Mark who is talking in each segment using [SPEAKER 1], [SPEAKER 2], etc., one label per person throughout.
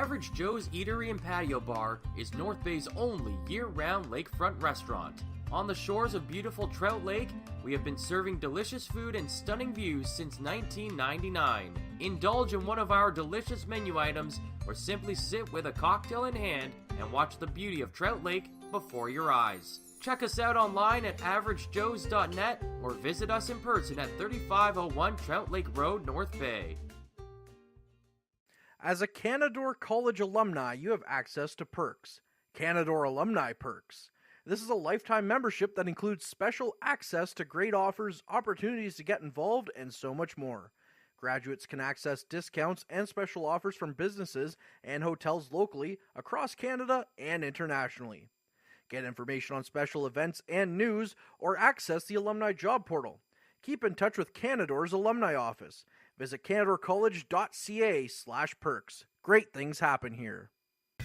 [SPEAKER 1] Average Joe's Eatery and Patio Bar is North Bay's only year-round lakefront restaurant. On the shores of beautiful Trout Lake, we have been serving delicious food and stunning views since 1999. Indulge in one of our delicious menu items or simply sit with a cocktail in hand and watch the beauty of Trout Lake before your eyes. Check us out online at averagejoes.net or visit us in person at 3501 Trout Lake Road, North Bay.
[SPEAKER 2] As a Canadore College alumni, you have access to perks. Canadore Alumni Perks. This is a lifetime membership that includes special access to great offers, opportunities to get involved, and so much more. Graduates can access discounts and special offers from businesses and hotels locally, across Canada, and internationally. Get information on special events and news, or access the alumni job portal. Keep in touch with Canadore's alumni office. Visit canadorecollege.ca/perks. Great things happen here.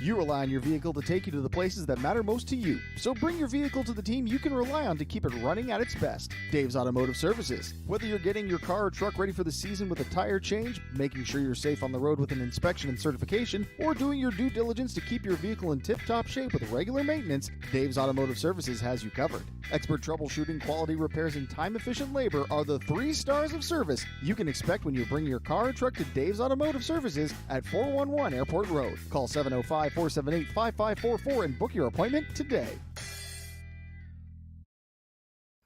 [SPEAKER 3] You rely on your vehicle to take you to the places that matter most to you. So bring your vehicle to the team you can rely on to keep it running at its best. Dave's Automotive Services. Whether you're getting your car or truck ready for the season with a tire change, making sure you're safe on the road with an inspection and certification, or doing your due diligence to keep your vehicle in tip-top shape with regular maintenance, Dave's Automotive Services has you covered. Expert troubleshooting, quality repairs, and time-efficient labor are the 3 stars of service you can expect when you bring your car or truck to Dave's Automotive Services at 411 Airport Road. Call 705-478-5544 and book your appointment today.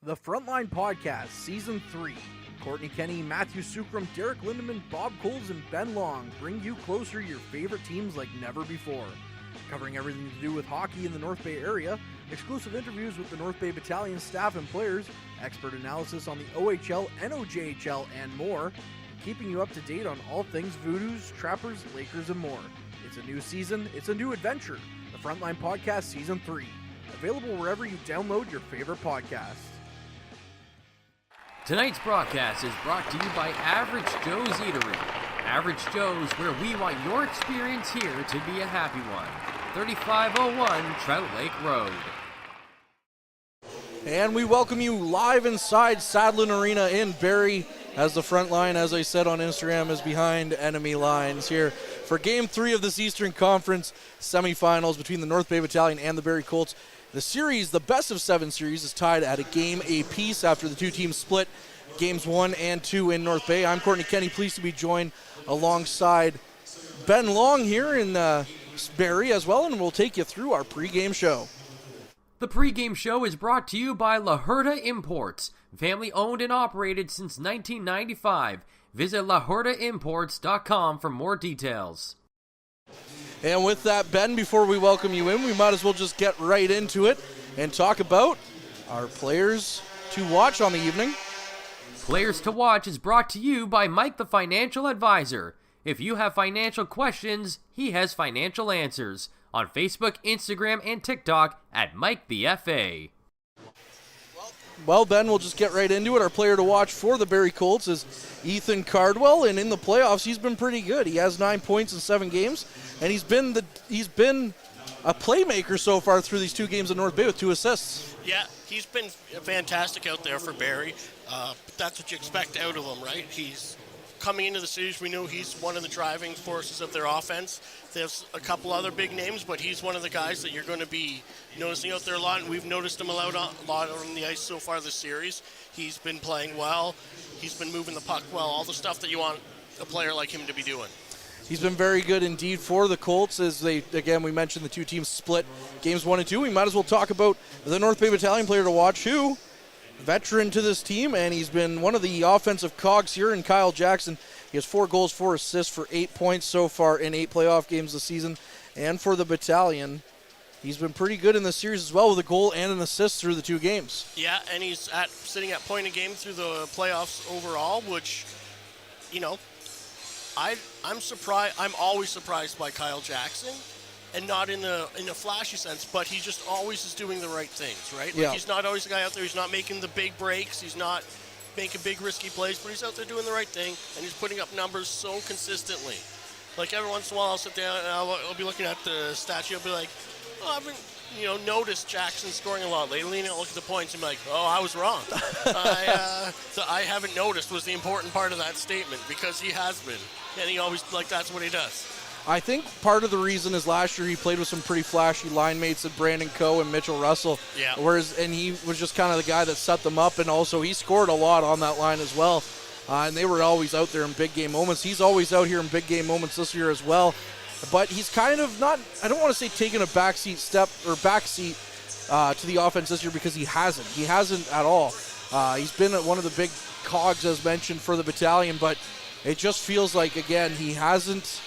[SPEAKER 2] The Frontline Podcast, Season 3. Courtney Kenny, Matthew Sukram, Derek Lindemann, Bob Coles, and Ben Long bring you closer to your favorite teams like never before. Covering everything to do with hockey in the North Bay area, exclusive interviews with the North Bay Battalion staff and players, expert analysis on the OHL, NOJHL, and more, keeping you up to date on all things Voodoos, Trappers, Lakers, and more. It's a new season, it's a new adventure. The Frontline Podcast Season 3. Available wherever you download your favorite podcasts.
[SPEAKER 1] Tonight's broadcast is brought to you by Average Joe's Eatery. Average Joe's, where we want your experience here to be a happy one. 3501 Trout Lake Road.
[SPEAKER 4] And we welcome you live inside Sadlin Arena in Barrie, as the front line, as I said on Instagram, is behind enemy lines here for Game 3 of this Eastern Conference semifinals between the North Bay Battalion and the Barrie Colts. The series, the best of 7 series, is tied at a game apiece after the two teams split Games 1 and 2 in North Bay. I'm Courtney Kenny, pleased to be joined alongside Ben Long here in Barrie as well, and we'll take you through our pregame show.
[SPEAKER 1] The pregame show is brought to you by La Huerta Imports, family owned and operated since 1995. Visit lahuertaimports.com for more details.
[SPEAKER 4] And with that, Ben, before we welcome you in, we might as well just get right into it and talk about our players to watch on the evening.
[SPEAKER 1] Players to Watch is brought to you by Mike the Financial Advisor. If you have financial questions, he has financial answers. On Facebook, Instagram, and TikTok at Mike the FA.
[SPEAKER 4] Well, Ben, we'll just get right into it. Our player to watch for the Barrie Colts is Ethan Cardwell, and in the playoffs, he's been pretty good. He has 9 points in 7 games, and he's been a playmaker so far through these 2 games in North Bay with 2 assists.
[SPEAKER 5] Yeah, he's been fantastic out there for Barrie. That's what you expect out of him, right? He's coming into the series. We know he's one of the driving forces of their offense. There's a couple other big names, but he's one of the guys that you're going to be noticing out there a lot, and we've noticed him a lot on the ice so far this series. He's been playing well. He's been moving the puck well, all the stuff that you want a player like him to be doing.
[SPEAKER 4] He's been very good indeed for the Colts as we mentioned the 2 teams split games 1 and 2. We might as well talk about the North Bay Battalion player to watch, who veteran to this team, and he's been one of the offensive cogs here in Kyle Jackson. He has 4 goals, 4 assists for 8 points so far in 8 playoff games this season. And for the Battalion, he's been pretty good in the series as well with a goal and an assist through the 2 games.
[SPEAKER 5] Yeah, and he's sitting at point a game through the playoffs overall, which, you know, I'm surprised. I'm always surprised by Kyle Jackson. And not in a flashy sense, but he just always is doing the right things, right? Like, he's not always the guy out there. He's not making the big breaks. He's not making big risky plays, but he's out there doing the right thing, and he's putting up numbers so consistently. Like, every once in a while, I'll sit down and I'll be looking at the stat sheet. I'll be like, oh, I haven't noticed Jackson scoring a lot lately, and I'll look at the points and be like, oh, I was wrong. I haven't noticed was the important part of that statement, because he has been, and he always, like, that's what he does.
[SPEAKER 4] I think part of the reason is last year he played with some pretty flashy line mates of Brandon Coe and Mitchell Russell.
[SPEAKER 5] Yeah.
[SPEAKER 4] And he was just kind of the guy that set them up, and also he scored a lot on that line as well. And they were always out there in big game moments. He's always out here in big game moments this year as well. But he's kind of not, I don't want to say taking a backseat to the offense this year, because he hasn't. He hasn't at all. He's been one of the big cogs, as mentioned, for the battalion, but it just feels like, again, he hasn't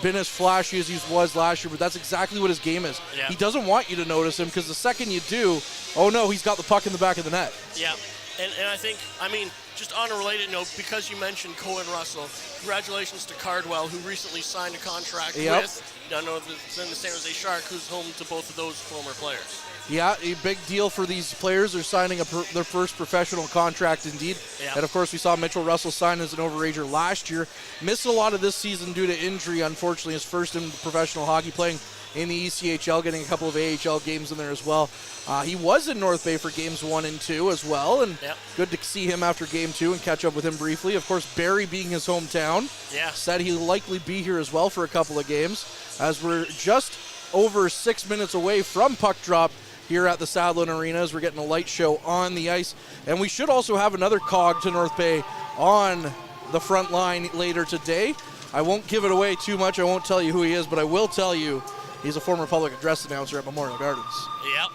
[SPEAKER 4] been as flashy as he was last year, but that's exactly what his game is.
[SPEAKER 5] Yeah.
[SPEAKER 4] He doesn't want you to notice him, because the second you do, oh no, he's got the puck in the back of the net.
[SPEAKER 5] Yeah, and I think, I mean, just on a related note, because you mentioned Coe and Russell, congratulations to Cardwell, who recently signed a contract with, I know it's in the San Jose Shark, who's home to both of those former players.
[SPEAKER 4] Yeah, a big deal for these players. They're signing their first professional contract indeed.
[SPEAKER 5] Yeah.
[SPEAKER 4] And, of course, we saw Mitchell Russell sign as an overager last year. Missed a lot of this season due to injury, unfortunately. His first in professional hockey, playing in the ECHL, getting a couple of AHL games in there as well. He was in North Bay for games 1 and 2 as well, and good to see him after game 2 and catch up with him briefly. Of course, Barrie being his hometown, said he'll likely be here as well for a couple of games, as we're just over 6 minutes away from puck drop here at the Sadlin Arena, as we're getting a light show on the ice. And we should also have another cog to North Bay on the front line later today. I won't give it away too much. I won't tell you who he is, but I will tell you he's a former public address announcer at Memorial Gardens.
[SPEAKER 5] Yep.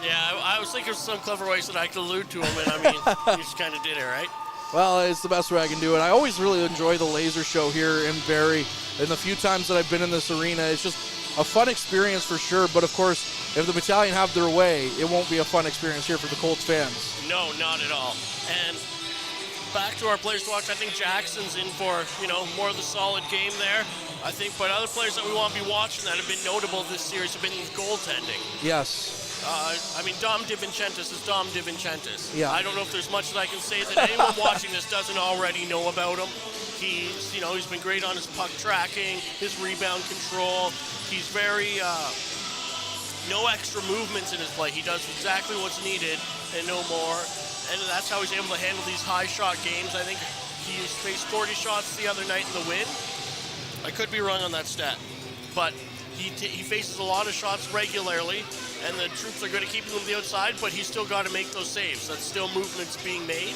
[SPEAKER 5] Yeah, I was thinking of some clever ways that I could allude to him, and I mean, you just kind of did it, right?
[SPEAKER 4] Well, it's the best way I can do it. I always really enjoy the laser show here in Barrie. And the few times that I've been in this arena, it's just a fun experience for sure. But, of course, if the battalion have their way, it won't be a fun experience here for the Colts fans.
[SPEAKER 5] No, not at all. And back to our players to watch, I think Jackson's in for, more of the solid game there. I think, but other players that we want to be watching that have been notable this series have been goaltending.
[SPEAKER 4] Yes.
[SPEAKER 5] Dom DiVincentis is Dom DiVincentis.
[SPEAKER 4] Yeah.
[SPEAKER 5] I don't know if there's much that I can say that anyone watching this doesn't already know about him. He's been great on his puck tracking, his rebound control. He's very, no extra movements in his play. He does exactly what's needed and no more. And that's how he's able to handle these high shot games. I think he faced 40 shots the other night in the win. I could be wrong on that stat, but he faces a lot of shots regularly, and the troops are going to keep him on the outside, but he's still got to make those saves. That's still movements being made,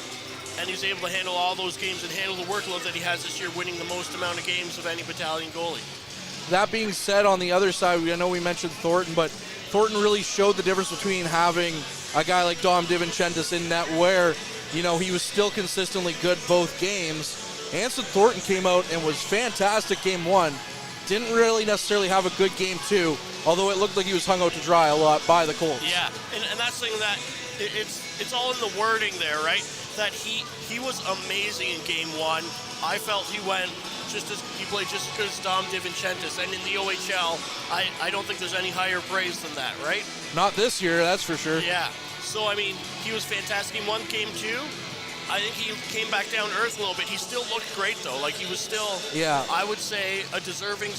[SPEAKER 5] and he's able to handle all those games and handle the workload that he has this year, winning the most amount of games of any battalion goalie.
[SPEAKER 4] That being said, on the other side, I know we mentioned Thornton, but Thornton really showed the difference between having a guy like Dom DiVincentis in net where, he was still consistently good both games. Anson Thornton came out and was fantastic game 1. Didn't really necessarily have a good game 2, although it looked like he was hung out to dry a lot by the Colts.
[SPEAKER 5] Yeah, and that's the thing that it's all in the wording there, right? That he was amazing in game 1. I felt he played just as good as Dom DiVincentis, and in the OHL, I don't think there's any higher praise than that, right?
[SPEAKER 4] Not this year, that's for sure.
[SPEAKER 5] Yeah. So he was fantastic in 1. Game 2. I think he came back down to earth a little bit. He still looked great, though. Like, he was still, I would say, a deserving,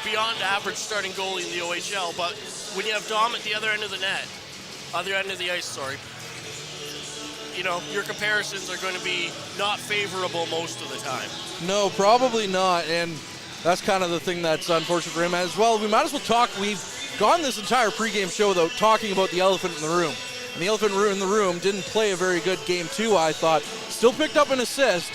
[SPEAKER 5] beyond average starting goalie in the OHL. But when you have Dom at the other end of the ice, your comparisons are going to be not favorable most of the time.
[SPEAKER 4] No, probably not, and that's kind of the thing that's unfortunate for him as well. We might as well talk. We've gone this entire pregame show, though, talking about the elephant in the room. And the elephant in the room didn't play a very good game 2, I thought. Still picked up an assist.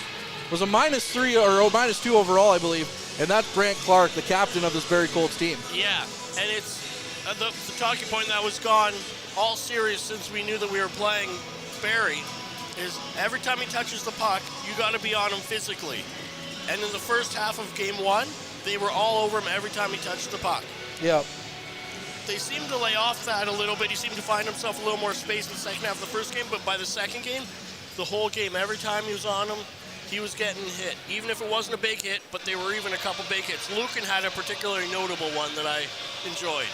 [SPEAKER 4] Was a -3 or -2 overall, I believe. And that's Brant Clark, the captain of this Barrie Colts team.
[SPEAKER 5] Yeah, and it's the talking point that was gone all series since we knew that we were playing Barrie is every time he touches the puck, you got to be on him physically. And in the first half of game 1, they were all over him every time he touched the puck.
[SPEAKER 4] Yeah.
[SPEAKER 5] They seemed to lay off that a little bit. He seemed to find himself a little more space in the second half of the first game, but by the second game, the whole game, every time he was on him, he was getting hit. Even if it wasn't a big hit, but they were even a couple big hits. Lucan had a particularly notable one that I enjoyed.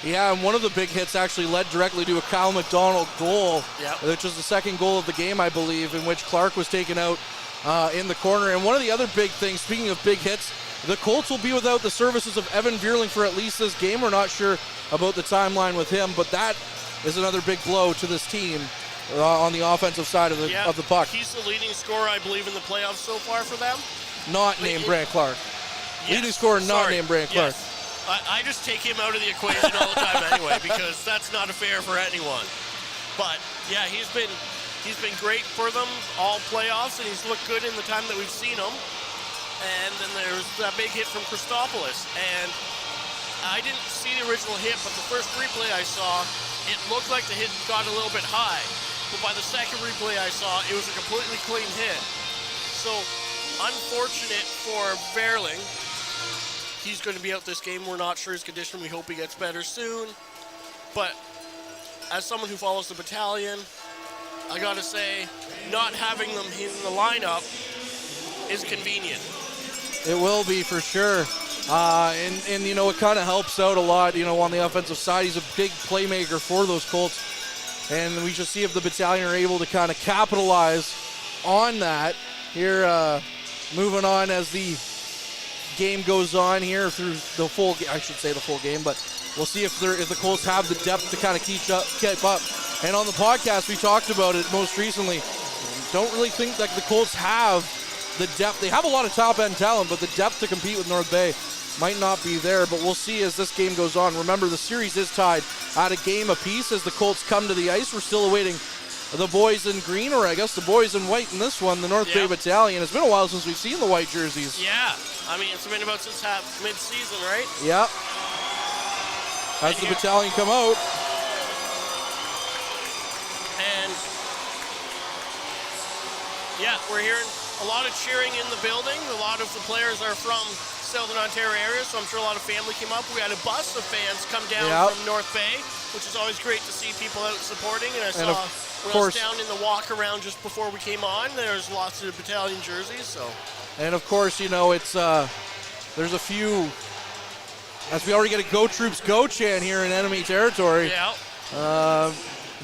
[SPEAKER 4] Yeah, and one of the big hits actually led directly to a Kyle McDonald goal, which was the second goal of the game, I believe, in which Clark was taken out in the corner. And one of the other big things, speaking of big hits, the Colts will be without the services of Evan Vierling for at least this game. We're not sure about the timeline with him, but that is another big blow to this team on the offensive side of the puck.
[SPEAKER 5] He's the leading scorer, I believe, in the playoffs so far for them.
[SPEAKER 4] Not named Brant Clark. Leading scorer not named Brandon Clark.
[SPEAKER 5] Yes. I just take him out of the equation all the time anyway, because that's not fair for anyone. But yeah, he's been great for them all playoffs, and he's looked good in the time that we've seen him. And then there's that big hit from Christopoulos, and I didn't see the original hit, but the first replay I saw, it looked like the hit got a little bit high. But by the second replay I saw, it was a completely clean hit. So unfortunate for Verling. He's going to be out this game. We're not sure his condition. We hope he gets better soon. But as someone who follows the battalion, I got to say, not having them in the lineup is convenient.
[SPEAKER 4] It will be for sure. And you know, it kind of helps out a lot, you know, on the offensive side. He's a big playmaker for those Colts. And we shall see if the battalion are able to kind of capitalize on that. Here, moving on as the game goes on here through the full game, but we'll see if the Colts have the depth to kind of keep up. And on the podcast, we talked about it most recently. Don't really think that the Colts have the depth. They have a lot of top-end talent, but the depth to compete with North Bay might not be there. But we'll see as this game goes on. Remember, the series is tied at a game apiece as the Colts come to the ice. We're still awaiting the boys in green, or I guess the boys in white in this one, the North Bay Battalion. It's been a while since we've seen the white jerseys.
[SPEAKER 5] Yeah. I mean, it's been about since mid-season, right?
[SPEAKER 4] Yeah. As the battalion come out.
[SPEAKER 5] And, yeah, we're hearing a lot of cheering in the building. A lot of the players are from Southern Ontario area, so I'm sure a lot of family came up. We had a bus of fans come down from North Bay, which is always great to see people out supporting. And I saw when I was down in the walk around just before we came on, there's lots of battalion jerseys, so...
[SPEAKER 4] And of course, you know, it's there's a few, as we already get a Go Troops Go chant here in enemy territory.
[SPEAKER 5] Yeah.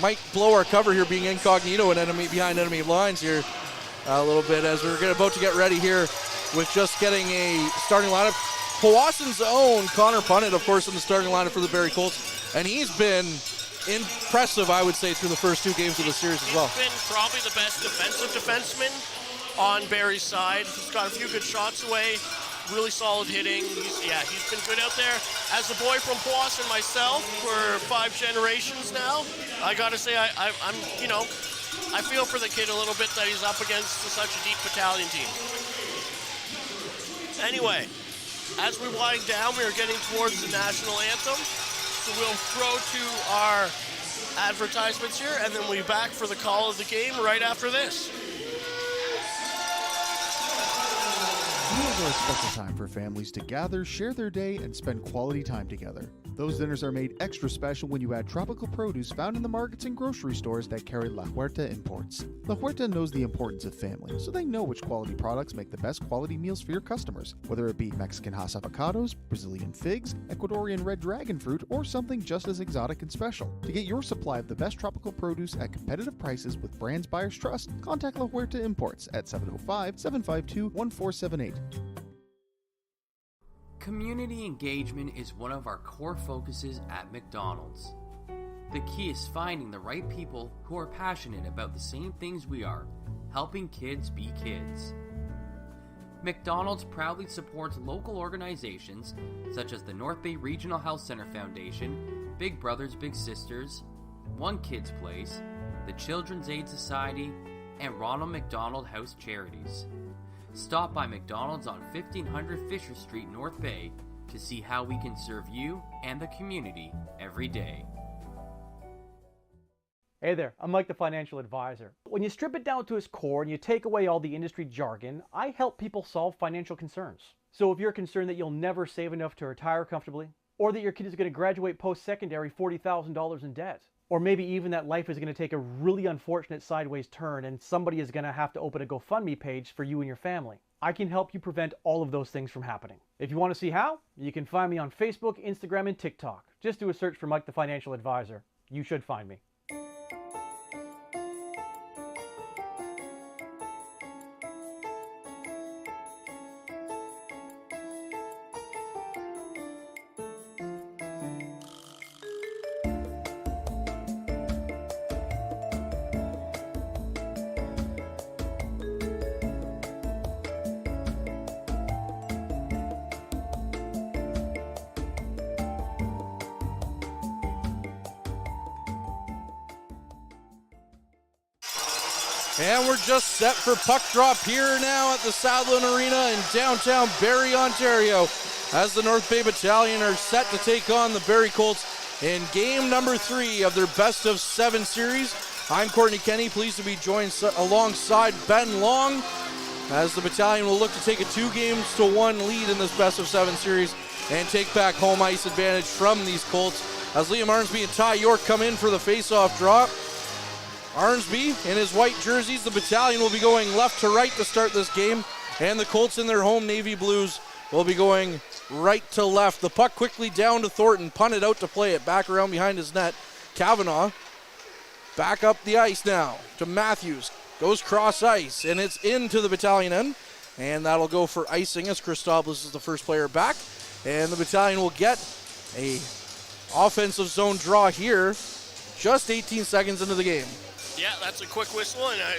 [SPEAKER 4] Might blow our cover here being incognito and behind enemy lines here a little bit as we're about to get ready here with just getting a starting lineup. Powassan's own Connor Punnett, of course, in the starting lineup for the Barrie Colts. And he's been impressive, I would say, through the first two games of the series as well.
[SPEAKER 5] He's been probably the best defensive defenseman on Barrie's side. He's got a few good shots away, really solid hitting. He's been good out there. As a boy from Powassan myself for 5 generations now, I gotta say I'm you know, I feel for the kid a little bit that he's up against such a deep battalion team. Anyway, as we wind down, we are getting towards the national anthem, so we'll throw to our advertisements here, and then we'll be back for the call of the game right after this.
[SPEAKER 3] Meals are a special time for families to gather, share their day, and spend quality time together. Those dinners are made extra special when you add tropical produce found in the markets and grocery stores that carry La Huerta imports. La Huerta knows the importance of family, so they know which quality products make the best quality meals for your customers, whether it be Mexican Hass avocados, Brazilian figs, Ecuadorian red dragon fruit, or something just as exotic and special. To get your supply of the best tropical produce at competitive prices with brands buyers trust, contact La Huerta Imports at 705-752-1478.
[SPEAKER 1] Community engagement is one of our core focuses at McDonald's. The key is finding the right people who are passionate about the same things we are, helping kids be kids. McDonald's proudly supports local organizations such as the North Bay Regional Health Center Foundation, Big Brothers Big Sisters, One Kids Place, the Children's Aid Society, and Ronald McDonald House Charities. Stop by McDonald's on 1500 Fisher Street, North Bay, to see how we can serve you and the community every day.
[SPEAKER 6] Hey there, I'm Mike the Financial Advisor. When you strip it down to its core and you take away all the industry jargon, I help people solve financial concerns. So if you're concerned that you'll never save enough to retire comfortably, or that your kid is going to graduate post-secondary $40,000 in debt, or maybe even that life is going to take a really unfortunate sideways turn and somebody is going to have to open a GoFundMe page for you and your family, I can help you prevent all of those things from happening. If you want to see how, you can find me on Facebook, Instagram, and TikTok. Just do a search for Mike the Financial Advisor. You should find me.
[SPEAKER 4] And we're just set for puck drop here now at the Sadlin Arena in downtown Barrie, Ontario, as the North Bay Battalion are set to take on the Barrie Colts in game number 3 of their best of 7 series. I'm Courtney Kenny, pleased to be joined alongside Ben Long, as the Battalion will look to take a 2-1 lead in this best of 7 series and take back home ice advantage from these Colts, as Liam Arnsby and Ty York come in for the face-off drop. Arnsby in his white jerseys, the Battalion will be going left to right to start this game, and the Colts in their home navy blues will be going right to left. The puck quickly down to Thornton, punted out to play it, back around behind his net. Kavanaugh back up the ice now to Matthews, goes cross ice, and it's into the Battalion end, and that'll go for icing as Christopoulos is the first player back, and the Battalion will get a offensive zone draw here just 18 seconds into the game.
[SPEAKER 5] Yeah, that's a quick whistle, and I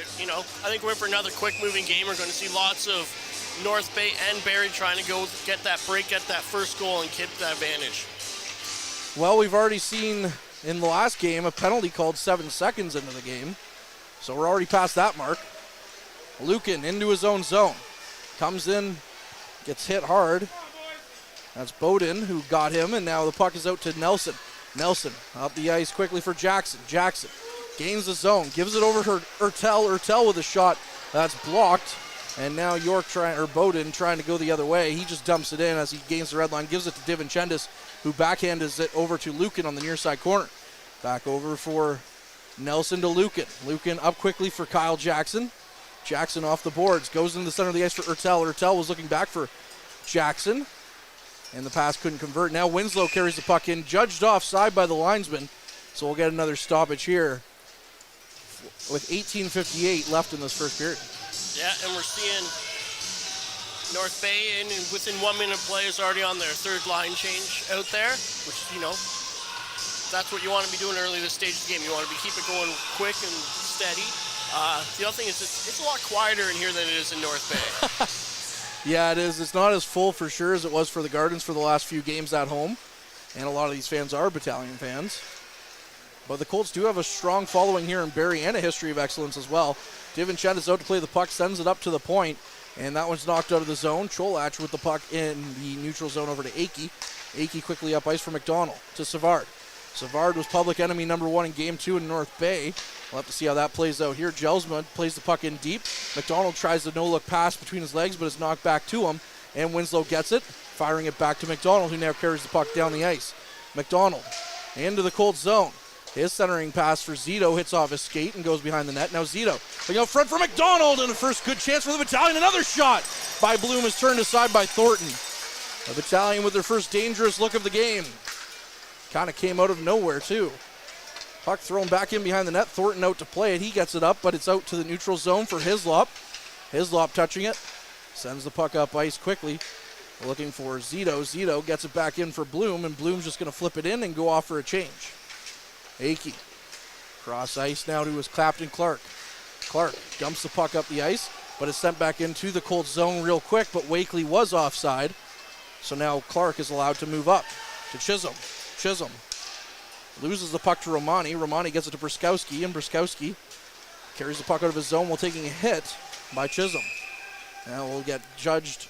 [SPEAKER 5] think we're in for another quick-moving game. We're going to see lots of North Bay and Barrie trying to go get that break, get that first goal, and keep that advantage.
[SPEAKER 4] Well, we've already seen in the last game a penalty called 7 seconds into the game, so we're already past that mark. Lukin into his own zone, comes in, gets hit hard. That's Bowden who got him, and now the puck is out to Nelson. Nelson up the ice quickly for Jackson. Jackson gains the zone, gives it over to Ertel. Ertel with a shot that's blocked, and now Bowden trying to go the other way. He just dumps it in as he gains the red line, gives it to Divinchendis, who backhands it over to Lukin on the near side corner. Back over for Nelson to Lukin. Lukin up quickly for Kyle Jackson. Jackson off the boards, goes into the center of the ice for Ertel. Ertel was looking back for Jackson, and the pass couldn't convert. Now Winslow carries the puck in, judged offside by the linesman, so we'll get another stoppage here with 18:58 left in this first period.
[SPEAKER 5] Yeah, and we're seeing North Bay and within 1 minute play is already on their third line change out there, which, that's what you want to be doing early this stage of the game. You want to keep it going quick and steady. The other thing is it's a lot quieter in here than it is in North Bay.
[SPEAKER 4] Yeah, it is. It's not as full for sure as it was for the Gardens for the last few games at home, and a lot of these fans are Battalion fans. But the Colts do have a strong following here in Barrie and a history of excellence as well. Divinchendis is out to play the puck, sends it up to the point, and that one's knocked out of the zone. Cholach with the puck in the neutral zone over to Akey. Akey quickly up ice for McDonald to Savard. Savard was public enemy number 1 in game 2 in North Bay. We'll have to see how that plays out here. Gelsma plays the puck in deep. McDonald tries the no-look pass between his legs, but it's knocked back to him, and Winslow gets it, firing it back to McDonald, who now carries the puck down the ice. McDonald into the Colts zone. His centering pass for Zito hits off his skate and goes behind the net. Now Zito looking out front for McDonald, and a first good chance for the Battalion. Another shot by Bloom is turned aside by Thornton. The Battalion with their first dangerous look of the game. Kind of came out of nowhere too. Puck thrown back in behind the net. Thornton out to play it. He gets it up, but it's out to the neutral zone for Hislop. Hislop touching it. Sends the puck up ice quickly. Looking for Zito. Zito gets it back in for Bloom, and Bloom's just going to flip it in and go off for a change. Akey. Cross ice now to his Clapton Clark. Clark dumps the puck up the ice, but it's sent back into the Colts zone real quick, but Wakely was offside. So now Clark is allowed to move up to Chisholm. Chisholm loses the puck to Romani. Romani gets it to Bruskowski, and Bruskowski carries the puck out of his zone while taking a hit by Chisholm. Now we'll get judged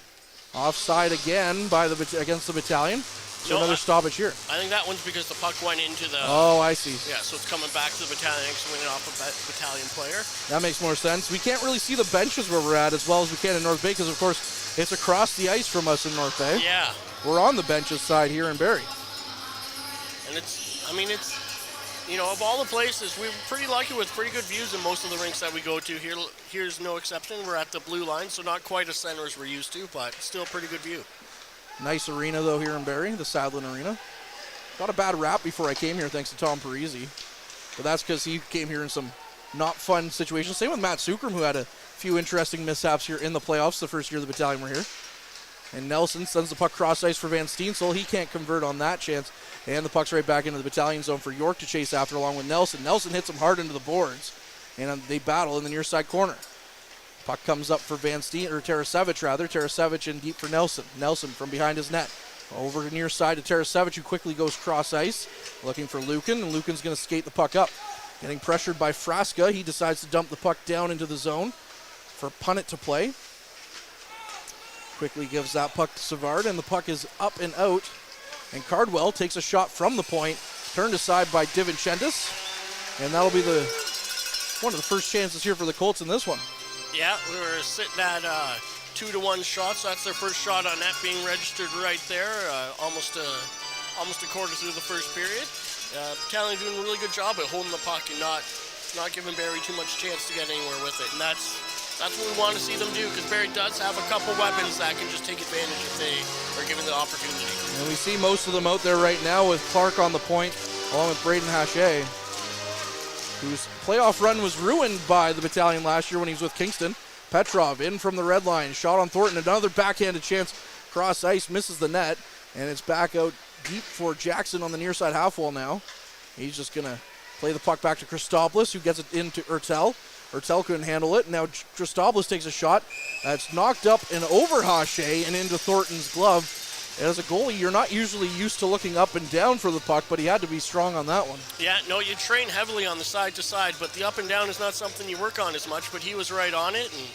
[SPEAKER 4] offside again against the Battalion. So another stoppage here.
[SPEAKER 5] I think that one's because the puck went into the...
[SPEAKER 4] Oh, I see.
[SPEAKER 5] Yeah, so it's coming back to the Battalion, swinging off a Battalion player.
[SPEAKER 4] That makes more sense. We can't really see the benches where we're at as well as we can in North Bay because, of course, it's across the ice from us in North Bay.
[SPEAKER 5] Yeah.
[SPEAKER 4] We're on the benches side here in Barrie.
[SPEAKER 5] And of all the places, we're pretty lucky with pretty good views in most of the rinks that we go to. Here's no exception. We're at the blue line, so not quite as center as we're used to, but still a pretty good view. Nice
[SPEAKER 4] arena, though, here in Barrie, the Sadlin Arena. Got a bad rap before I came here, thanks to Tom Parisi. But that's because he came here in some not fun situations. Same with Matt Sukram, who had a few interesting mishaps here in the playoffs the first year the Battalion were here. And Nelson sends the puck cross ice for Van Steensel. He can't convert on that chance. And the puck's right back into the Battalion zone for York to chase after along with Nelson. Nelson hits him hard into the boards. And they battle in the near side corner. Puck comes up for Tarasevic rather. Tarasevic in deep for Nelson. Nelson from behind his net. Over to near side to Tarasevic, who quickly goes cross ice. Looking for Lukin, and Lukin's going to skate the puck up. Getting pressured by Frasca. He decides to dump the puck down into the zone for Punnett to play. Quickly gives that puck to Savard, and the puck is up and out. And Cardwell takes a shot from the point, turned aside by Divinchendis. And that'll be one of the first chances here for the Colts in this one.
[SPEAKER 5] Yeah, we were sitting at 2-1 shots. So that's their first shot on net being registered right there. Almost a quarter through the first period. Battalion doing a really good job at holding the puck and not giving Barrie too much chance to get anywhere with it. And that's what we want to see them do, because Barrie does have a couple weapons that can just take advantage if they are given the opportunity.
[SPEAKER 4] And we see most of them out there right now with Clark on the point, along with Braden Hache, whose playoff run was ruined by the Battalion last year when he was with Kingston. Petrov in from the red line, shot on Thornton, another backhanded chance, cross ice, misses the net, and it's back out deep for Jackson on the near side half wall now. He's just going to play the puck back to Christopoulos, who gets it into Ertel. Ertel couldn't handle it. Now Christopoulos takes a shot. That's knocked up and over Hache and into Thornton's glove. As a goalie, you're not usually used to looking up and down for the puck, but he had to be strong on that one.
[SPEAKER 5] Yeah, no, you train heavily on the side to side, but the up and down is not something you work on as much, but he was right on it, and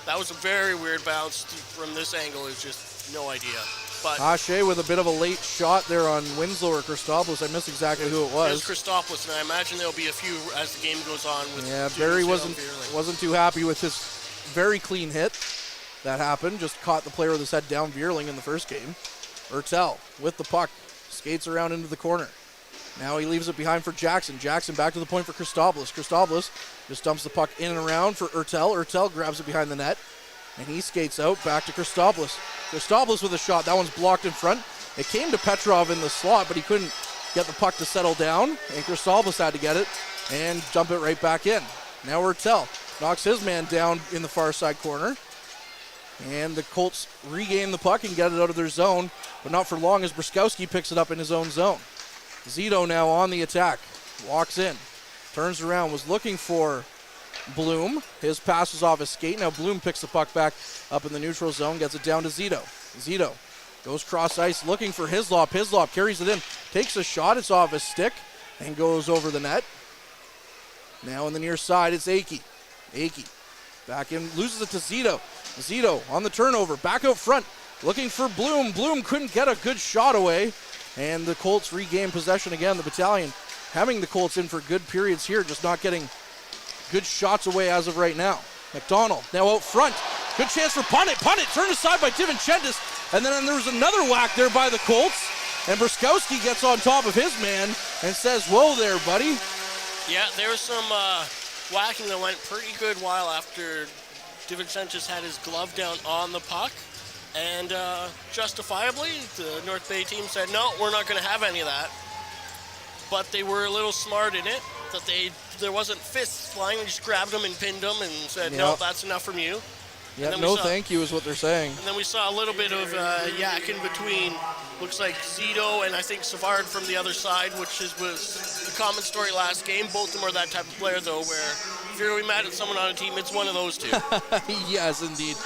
[SPEAKER 5] that was a very weird bounce from this angle. Is just no idea. But
[SPEAKER 4] Hache with a bit of a late shot there on Winslow or Christopoulos. I missed exactly who it was.
[SPEAKER 5] It was Christopoulos, and I imagine there'll be a few as the game goes on.
[SPEAKER 4] Barrie wasn't too happy with his very clean hit that happened. Just caught the player with his head down, Vierling, in the first game. Ertel with the puck, skates around into the corner. Now he leaves it behind for Jackson. Jackson back to the point for Christopoulos. Christopoulos just dumps the puck in and around for Ertel. Ertel grabs it behind the net, and he skates out back to Christopoulos. Christopoulos with a shot. That one's blocked in front. It came to Petrov in the slot, but he couldn't get the puck to settle down, and Christopoulos had to get it and dump it right back in. Now Ertel knocks his man down in the far side corner, and the Colts regain the puck and get it out of their zone, but not for long as Bruskowski picks it up in his own zone. Zito now on the attack, walks in, turns around, was looking for Bloom. His pass was off his skate. Now Bloom picks the puck back up in the neutral zone, gets it down to Zito. Zito goes cross ice looking for Hislop. Hislop carries it in, takes a shot, it's off his stick, and goes over the net. Now on the near side, it's Akey. Akey back in, loses it to Zito. Zito on the turnover, back out front, looking for Bloom. Bloom couldn't get a good shot away, and the Colts regain possession again. The Battalion having the Colts in for good periods here, just not getting good shots away as of right now. McDonald now out front. Good chance for Punnett. Punnett turned aside by Divinchendis, and then there was another whack there by the Colts, and Bruskowski gets on top of his man and says, "Whoa there, buddy."
[SPEAKER 5] Yeah, there was some whacking that went pretty good while after Divinchendis had his glove down on the puck, and justifiably, the North Bay team said, no, we're not going to have any of that. But they were a little smart in it, that there wasn't fists flying. They just grabbed them and pinned them and said, no, that's enough from you.
[SPEAKER 4] Yeah, no thank you is what they're saying.
[SPEAKER 5] And then we saw a little bit of yak in between. Looks like Zito and I think Savard from the other side, which was the common story last game. Both of them are that type of player, though, where if you're really mad at someone on a team, it's one of those two.
[SPEAKER 4] Yes, indeed.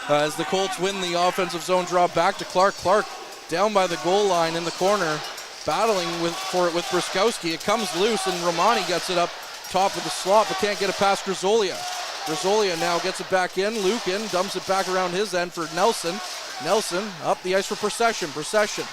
[SPEAKER 4] As the Colts win the offensive zone draw back to Clark. Clark down by the goal line in the corner, battling for it with Bruskowski. It comes loose, and Romani gets it up top of the slot, but can't get it past Grisolia. Grisolia now gets it back in. Lukin dumps it back around his end for Nelson. Nelson up the ice for Procession. Procession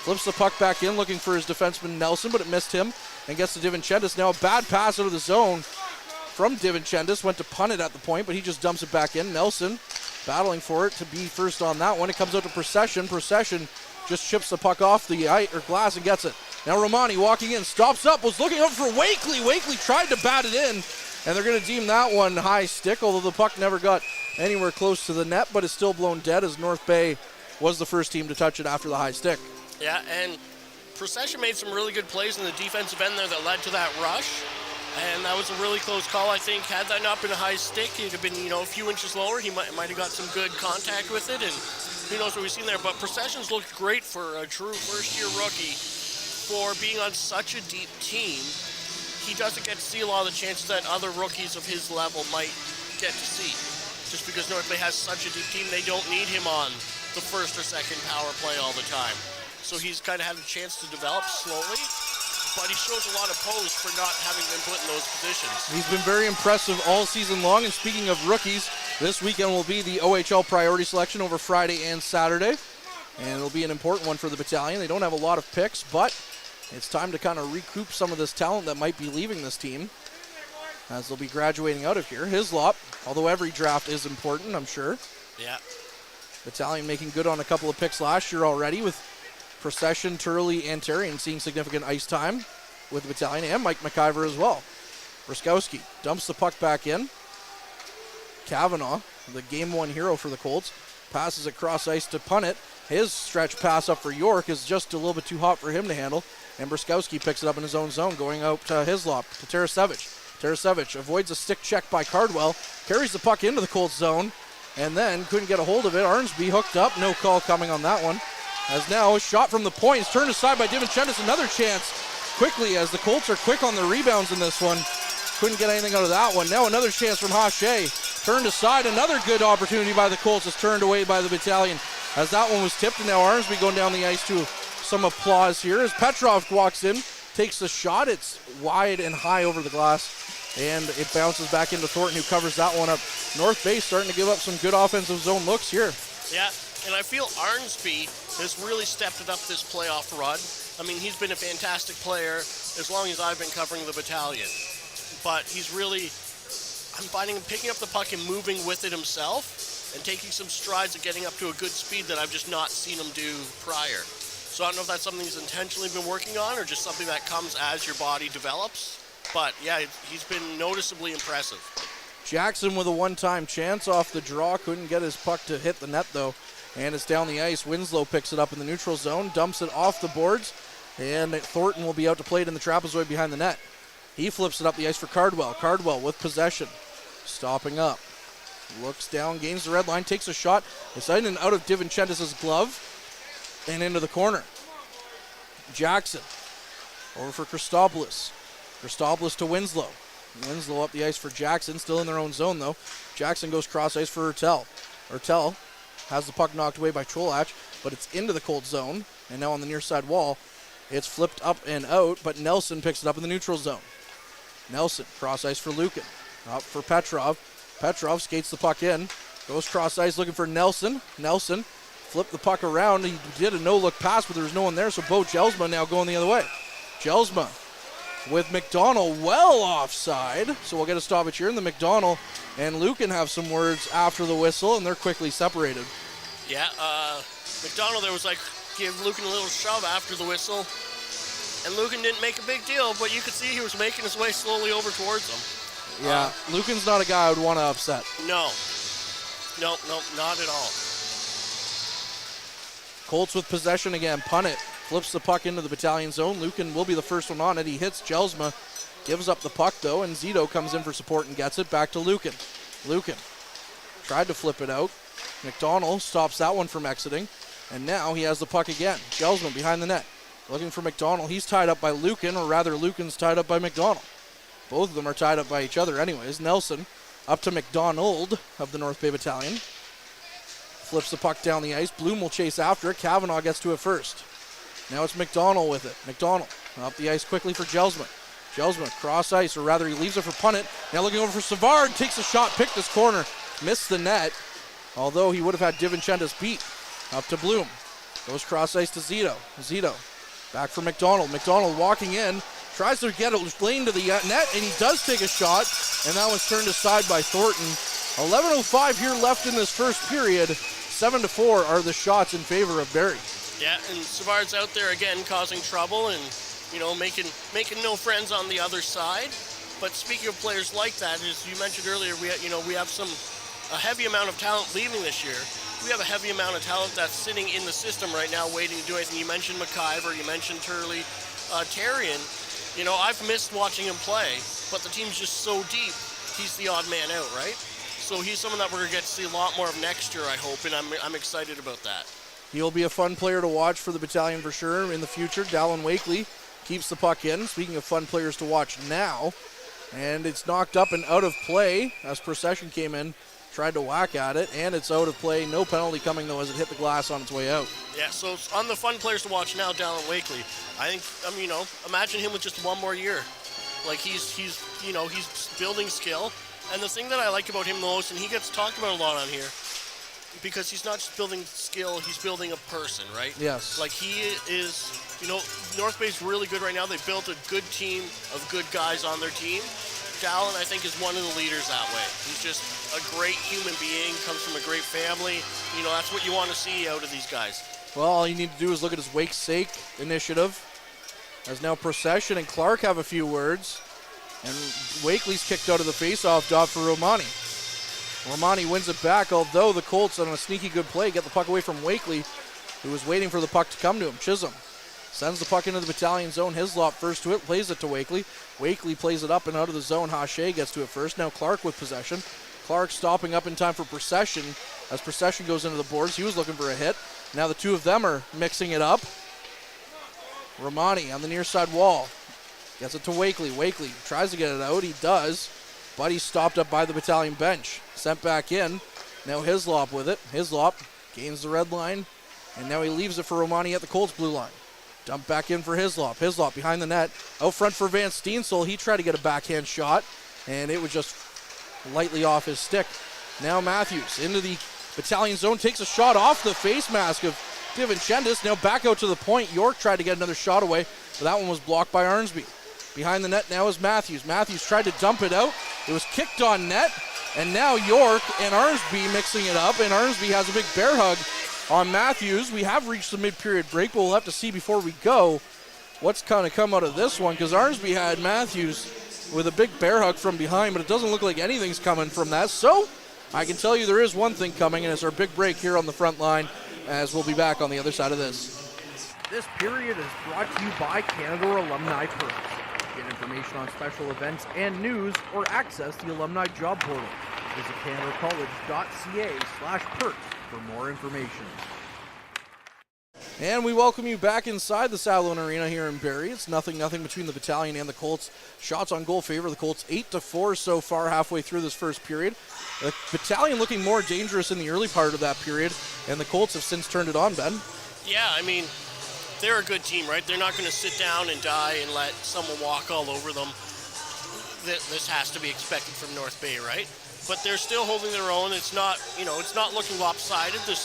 [SPEAKER 4] flips the puck back in, looking for his defenseman Nelson, but it missed him and gets to Divinchendis. Now a bad pass out of the zone from Divinchendis. Went to Punnett at the point, but he just dumps it back in. Nelson battling for it to be first on that one. It comes out to Procession. Procession just chips the puck off the ice or glass and gets it. Now Romani walking in, stops up, was looking up for Wakely. Wakely tried to bat it in, and they're going to deem that one high stick, although the puck never got anywhere close to the net, but it's still blown dead as North Bay was the first team to touch it after the high stick.
[SPEAKER 5] Yeah, and Procession made some really good plays in the defensive end there that led to that rush, and that was a really close call. I think had that not been a high stick, he'd have been, a few inches lower. He might have got some good contact with it, and who knows what we've seen there. But Procession's looked great for a true first-year rookie for being on such a deep team. He doesn't get to see a lot of the chances that other rookies of his level might get to see. Just because North Bay has such a deep team, they don't need him on the first or second power play all the time. So he's kind of had a chance to develop slowly. but he shows a lot of pose for not having been put in those positions.
[SPEAKER 4] He's been very impressive all season long, and speaking of rookies, this weekend will be the OHL priority selection over Friday and Saturday, and it'll be an important one for the Battalion. They don't have a lot of picks, but it's time to kind of recoup some of this talent that might be leaving this team as they'll be graduating out of here. Hislop, although every draft is important, I'm sure.
[SPEAKER 5] Yeah.
[SPEAKER 4] Battalion making good on a couple of picks last year already with Procession, Turley, and Tarian seeing significant ice time with the Battalion, and Mike McIver as well. Briskowski dumps the puck back in. Kavanaugh, the game one hero for the Colts, passes it cross ice to Punnett. His stretch pass up for York is just a little bit too hot for him to handle, and Briskowski picks it up in his own zone, going out to Hislop, to Tarasevich. Tarasevich avoids a stick check by Cardwell, carries the puck into the Colts zone, and then couldn't get a hold of it. Arnsby hooked up, no call coming on that one. As now a shot from the point is turned aside by DiVincentis, another chance quickly as the Colts are quick on the rebounds in this one. Couldn't get anything out of that one. Now another chance from Hache, turned aside. Another good opportunity by the Colts is turned away by the Battalion as that one was tipped, and now Arnsby going down the ice to some applause here as Petrov walks in, takes the shot. It's wide and high over the glass, and it bounces back into Thornton, who covers that one up. North Bay starting to give up some good offensive zone looks here.
[SPEAKER 5] Yeah, and I feel Arnsby has really stepped it up this playoff run. I mean, he's been a fantastic player as long as I've been covering the Battalion. But he's really, I'm finding him picking up the puck and moving with it himself and taking some strides and getting up to a good speed that I've just not seen him do prior. So I don't know if that's something he's intentionally been working on or just something that comes as your body develops. But yeah, he's been noticeably impressive.
[SPEAKER 4] Jackson with a one-time chance off the draw. Couldn't get his puck to hit the net, though. And it's down the ice. Winslow picks it up in the neutral zone, dumps it off the boards, and Thornton will be out to play it in the trapezoid behind the net. He flips it up the ice for Cardwell. Cardwell with possession. Stopping up. Looks down, gains the red line, takes a shot. It's in and out of DiVincentis' glove and into the corner. Jackson over for Christopoulos. Christopoulos to Winslow. Winslow up the ice for Jackson, still in their own zone though. Jackson goes cross ice for Ertel. Ertel has the puck knocked away by Cholach, but it's into the Colt zone, and now on the near side wall, it's flipped up and out, but Nelson picks it up in the neutral zone. Nelson, cross ice for Lukin. Up for Petrov. Petrov skates the puck in, goes cross ice looking for Nelson. Nelson flipped the puck around. He did a no-look pass, but there was no one there, so Bo Jelsma now going the other way. Jelsma with McDonald well offside, so we'll get a stoppage here, and the McDonald and Lukin have some words after the whistle, and they're quickly separated.
[SPEAKER 5] Yeah, McDonald there was like, give Lukin a little shove after the whistle, and Lukin didn't make a big deal, but you could see he was making his way slowly over towards him.
[SPEAKER 4] Yeah, Lukin's not a guy I would want to upset.
[SPEAKER 5] No, not at all.
[SPEAKER 4] Colts with possession again. Punnett flips the puck into the Battalion zone. Lukin will be the first one on it. He hits Jelsma, gives up the puck though, and Zito comes in for support and gets it back to Lukin. Lukin tried to flip it out. McDonald stops that one from exiting, and now he has the puck again. Jelsma behind the net, looking for McDonald. He's tied up by Lukin, or rather Lukin's tied up by McDonald. Both of them are tied up by each other anyways. Nelson up to McDonald of the North Bay Battalion. Flips the puck down the ice. Bloom will chase after it. Kavanaugh gets to it first. Now it's McDonald with it. McDonald up the ice quickly for Jelsma. Jelsma cross ice, or rather he leaves it for Punnett. Now looking over for Savard. Takes a shot, picked his corner. Missed the net. Although he would have had DiVincentis beat. Up to Bloom. Goes cross ice to Zito. Zito back for McDonald. McDonald walking in. Tries to get it lane to the net, and he does take a shot, and that was turned aside by Thornton. 11:05 here left in this first period. 7-4 are the shots in favor of Barrie.
[SPEAKER 5] Yeah, and Savard's out there again causing trouble and, making no friends on the other side. But speaking of players like that, as you mentioned earlier, we have a heavy amount of talent leaving this year. We have a heavy amount of talent that's sitting in the system right now waiting to do anything. You mentioned McIver, you mentioned Turley, Tarian. I've missed watching him play, but the team's just so deep, he's the odd man out, right? So he's someone that we're going to get to see a lot more of next year, I hope, and I'm excited about that.
[SPEAKER 4] He'll be a fun player to watch for the Battalion for sure in the future. Dallin Wakely keeps the puck in. Speaking of fun players to watch now, and it's knocked up and out of play as Procession came in, tried to whack at it, and it's out of play. No penalty coming, though, as it hit the glass on its way out.
[SPEAKER 5] Yeah, so on the fun players to watch now, Dallin Wakely, I think, imagine him with just one more year. Like, he's building skill. And the thing that I like about him the most, and he gets talked about a lot on here, because he's not just building skill, he's building a person, right?
[SPEAKER 4] Yes.
[SPEAKER 5] Like, he is, North Bay's really good right now. They built a good team of good guys on their team. Dallin, I think, is one of the leaders that way. He's just a great human being, comes from a great family. That's what you want to see out of these guys.
[SPEAKER 4] Well, all you need to do is look at his Wake's Sake initiative. As now Procession and Clark have a few words. And Wakely's kicked out of the face-off dot for Romani. Romani wins it back, although the Colts, on a sneaky good play, get the puck away from Wakely, who was waiting for the puck to come to him. Chisholm sends the puck into the battalion zone. Hislop first to it, plays it to Wakely. Wakely plays it up and out of the zone. Hache gets to it first. Now Clark with possession. Clark stopping up in time for Procession. As Procession goes into the boards, he was looking for a hit. Now the two of them are mixing it up. Romani on the near side wall. Gets it to Wakely. Wakely tries to get it out. He does, but he's stopped up by the battalion bench. Sent back in. Now Hislop with it. Hislop gains the red line, and now he leaves it for Romani at the Colts blue line. Dump back in for Hislop. Hislop behind the net. Out front for Van Steensel. He tried to get a backhand shot, and it was just lightly off his stick. Now Matthews into the battalion zone. Takes a shot off the face mask of DiVincentis. Now back out to the point. York tried to get another shot away, but that one was blocked by Arnsby. Behind the net now is Matthews. Matthews tried to dump it out. It was kicked on net, and now York and Arnsby mixing it up, and Arnsby has a big bear hug on Matthews. We have reached the mid-period break, but we'll have to see before we go what's kind of come out of this one, because Arnsby had Matthews with a big bear hug from behind, but it doesn't look like anything's coming from that. So I can tell you there is one thing coming, and it's our big break here on the front line, as we'll be back on the other side of this.
[SPEAKER 2] This period is brought to you by Canada Alumni Perks. Get information on special events and news, or access the alumni job portal. Visit canadacollege.ca/perks for more information.
[SPEAKER 4] And we welcome you back inside the Saddleham Arena here in Barrie. It's 0-0 between the battalion and the Colts. Shots on goal favor the Colts 8-4 so far halfway through this first period. The battalion looking more dangerous in the early part of that period, and the Colts have since turned it on, Ben.
[SPEAKER 5] Yeah, I mean, they're a good team, right? They're not going to sit down and die and let someone walk all over them. This has to be expected from North Bay, right? But they're still holding their own. It's not, it's not looking lopsided. The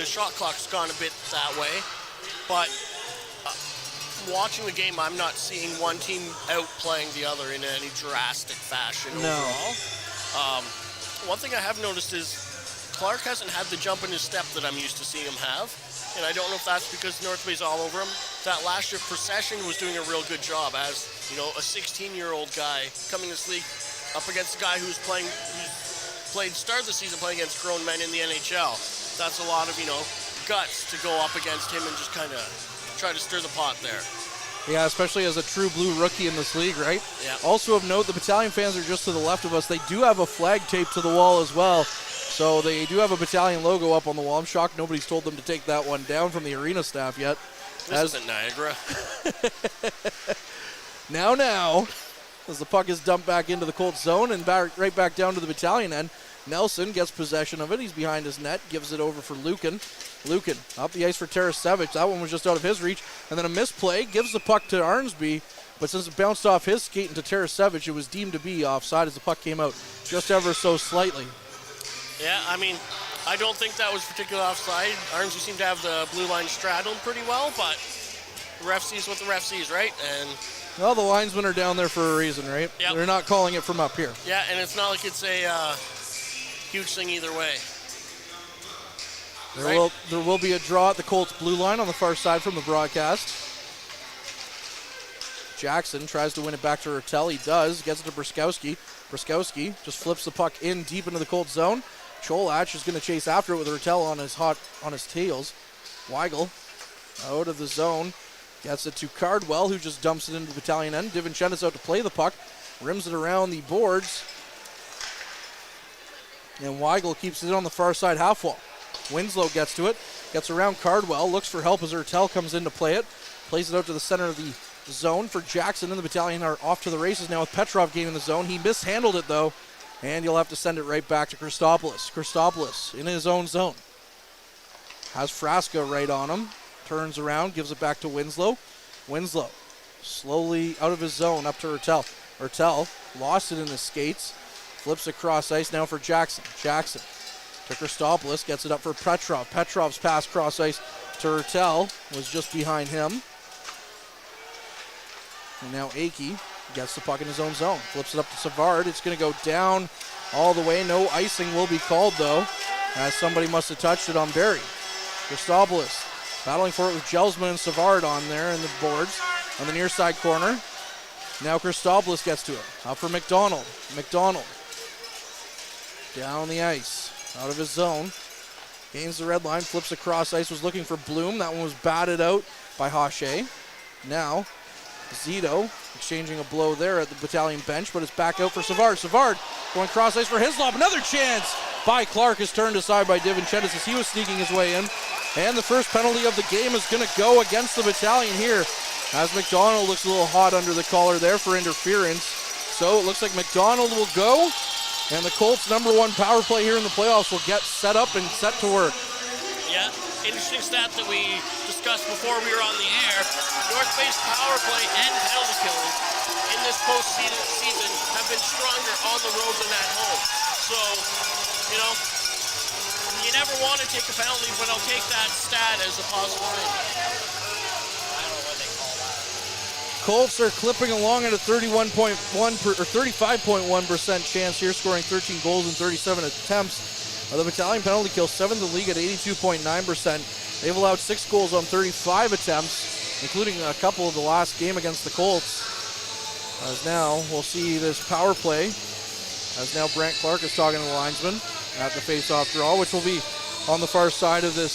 [SPEAKER 5] shot clock's gone a bit that way. But watching the game, I'm not seeing one team outplaying the other in any drastic fashion overall. One thing I have noticed is Clark hasn't had the jump in his step that I'm used to seeing him have. And I don't know if that's because North Bay's all over him. That last year, Procession was doing a real good job as, a 16-year-old guy coming to this league up against a guy who's started the season playing against grown men in the NHL. That's a lot of, guts to go up against him and just kind of try to stir the pot there.
[SPEAKER 4] Yeah, especially as a true blue rookie in this league, right?
[SPEAKER 5] Yeah.
[SPEAKER 4] Also of note, the battalion fans are just to the left of us. They do have a flag taped to the wall as well. So they do have a battalion logo up on the wall. I'm shocked nobody's told them to take that one down from the arena staff yet.
[SPEAKER 5] This isn't Niagara.
[SPEAKER 4] Now, as the puck is dumped back into the Colts zone and right back down to the battalion end, Nelson gets possession of it. He's behind his net, gives it over for Lucan. Lucan up the ice for Tarasevic. That one was just out of his reach. And then a misplay, gives the puck to Arnsby. But since it bounced off his skate into Tarasevic, it was deemed to be offside as the puck came out just ever so slightly.
[SPEAKER 5] Yeah, I mean, I don't think that was particularly offside. Arnsby seemed to have the blue line straddled pretty well, but the ref sees what the ref sees, right? And
[SPEAKER 4] well, the linesmen are down there for a reason, right?
[SPEAKER 5] Yep.
[SPEAKER 4] They're not calling it from up here.
[SPEAKER 5] Yeah, and it's not like it's a huge thing either way.
[SPEAKER 4] There will be a draw at the Colts blue line on the far side from the broadcast. Jackson tries to win it back to Hertel. He does. Gets it to Brskowski. Brskowski just flips the puck in deep into the Colts zone. Cholach is going to chase after it with Hertel on his tails. Weigel out of the zone. Gets it to Cardwell, who just dumps it into the battalion end. DiVincentis out to play the puck. Rims it around the boards. And Weigel keeps it on the far side half wall. Winslow gets to it. Gets around Cardwell. Looks for help as Hertel comes in to play it. Plays it out to the center of the zone for Jackson, and the battalion are off to the races now with Petrov gaining the zone. He mishandled it, though, And you'll have to send it right back to Christopoulos. Christopoulos in his own zone. Has Frasca right on him. Turns around, gives it back to Winslow. Winslow slowly out of his zone up to Ertel. Ertel lost it in the skates. Flips across ice now for Jackson. Jackson to Christopoulos, gets it up for Petrov. Petrov's pass cross ice to Ertel was just behind him. And now Akey gets the puck in his own zone. Flips it up to Savard. It's going to go down all the way. No icing will be called, though, as somebody must have touched it on Barrie. Christopoulos battling for it with Gelsman and Savard on there in the boards on the near side corner. Now Christopoulos gets to it. Up for McDonald. McDonald down the ice, out of his zone. Gains the red line, flips across ice, was looking for Bloom. That one was batted out by Hache. Now Zito exchanging a blow there at the Battalion bench, but it's back out for Savard. Savard going cross ice for Hislop. Another chance by Clark is turned aside by DiVincentis as he was sneaking his way in. And the first penalty of the game is going to go against the Battalion here, as McDonald looks a little hot under the collar there for interference. So it looks like McDonald will go, and the Colts' number one power play here in the playoffs will get set up and set to work.
[SPEAKER 5] Yeah, interesting stat that we discussed before we were on the air. North Bay's power play and penalty killing in this postseason have been stronger on the road than at home. So, you know, you never want to take a penalty, but I'll take that stat as a positive thing. I don't know what they call that.
[SPEAKER 4] Colts are clipping along at a 35.1% chance here, scoring 13 goals in 37 attempts. The Battalion penalty kill, 7th in the league at 82.9%. They've allowed 6 goals on 35 attempts, including a couple of the last game against the Colts. As now we'll see this power play, as now Brant Clark is talking to the linesman at the face-off draw, which will be on the far side of the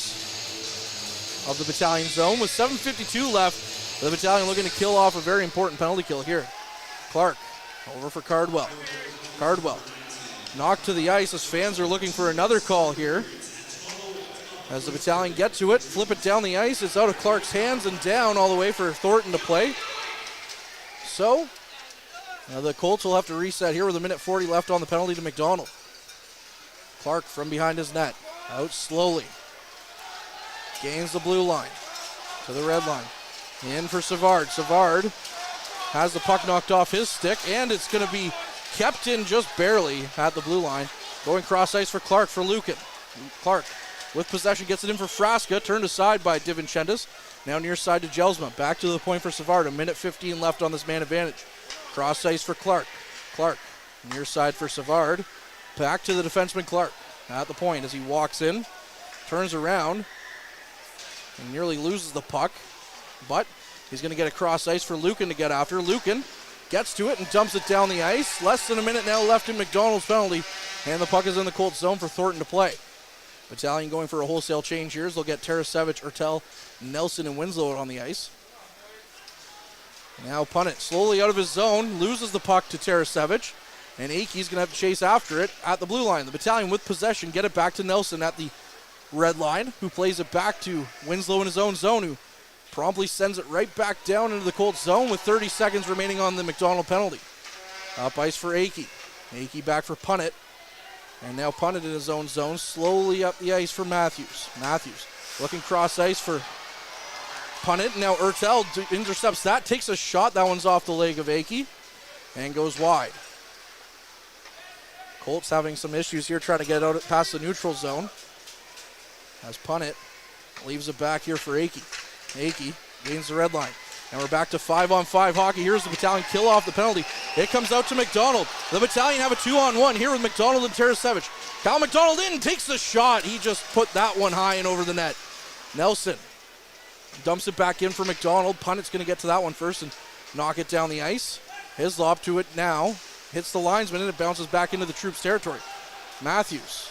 [SPEAKER 4] Battalion zone. With 7:52 left, the Battalion looking to kill off a very important penalty kill here. Clark over for Cardwell. Cardwell knocked to the ice as fans are looking for another call here. As the Battalion get to it, flip it down the ice. It's out of Clark's hands and down all the way for Thornton to play. So the Colts will have to reset here with 1:40 left on the penalty to McDonald. Clark from behind his net, out slowly. Gains the blue line to the red line. In for Savard. Savard has the puck knocked off his stick, and it's going to be kept in just barely at the blue line. Going cross ice for Clark for Lucan. Clark with possession gets it in for Frasca, turned aside by DiVincentis. Now near side to Gelsman. Back to the point for Savard. 1:15 left on this man advantage. Cross ice for Clark. Clark near side for Savard. Back to the defenseman Clark at the point as he walks in. Turns around and nearly loses the puck. But he's going to get a cross ice for Lucan to get after. Lucan gets to it and dumps it down the ice. Less than a minute now left in McDonald's penalty. And the puck is in the Colts zone for Thornton to play. Battalion going for a wholesale change here. They'll get Tarasevich, Ertel, Nelson, and Winslow on the ice. Now Punnett slowly out of his zone. Loses the puck to Tarasevich. And Akey's going to have to chase after it at the blue line. The Battalion with possession get it back to Nelson at the red line, who plays it back to Winslow in his own zone, who promptly sends it right back down into the Colts zone with 30 seconds remaining on the McDonald penalty. Up ice for Akey. Akey back for Punnett. And now Punnett in his own zone, slowly up the ice for Matthews. Matthews looking cross ice for Punnett. Now Ertel intercepts that, takes a shot. That one's off the leg of Akey and goes wide. Colts having some issues here trying to get out past the neutral zone. As Punnett leaves it back here for Akey. Akey gains the red line. And we're back to 5-on-5 hockey. Here's the Battalion kill off the penalty. It comes out to McDonald. The Battalion have a 2-on-1 here with McDonald and Tarasevich. Kyle McDonald in, takes the shot. He just put that one high and over the net. Nelson dumps it back in for McDonald. Punnett's going to get to that one first and knock it down the ice. Hislop to it now. Hits the linesman and it bounces back into the troops' territory. Matthews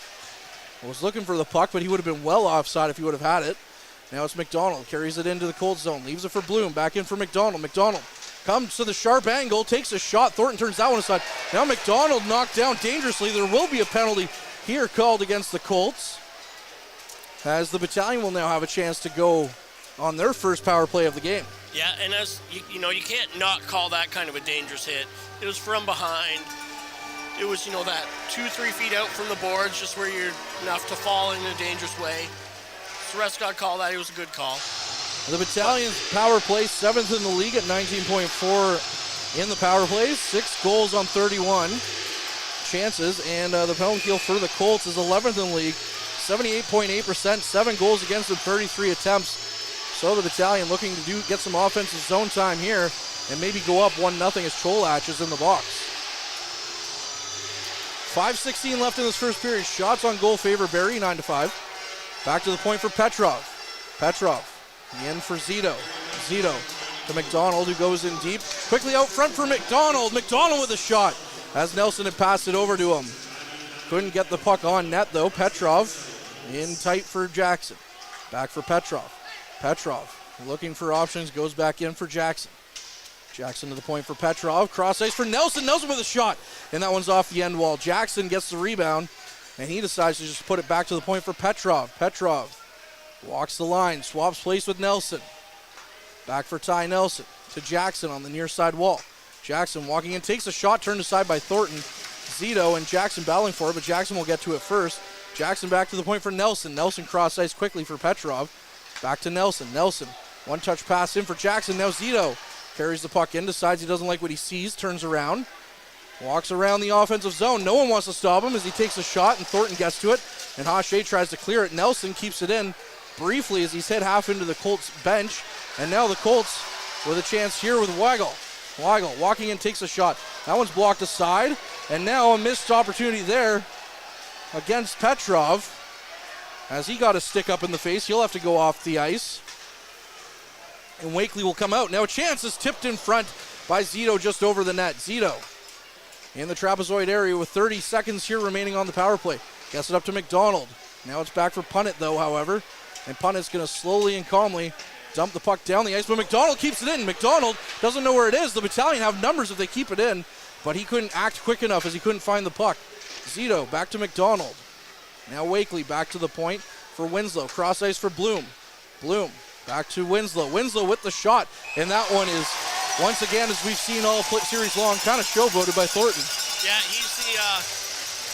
[SPEAKER 4] was looking for the puck, but he would have been well offside if he would have had it. Now it's McDonald, carries it into the Colts zone, leaves it for Bloom, back in for McDonald. McDonald comes to the sharp angle, takes a shot. Thornton turns that one aside. Now McDonald knocked down dangerously. There will be a penalty here called against the Colts, as the Battalion will now have a chance to go on their first power play of the game.
[SPEAKER 5] Yeah, and as you know, you can't not call that kind of a dangerous hit. It was from behind. it was, that 2-3 feet out from the boards, just where you're enough to fall in a dangerous way. So the rest got called that. It was a good call.
[SPEAKER 4] The Battalion's power play, 7th in the league at 19.4 in the power plays. 6 goals on 31 chances. And the penalty kill for the Colts is 11th in the league, 78.8%, 7 goals against in 33 attempts. So the Battalion looking to get some offensive zone time here and maybe go up 1-0 as Cholach is in the box. 5:16 left in this first period. Shots on goal favor Barrie, 9-5. Back to the point for Petrov. Petrov in for Zito. Zito to McDonald, who goes in deep. Quickly out front for McDonald. McDonald with a shot as Nelson had passed it over to him. Couldn't get the puck on net though. Petrov in tight for Jackson. Back for Petrov. Petrov looking for options, goes back in for Jackson. Jackson to the point for Petrov. Cross ice for Nelson. Nelson with a shot. And that one's off the end wall. Jackson gets the rebound. And he decides to just put it back to the point for Petrov. Petrov walks the line. Swaps place with Nelson. Back for Ty Nelson. To Jackson on the near side wall. Jackson walking in. Takes a shot. Turned aside by Thornton. Zito and Jackson battling for it. But Jackson will get to it first. Jackson back to the point for Nelson. Nelson cross ice quickly for Petrov. Back to Nelson. Nelson. One touch pass in for Jackson. Now Zito carries the puck in, decides he doesn't like what he sees, turns around, walks around the offensive zone. No one wants to stop him as he takes a shot, and Thornton gets to it, and Hache tries to clear it. Nelson keeps it in briefly as he's hit half into the Colts bench, and now the Colts with a chance here with Weigel. Weigel walking in, takes a shot. That one's blocked aside, and now a missed opportunity there against Petrov as he got a stick up in the face. He'll have to go off the ice. And Wakely will come out. Now a chance is tipped in front by Zito just over the net. Zito in the trapezoid area with 30 seconds here remaining on the power play. Gets it up to McDonald. Now it's back for Punnett though, however. And Punnett's going to slowly and calmly dump the puck down the ice. But McDonald keeps it in. McDonald doesn't know where it is. The Battalion have numbers if they keep it in. But he couldn't act quick enough as he couldn't find the puck. Zito back to McDonald. Now Wakely back to the point for Winslow. Cross ice for Bloom. Bloom. Back to Winslow. Winslow with the shot. And that one is, once again, as we've seen all series long, kind of showboated by Thornton.
[SPEAKER 5] Yeah, he's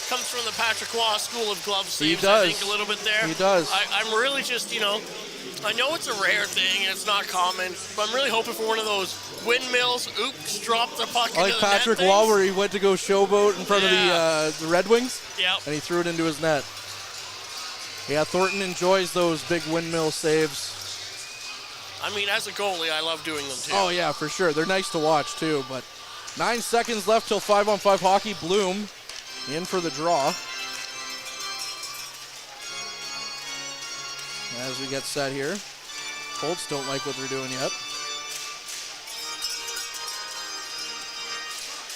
[SPEAKER 5] comes from the Patrick Waugh School of Glove Saves,
[SPEAKER 4] He does.
[SPEAKER 5] I think, a little bit there.
[SPEAKER 4] He does.
[SPEAKER 5] I'm really just, I know it's a rare thing and it's not common, but I'm really hoping for one of those windmills, oops, drop the puck into
[SPEAKER 4] Like
[SPEAKER 5] the
[SPEAKER 4] Patrick
[SPEAKER 5] net
[SPEAKER 4] Waugh,
[SPEAKER 5] things.
[SPEAKER 4] where he went to go showboat in front of the Red Wings.
[SPEAKER 5] Yep.
[SPEAKER 4] And he threw it into his net. Yeah, Thornton enjoys those big windmill saves.
[SPEAKER 5] I mean, as a goalie, I love doing them too.
[SPEAKER 4] Oh, yeah, for sure. They're nice to watch, too. But 9 seconds left till 5-on-5 hockey. Bloom in for the draw. As we get set here. Colts don't like what they're doing yet.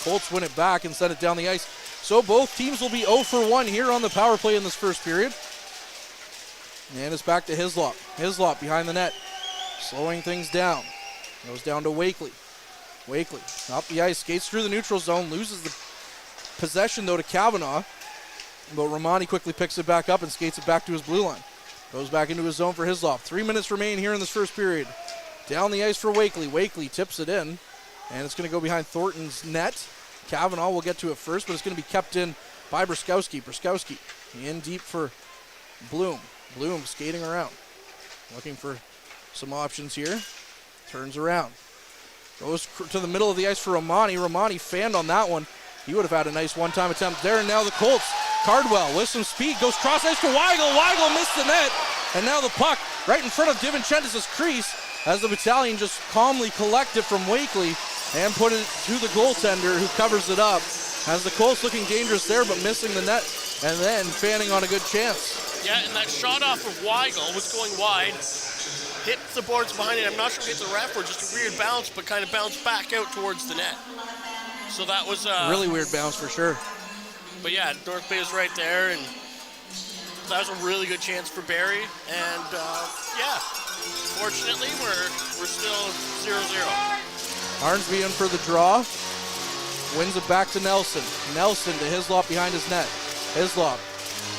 [SPEAKER 4] Colts win it back and send it down the ice. So both teams will be 0 for 1 here on the power play in this first period. And it's back to Hislop. Hislop behind the net. Slowing things down. Goes down to Wakely. Wakely up the ice, skates through the neutral zone, loses the possession though to Kavanaugh. But Romani quickly picks it back up and skates it back to his blue line. Goes back into his zone for Hislop. 3 minutes remain here in this first period. Down the ice for Wakely. Wakely tips it in. And it's going to go behind Thornton's net. Kavanaugh will get to it first, but it's going to be kept in by Bruskowski. Bruskowski in deep for Bloom. Bloom skating around. Looking for some options here. Turns around. Goes to the middle of the ice for Romani. Romani fanned on that one. He would have had a nice one-time attempt there. And now the Colts. Cardwell with some speed. Goes cross ice to Weigel. Weigel missed the net. And now the puck right in front of DiVincentis' crease as the Battalion just calmly collect it from Wakely and put it to the goaltender who covers it up. As the Colts looking dangerous there but missing the net and then fanning on a good chance.
[SPEAKER 5] Yeah, and that shot off of Weigel was going wide. Hit the boards behind it. I'm not sure if it's a ref or just a weird bounce, but kind of bounced back out towards the net. So that was
[SPEAKER 4] really weird bounce for sure.
[SPEAKER 5] But yeah, North Bay is right there, and that was a really good chance for Barrie. And yeah, fortunately, we're still 0-0.
[SPEAKER 4] Arnsby in for the draw. Wins it back to Nelson. Nelson to Hislop behind his net. Hislop.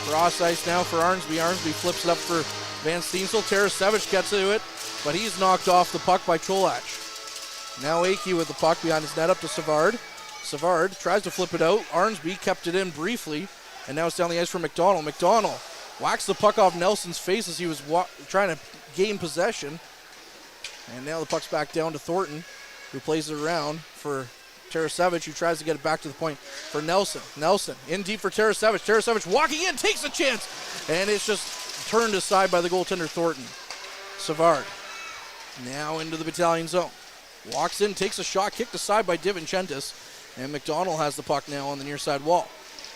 [SPEAKER 4] Cross ice now for Arnsby. Arnsby flips it up for Van Steensel. Tarasevic gets to it, but he's knocked off the puck by Cholach. Now Akey with the puck behind his net up to Savard. Savard tries to flip it out. Arnsby kept it in briefly, and now it's down the ice for McDonald. McDonald whacks the puck off Nelson's face as he was trying to gain possession. And now the puck's back down to Thornton, who plays it around for Tarasevic, who tries to get it back to the point for Nelson. Nelson in deep for Tarasevic. Tarasevic walking in, takes a chance, and it's just turned aside by the goaltender Thornton. Savard now into the Battalion zone. Walks in, takes a shot, kicked aside by DiVincentis, and McDonald has the puck now on the near side wall.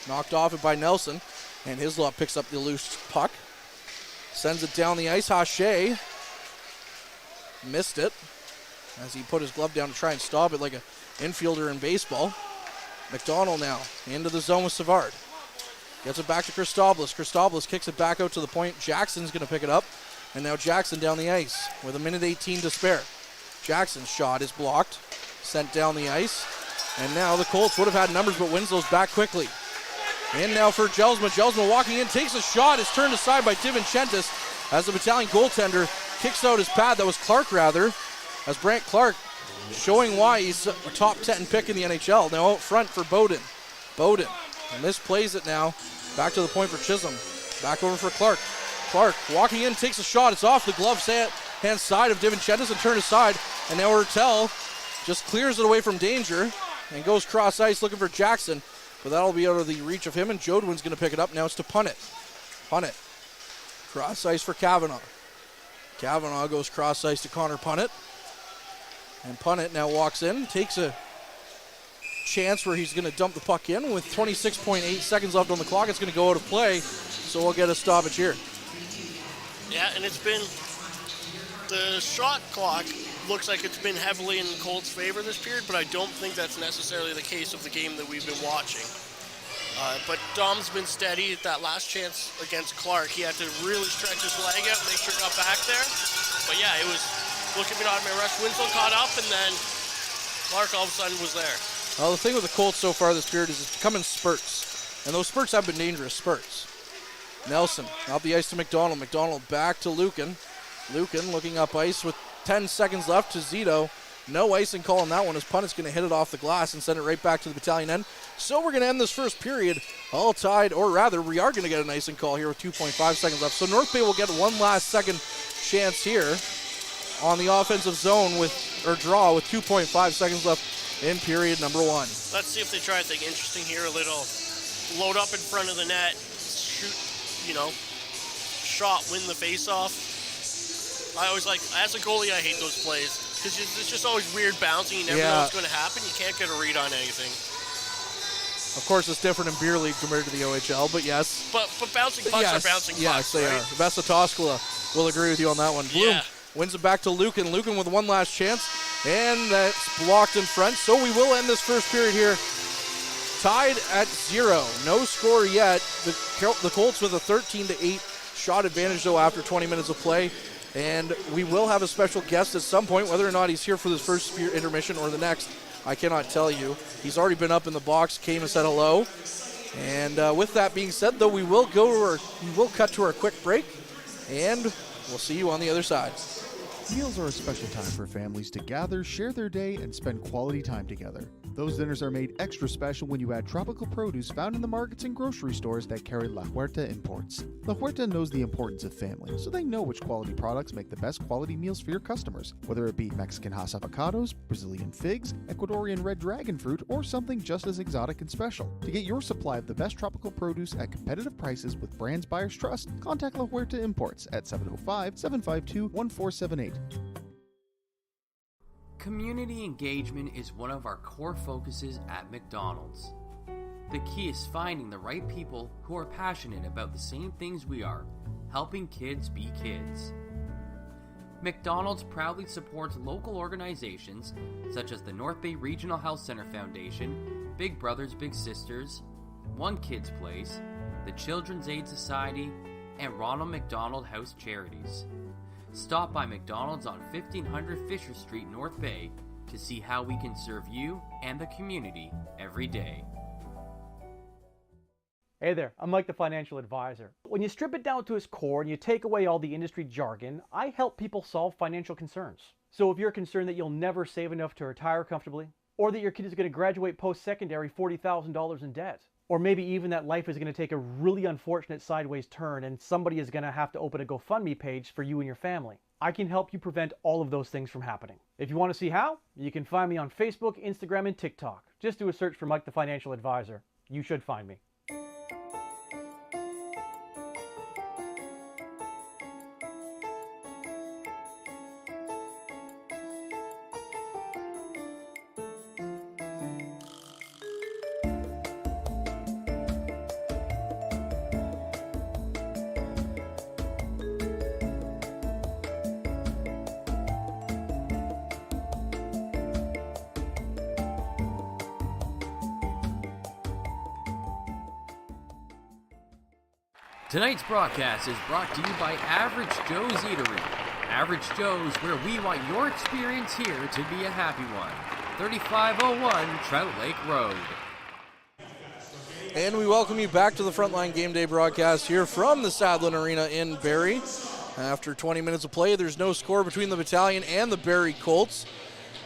[SPEAKER 4] Knocked off it by Nelson, and Hislop picks up the loose puck. Sends it down the ice. Hache missed it as he put his glove down to try and stop it like an infielder in baseball. McDonald now into the zone with Savard. Gets it back to Christopoulos. Christopoulos kicks it back out to the point. Jackson's going to pick it up. And now Jackson down the ice with a minute 18 to spare. Jackson's shot is blocked. Sent down the ice. And now the Colts would have had numbers, but Winslow's back quickly. In now for Jelsma. Jelsma walking in, takes a shot. Is turned aside by DiVincentis as the Battalion goaltender kicks out his pad. That was Clark, rather. As Brant Clark showing why he's a top 10 pick in the NHL. Now out front for Bowden. Bowden misplays it now. Back to the point for Chisholm. Back over for Clark. Clark walking in, takes a shot. It's off the glove hand side of DiVincentis and turned aside. And now Hertel just clears it away from danger and goes cross ice looking for Jackson. But that'll be out of the reach of him, and Jodwin's going to pick it up. Now it's to Punnett. Punnett. Cross ice for Kavanaugh. Kavanaugh goes cross ice to Connor Punnett. And Punnett now walks in, takes a chance where he's going to dump the puck in. With 26.8 seconds left on the clock, it's going to go out of play. So we'll get a stoppage here.
[SPEAKER 5] Yeah, and it's been, the shot clock looks like it's been heavily in the Colts' favor this period, but I don't think that's necessarily the case of the game that we've been watching. But Dom's been steady. At that last chance against Clark, he had to really stretch his leg out, make sure it got back there. But yeah, it was looking at my rush. Winslow caught up, and then Clark all of a sudden was there.
[SPEAKER 4] Well, the thing with the Colts so far this period is it's come in spurts. And those spurts have been dangerous spurts. Nelson out the ice to McDonald. McDonald back to Lucan. Lucan looking up ice with 10 seconds left to Zito. No icing call on that one as Punnett's going to hit it off the glass and send it right back to the Battalion end. So we're going to end this first period all tied, or rather, we are going to get an icing call here with 2.5 seconds left. So North Bay will get one last second chance here on the offensive zone draw with 2.5 seconds left in period number one.
[SPEAKER 5] Let's see if they try anything interesting here. A little load up in front of the net, shoot, shot, win the face-off. I always as a goalie, I hate those plays because it's just always weird bouncing. You never know what's going to happen. You can't get a read on anything.
[SPEAKER 4] Of course, it's different in beer league compared to the OHL, but yes.
[SPEAKER 5] But bouncing pucks are bouncing pucks,
[SPEAKER 4] yes, they
[SPEAKER 5] right?
[SPEAKER 4] are. Vesa Toskala will agree with you on that one. Bloom wins it back to Lucan. Lucan with one last chance, and that's blocked in front. So we will end this first period here tied at 0. No score yet. The Colts with a 13-8 shot advantage, though, after 20 minutes of play. And we will have a special guest at some point. Whether or not he's here for this first intermission or the next, I cannot tell you. He's already been up in the box, came and said hello. And with that being said, though, we will cut to our quick break, and we'll see you on the other side.
[SPEAKER 3] Meals are a special time for families to gather, share their day, and spend quality time together. Those dinners are made extra special when you add tropical produce found in the markets and grocery stores that carry La Huerta imports. La Huerta knows the importance of family, so they know which quality products make the best quality meals for your customers, whether it be Mexican Hass avocados, Brazilian figs, Ecuadorian red dragon fruit, or something just as exotic and special. To get your supply of the best tropical produce at competitive prices with brands buyers trust, contact La Huerta Imports at 705-752-1478.
[SPEAKER 1] Community engagement is one of our core focuses at McDonald's. The key is finding the right people who are passionate about the same things we are, helping kids be kids. McDonald's proudly supports local organizations such as the North Bay Regional Health Center Foundation, Big Brothers Big Sisters, One Kids Place, the Children's Aid Society, and Ronald McDonald House Charities. Stop by McDonald's on 1500 Fisher Street, North Bay, to see how we can serve you and the community every day.
[SPEAKER 6] Hey there, I'm Mike the Financial Advisor. When you strip it down to its core and you take away all the industry jargon, I help people solve financial concerns. So if you're concerned that you'll never save enough to retire comfortably, or that your kid is going to graduate post-secondary $40,000 in debt, or maybe even that life is going to take a really unfortunate sideways turn and somebody is going to have to open a GoFundMe page for you and your family. I can help you prevent all of those things from happening. If you want to see how, you can find me on Facebook, Instagram, and TikTok. Just do a search for Mike the Financial Advisor. You should find me.
[SPEAKER 1] Tonight's broadcast is brought to you by Average Joe's Eatery. Average Joe's, where we want your experience here to be a happy one. 3501 Trout Lake Road.
[SPEAKER 4] And we welcome you back to the Frontline Game Day broadcast here from the Sadlin Arena in Barrie. After 20 minutes of play, there's no score between the Battalion and the Barrie Colts.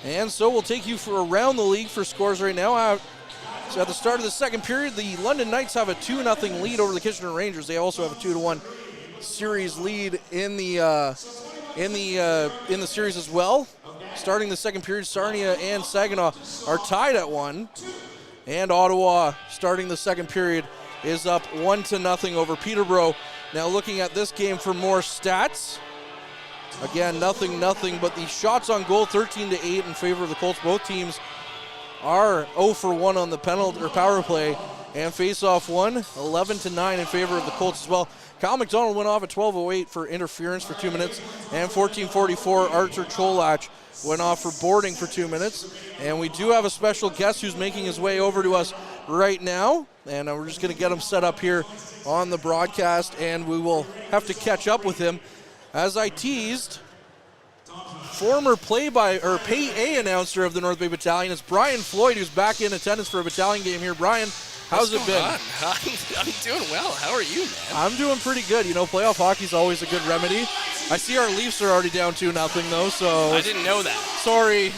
[SPEAKER 4] And so we'll take you for around the league for scores right now. So at the start of the second period, the London Knights have a 2-0 lead over the Kitchener Rangers. They also have a 2-1 series lead in the series as well. Starting the second period, Sarnia and Saginaw are tied at 1. And Ottawa, starting the second period, is up 1-0 over Peterborough. Now looking at this game for more stats. Again, nothing, but the shots on goal, 13-8 in favor of the Colts. Both teams are 0 for 1 on the penalty or power play, and face-off 1, 11-9 in favor of the Colts as well. Kyle McDonald went off at 12:08 for interference for 2 minutes, and 14:44 Archer Cholach went off for boarding for 2 minutes. And we do have a special guest who's making his way over to us right now, and we're just going to get him set up here on the broadcast, and we will have to catch up with him. As I teased, former pay-A announcer of the North Bay Battalion is Brian Floyd, who's back in attendance for a Battalion game here. Brian, how's it been?
[SPEAKER 7] I'm doing well. How are you, man?
[SPEAKER 4] I'm doing pretty good. You know, playoff hockey's always a good remedy. I see our Leafs are already down 2-0 though, so...
[SPEAKER 7] I didn't know that.
[SPEAKER 4] I'm sorry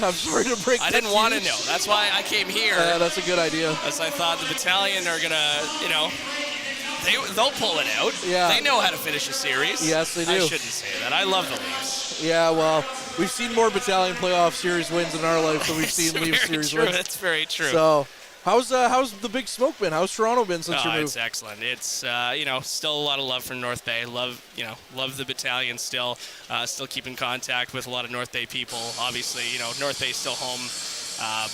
[SPEAKER 4] to break that.
[SPEAKER 7] I didn't want to know. That's why I came here.
[SPEAKER 4] Yeah, that's a good idea.
[SPEAKER 7] As I thought the Battalion are going to, they'll pull it out.
[SPEAKER 4] Yeah.
[SPEAKER 7] They know how to finish a series.
[SPEAKER 4] Yes, they do.
[SPEAKER 7] I shouldn't say that. I love the Leafs.
[SPEAKER 4] Yeah, well, we've seen more Battalion playoff series wins in our life than we've seen Leafs series wins.
[SPEAKER 7] That's very true.
[SPEAKER 4] So, how's the Big Smoke been? How's Toronto been since you moved?
[SPEAKER 7] It's excellent. It's still a lot of love for North Bay. Love the Battalion still. Still keep in contact with a lot of North Bay people. Obviously, North Bay's still home,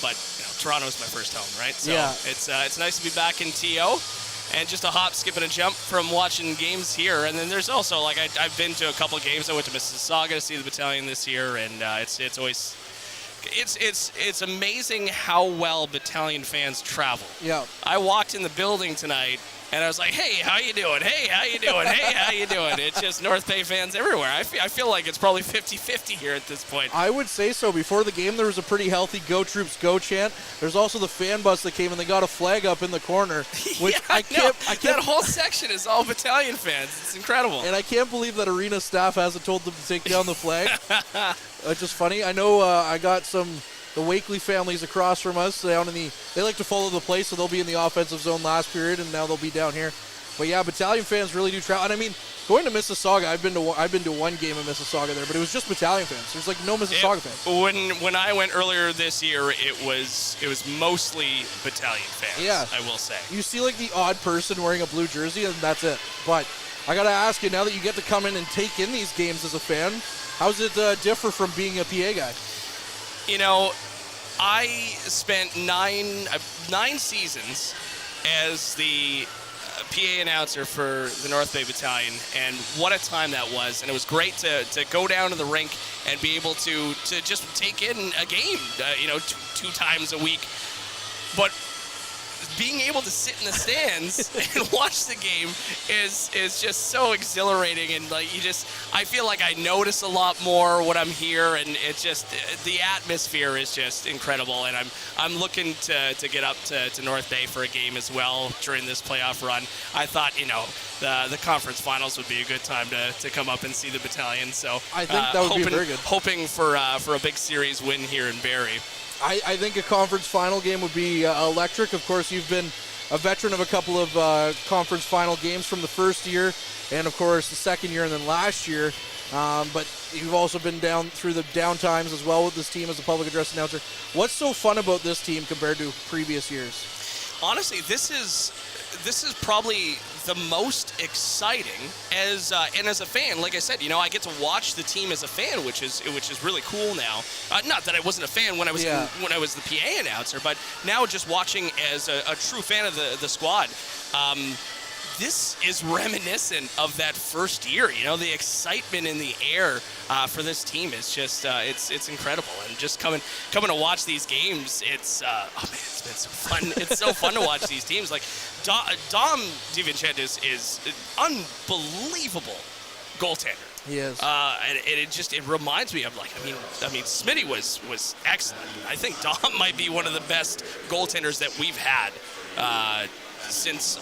[SPEAKER 7] but Toronto's my first home, right? So
[SPEAKER 4] yeah.
[SPEAKER 7] It's nice to be back in TO. And just a hop, skip, and a jump from watching games here. And then there's also, I've been to a couple of games. I went to Mississauga to see the Battalion this year, and it's always, it's amazing how well Battalion fans travel.
[SPEAKER 4] Yeah.
[SPEAKER 7] I walked in the building tonight, and I was like, hey, how you doing? Hey, how you doing? Hey, how you doing? It's just North Bay fans everywhere. I feel like it's probably 50-50 here at this point.
[SPEAKER 4] I would say so. Before the game, there was a pretty healthy Go Troops Go chant. There's also the fan bus that came, and they got a flag up in the corner. Which
[SPEAKER 7] yeah, I can't. That whole section is all Battalion fans. It's incredible.
[SPEAKER 4] And I can't believe that arena staff hasn't told them to take down the flag. It's just funny. I know I got the Wakely families across from us they like to follow the play, so they'll be in the offensive zone last period, and now they'll be down here. But yeah, Battalion fans really do travel. And I mean, going to Mississauga, I've been to one game in Mississauga there, but it was just Battalion fans. There's no Mississauga fans.
[SPEAKER 7] When I went earlier this year, it was mostly Battalion fans.
[SPEAKER 4] Yeah,
[SPEAKER 7] I will say.
[SPEAKER 4] You see the odd person wearing a blue jersey, and that's it. But I gotta ask you, now that you get to come in and take in these games as a fan, how's it differ from being a PA guy?
[SPEAKER 7] I spent nine seasons as the PA announcer for the North Bay Battalion, and what a time that was. And it was great to go down to the rink and be able to just take in a game, two times a week. But being able to sit in the stands and watch the game is just so exhilarating, and I feel like I notice a lot more when I'm here, and it's just the atmosphere is just incredible. And I'm looking to get up to North Bay for a game as well during this playoff run. I thought the conference finals would be a good time to come up and see the Battalion. So
[SPEAKER 4] I think that would be very good.
[SPEAKER 7] Hoping for a big series win here in Barrie.
[SPEAKER 4] I think a conference final game would be electric. Of course, you've been a veteran of a couple of conference final games from the first year, and of course the second year, and then last year. But you've also been down through the down times as well with this team as a public address announcer. What's so fun about this team compared to previous years?
[SPEAKER 7] Honestly, this is probably the most exciting as a fan. Like I said, I get to watch the team as a fan, which is really cool now. Not that I wasn't a fan when I was when I was the PA announcer, but now just watching as a true fan of the squad. This is reminiscent of that first year. The excitement in the air for this team is just it's incredible. And just coming to watch these games, it's it's been so fun. It's so fun to watch these teams. Like Dom DiVincenzo is an unbelievable goaltender.
[SPEAKER 4] He is.
[SPEAKER 7] And it reminds me of Smitty was excellent. I think Dom might be one of the best goaltenders that we've had since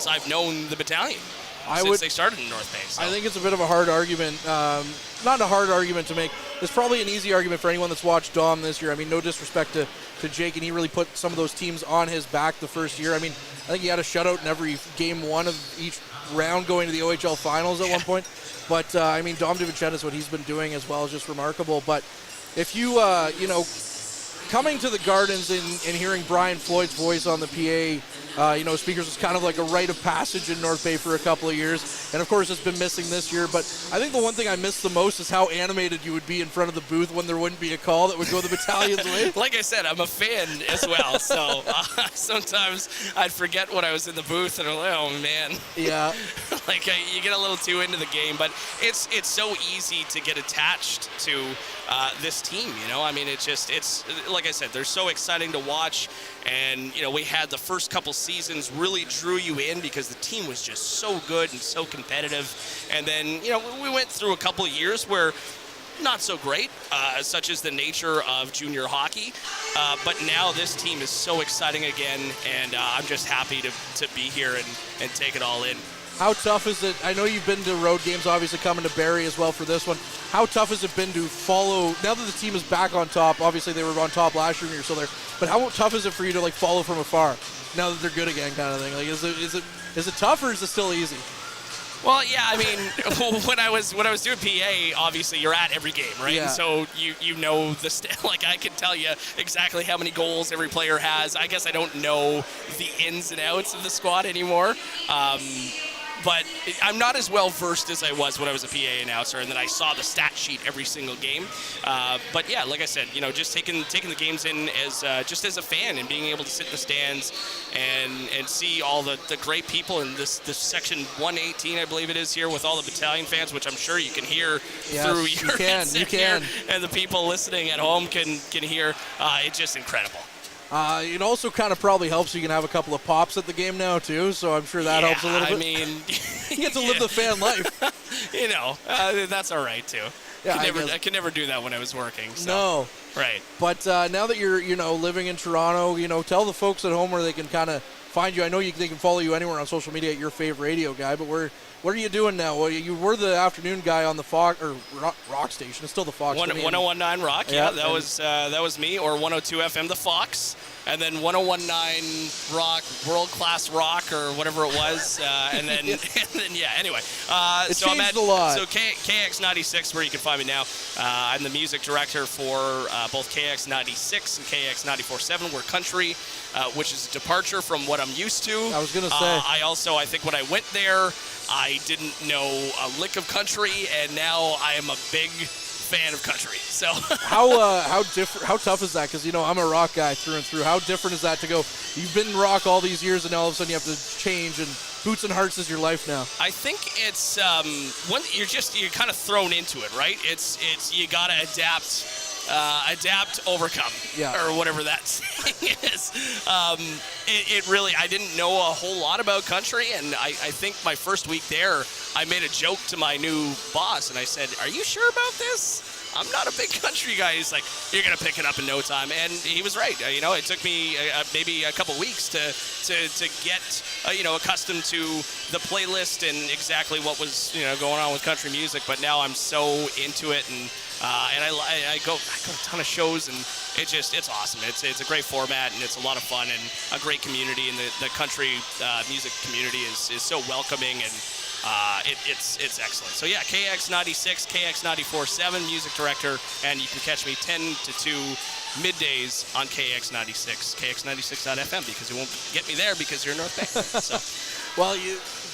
[SPEAKER 7] I've known the battalion. Since they started in North Bay. So.
[SPEAKER 4] I think it's a bit of a hard argument. Not a hard argument to make. It's probably an easy argument for anyone that's watched Dom this year. I mean, no disrespect to Jake, and he really put some of those teams on his back the first year. I mean, I think he had a shutout in every game one of each round going to the OHL finals at one point. But, Dom DiVincenzo, what he's been doing as well is just remarkable. But if you, coming to the Gardens and hearing Brian Floyd's voice on the PA, speakers was kind of like a rite of passage in North Bay for a couple of years. And, of course, it's been missing this year. But I think the one thing I miss the most is how animated you would be in front of the booth when there wouldn't be a call that would go the battalion's way.
[SPEAKER 7] Like I said, I'm a fan as well. So sometimes I'd forget when I was in the booth and I'm like, oh, man.
[SPEAKER 4] Yeah.
[SPEAKER 7] You get a little too into the game. But it's so easy to get attached to this team, it's like I said, they're so exciting to watch. And, we had the first couple seasons really drew you in because the team was just so good and so competitive. And then, we went through a couple of years where not so great, such as the nature of junior hockey. But now this team is so exciting again, and I'm just happy to be here and take it all in.
[SPEAKER 4] How tough is it? I know you've been to road games, obviously coming to Barrie as well for this one. How tough has it been to follow, now that the team is back on top, obviously they were on top last year and you're still there, but how tough is it for you to follow from afar now that they're good again kind of thing? Is it tough or is it still easy?
[SPEAKER 7] Well, yeah, when I was doing PA, obviously you're at every game, right?
[SPEAKER 4] Yeah.
[SPEAKER 7] And so you know I can tell you exactly how many goals every player has. I guess I don't know the ins and outs of the squad anymore. But I'm not as well versed as I was when I was a PA announcer, and then I saw the stat sheet every single game. But yeah, like I said, just taking the games in as just as a fan and being able to sit in the stands and see all the great people in this section 118, I believe it is here, with all the battalion fans, which I'm sure you can hear through your headset. You can, and the people listening at home can hear. It's just incredible.
[SPEAKER 4] It also kind of probably helps you can have a couple of pops at the game now, too, so I'm sure that helps a little bit. You get to live the fan life.
[SPEAKER 7] That's all right, too.
[SPEAKER 4] Yeah,
[SPEAKER 7] I could never do that when I was working. So.
[SPEAKER 4] No.
[SPEAKER 7] Right.
[SPEAKER 4] But now that you're, living in Toronto, tell the folks at home where they can kind of find you. I know they can follow you anywhere on social media at Your Fave Radio Guy, but what are you doing now? Well, you were the afternoon guy on the Fox or Rock station. It's still the Fox.
[SPEAKER 7] 1019 Rock. Yeah, that was me. Or 102 FM, the Fox, and then 1019 Rock, World Class Rock, or whatever it was, and then yeah. Anyway,
[SPEAKER 4] so I'm at a lot.
[SPEAKER 7] So KX96, where you can find me now. I'm the music director for both KX96 and KX94.7. We're country, which is a departure from what I'm used to.
[SPEAKER 4] I was gonna say.
[SPEAKER 7] I think when I went there, I didn't know a lick of country, and now I am a big fan of country. So how tough is that? Because I'm a rock guy through and through. How different is that to go? You've been rock all these years, and now all of a sudden you have to change, and Boots and Hearts is your life now. I think it's you're kind of thrown into it, right? It's you gotta adapt, overcome, or whatever that saying is. It really, I didn't know a whole lot about country, and I think my first week there, I made a joke to my new boss, and I said, "Are you sure about this? I'm not a big country guy." He's like, "You're gonna pick it up in no time," and he was right. It took me maybe a couple weeks to get accustomed to the playlist and exactly what was going on with country music. But now I'm so into it, and And I go to a ton of shows, and it's awesome. It's a great format, and it's a lot of fun, and a great community, and the country music community is so welcoming, and it's excellent. So yeah, KX96, KX94.7, music director, and you can catch me 10 to 2 middays on KX96, KX96.FM, because you won't get me there because you're in North Bay. So,
[SPEAKER 4] well,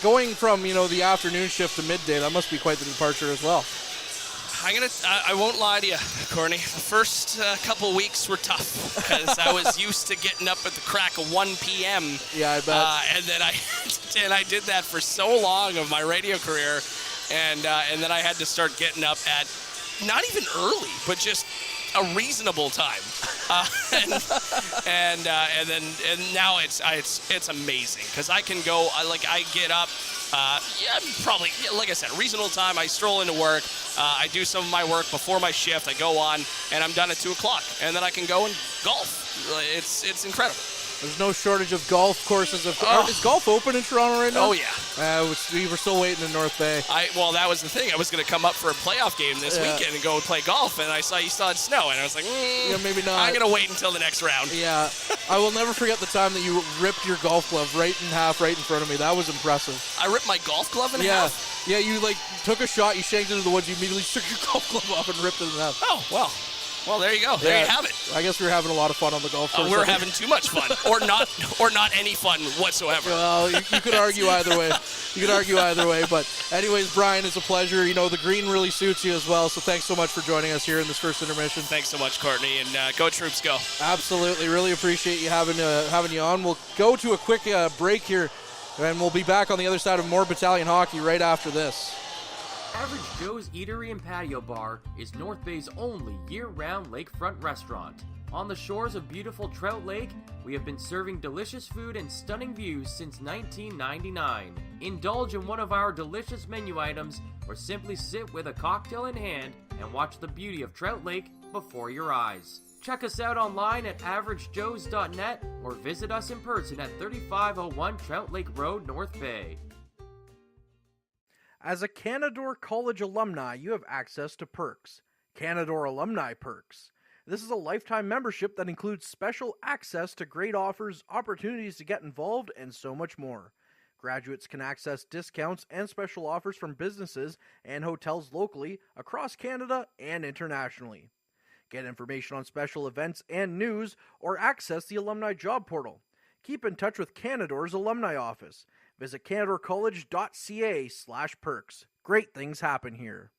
[SPEAKER 4] going from the afternoon shift to midday, that must be quite the departure as well.
[SPEAKER 7] I won't lie to you, Courtney. The first couple weeks were tough because I was used to getting up at the crack of 1 p.m.
[SPEAKER 4] Yeah, I bet.
[SPEAKER 7] And then I did that for so long of my radio career, and then I had to start getting up at not even early, but just a reasonable time. And now it's amazing because I can go. I get up. Probably, like I said, reasonable time. I stroll into work. I do some of my work before my shift. I go on, and I'm done at 2 o'clock. And then I can go and golf. It's incredible.
[SPEAKER 4] There's no shortage of golf courses. Is golf open in Toronto right now?
[SPEAKER 7] Oh, yeah.
[SPEAKER 4] We were still waiting in North Bay.
[SPEAKER 7] Well, that was the thing. I was going to come up for a playoff game this weekend and go and play golf, and I saw you still had snow, and I was like,
[SPEAKER 4] maybe not.
[SPEAKER 7] I'm going to wait until the next round.
[SPEAKER 4] Yeah. I will never forget the time that you ripped your golf glove right in half right in front of me. That was impressive.
[SPEAKER 7] I ripped my golf glove in half?
[SPEAKER 4] Yeah, you took a shot, you shanked it into the woods, you immediately took your golf glove off and ripped it in half.
[SPEAKER 7] Oh, well. Well, there you go. There you have it.
[SPEAKER 4] I guess we were having a lot of fun on the golf course.
[SPEAKER 7] We were having too much fun, or not any fun whatsoever.
[SPEAKER 4] Well, you could argue either way. But anyways, Brian, it's a pleasure. The green really suits you as well, so thanks so much for joining us here in this first intermission.
[SPEAKER 7] Thanks so much, Courtney, and go Troops, go.
[SPEAKER 4] Absolutely. Really appreciate you having you on. We'll go to a quick break here, and we'll be back on the other side of more Battalion hockey right after this.
[SPEAKER 1] Average Joe's Eatery and Patio Bar is North Bay's only year-round lakefront restaurant. On the shores of beautiful Trout Lake, we have been serving delicious food and stunning views since 1999. Indulge in one of our delicious menu items, or simply sit with a cocktail in hand and watch the beauty of Trout Lake before your eyes. Check us out online at averagejoes.net or visit us in person at 3501 Trout Lake Road, North Bay.
[SPEAKER 2] As a Canadore College alumni, you have access to perks. Canadore Alumni Perks. This is a lifetime membership that includes special access to great offers, opportunities to get involved, and so much more. Graduates can access discounts and special offers from businesses and hotels locally, across Canada, and internationally. Get information on special events and news, or access the alumni job portal. Keep in touch with Canadore's alumni office. Visit canadorecollege.ca/perks. Great things happen here.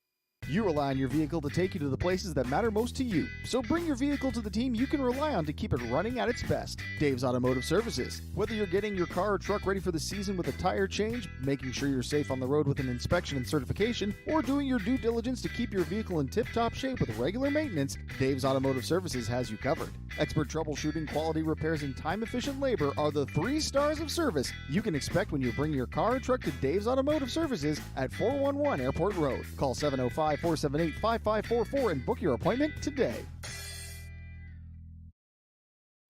[SPEAKER 3] You rely on your vehicle to take you to the places that matter most to you. So bring your vehicle to the team you can rely on to keep it running at its best. Dave's Automotive Services. Whether you're getting your car or truck ready for the season with a tire change, making sure you're safe on the road with an inspection and certification, or doing your due diligence to keep your vehicle in tip-top shape with regular maintenance, Dave's Automotive Services has you covered. Expert troubleshooting, quality repairs, and time-efficient labor are the 3 stars of service you can expect when you bring your car or truck to Dave's Automotive Services at 411 Airport Road. Call 705-478-5544 and book your appointment today.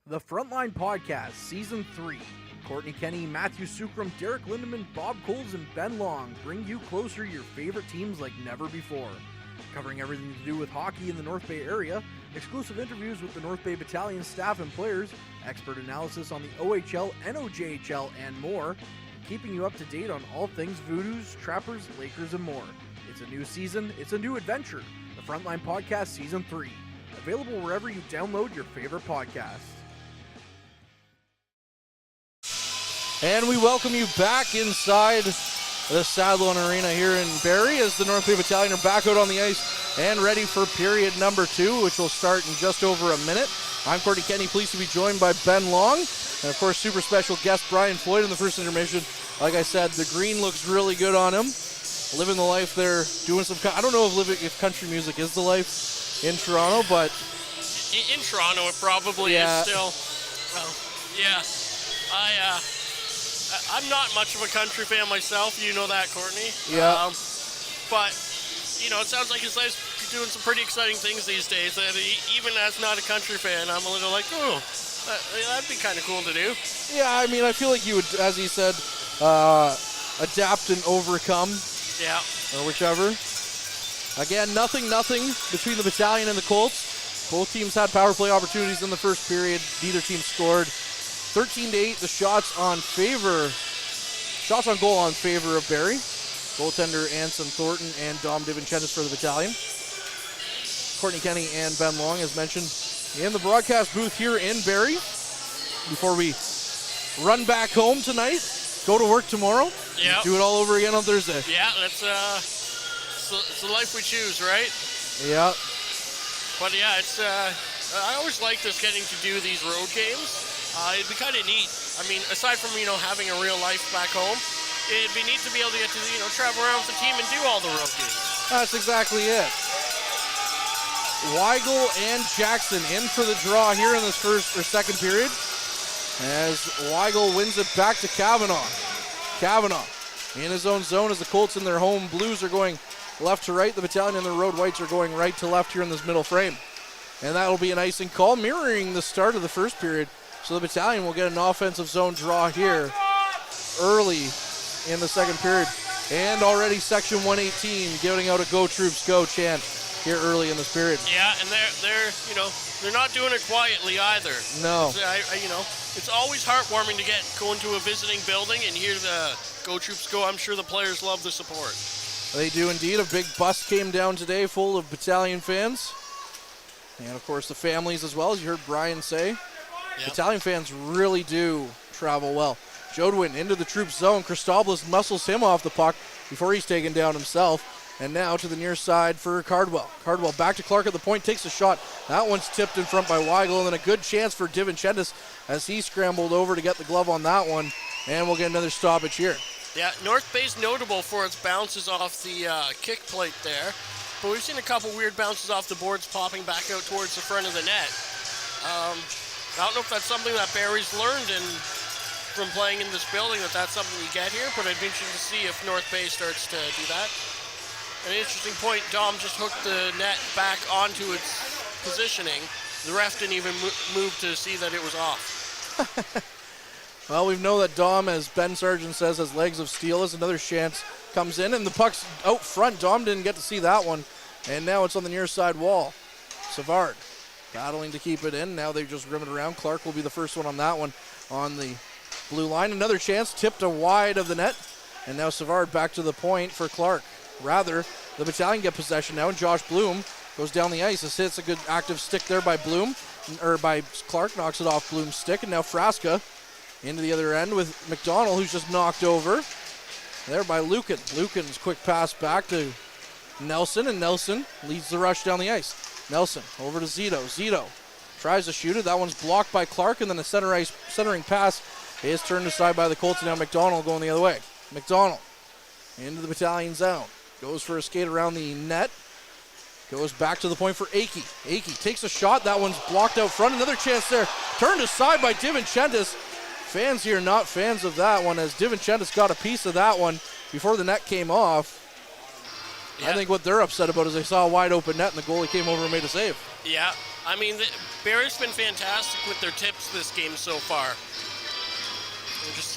[SPEAKER 2] The Frontline Podcast, Season 3. Courtney Kenny, Matthew Sukram, Derek Lindemann, Bob Coles, and Ben Long bring you closer to your favorite teams like never before. Covering everything to do with hockey in the North Bay area, exclusive interviews with the North Bay Battalion staff and players, expert analysis on the OHL, NOJHL, and more, keeping you up to date on all things Voodoos, Trappers, Lakers, and more. It's a new season, it's a new adventure. The Frontline Podcast Season 3. Available wherever you download your favorite podcasts.
[SPEAKER 4] And we welcome you back inside the Sadlon Arena here in Barrie as the North Bay Battalion are back out on the ice and ready for period number 2, which will start in just over a minute. I'm Courtney Kenny, pleased to be joined by Ben Long, and of course super special guest Brian Floyd in the first intermission. Like I said, the green looks really good on him. Living the life there, doing some, I don't know if country music is the life in Toronto, but
[SPEAKER 5] in Toronto it probably is still. Well, yeah. I'm not much of a country fan myself. You know that, Courtney.
[SPEAKER 4] Yeah.
[SPEAKER 5] But, it sounds like his life's doing some pretty exciting things these days. That even as not a country fan, I'm a little like, that'd be kind of cool to do.
[SPEAKER 4] Yeah, I mean, I feel like you would, as he said, adapt and overcome.
[SPEAKER 5] Yeah.
[SPEAKER 4] Or whichever. Again, nothing between the Battalion and the Colts. Both teams had power play opportunities in the first period. Neither team scored. 13-8, the shots on goal on favor of Barrie. Goaltender Anson Thornton and Dom DiVincentis for the Battalion. Courtney Kenny and Ben Long, as mentioned, in the broadcast booth here in Barrie. Before we run back home tonight, go to work tomorrow, do it all over again on Thursday.
[SPEAKER 5] Yeah, that's it's the life we choose, right?
[SPEAKER 4] Yeah.
[SPEAKER 5] But yeah, it's I always like this, getting to do these road games. It'd be kind of neat. I mean, aside from having a real life back home, it'd be neat to be able to get to travel around with the team and do all the road games.
[SPEAKER 4] That's exactly it. Weigel and Jackson in for the draw here in this first or second period, as Weigel wins it back to Kavanaugh. Kavanaugh in his own zone as the Colts in their home blues are going left to right. The Battalion and the road whites are going right to left here in this middle frame. And that'll be an icing call, mirroring the start of the first period. So the Battalion will get an offensive zone draw here early in the second period. And already Section 118 giving out a "Go Troops Go" chant here early in this period.
[SPEAKER 5] Yeah, and they're not doing it quietly either.
[SPEAKER 4] No.
[SPEAKER 5] It's always heartwarming to go into a visiting building and hear the "Go Troops Go." I'm sure the players love the support.
[SPEAKER 4] They do indeed. A big bus came down today full of Battalion fans. And of course the families as well, as you heard Brian say. Yep. Battalion fans really do travel well. Jodwin into the troop zone. Christopoulos muscles him off the puck before he's taken down himself. And now to the near side for Cardwell. Cardwell back to Clark at the point, takes a shot. That one's tipped in front by Weigel, and then a good chance for DiVincentis as he scrambled over to get the glove on that one. And we'll get another stoppage here.
[SPEAKER 5] Yeah, North Bay's notable for its bounces off the kick plate there. But we've seen a couple weird bounces off the boards popping back out towards the front of the net. I don't know if that's something that Barrie's learned from playing in this building, that's something you get here, but I'd be interested to see if North Bay starts to do that. An interesting point, Dom just hooked the net back onto its positioning. The ref didn't even move to see that it was off.
[SPEAKER 4] Well, we know that Dom, as Ben Sargent says, has legs of steel as another chance comes in, and the puck's out front. Dom didn't get to see that one, and now it's on the near side wall. Savard battling to keep it in. Now they've just rimmed it around. Clark will be the first one on that one on the blue line. Another chance, tipped wide of the net, and now Savard back to the point for Clark. Rather, the Battalion get possession now, and Josh Bloom goes down the ice. This hits a good active stick there by Clark, knocks it off Bloom's stick, and now Frasca into the other end with McDonald, who's just knocked over there by Lucan. Lucan's quick pass back to Nelson, and Nelson leads the rush down the ice. Nelson over to Zito. Zito tries to shoot it. That one's blocked by Clark, and then a centering pass is turned aside by the Colts, and now McDonald going the other way. McDonald into the Battalion zone. Goes for a skate around the net. Goes back to the point for Akey. Akey takes a shot. That one's blocked out front. Another chance there. Turned aside by DiVincentis. Fans here not fans of that one, as DiVincentis got a piece of that one before the net came off. Yeah. I think what they're upset about is they saw a wide open net and the goalie came over and made a save.
[SPEAKER 5] Yeah, I mean, Barrie's been fantastic with their tips this game so far.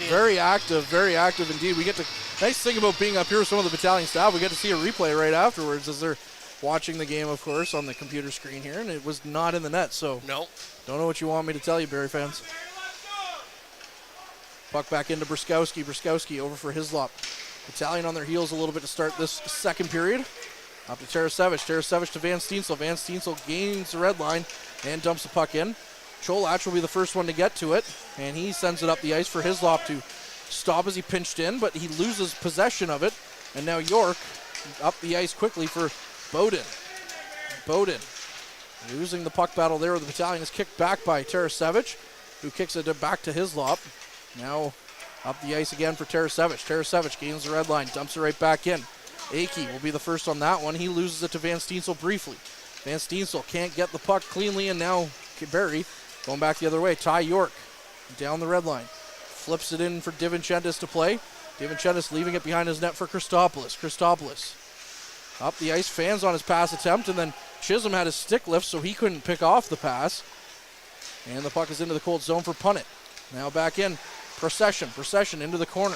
[SPEAKER 4] Very active indeed. We get to, nice thing about being up here with some of the Battalion staff, we get to see a replay right afterwards as they're watching the game, of course, on the computer screen here, and it was not in the net, so
[SPEAKER 5] nope.
[SPEAKER 4] Don't know what you want me to tell you, Barrie fans. Puck back into Bruskowski. Bruskowski over for Hislop. Battalion on their heels a little bit to start this second period. Up to Tarasevich. Tarasevich to Van Steensel. Van Steensel gains the red line and dumps the puck in. Cholach will be the first one to get to it, and he sends it up the ice for Hislop to stop as he pinched in, but he loses possession of it. And now York up the ice quickly for Bowden. Bowden losing the puck battle there. The Battalion is kicked back by Tarasevich, who kicks it back to Hislop. Now up the ice again for Tarasevich. Tarasevich gains the red line, dumps it right back in. Akey will be the first on that one. He loses it to Van Steensel briefly. Van Steensel can't get the puck cleanly, and now Barrie going back the other way. Ty York down the red line. Flips it in for DiVincentis to play. DiVincentis leaving it behind his net for Christopoulos. Christopoulos up the ice, fans on his pass attempt, and then Chisholm had his stick lift, so he couldn't pick off the pass. And the puck is into the Colts zone for Punnett. Now back in. Procession into the corner.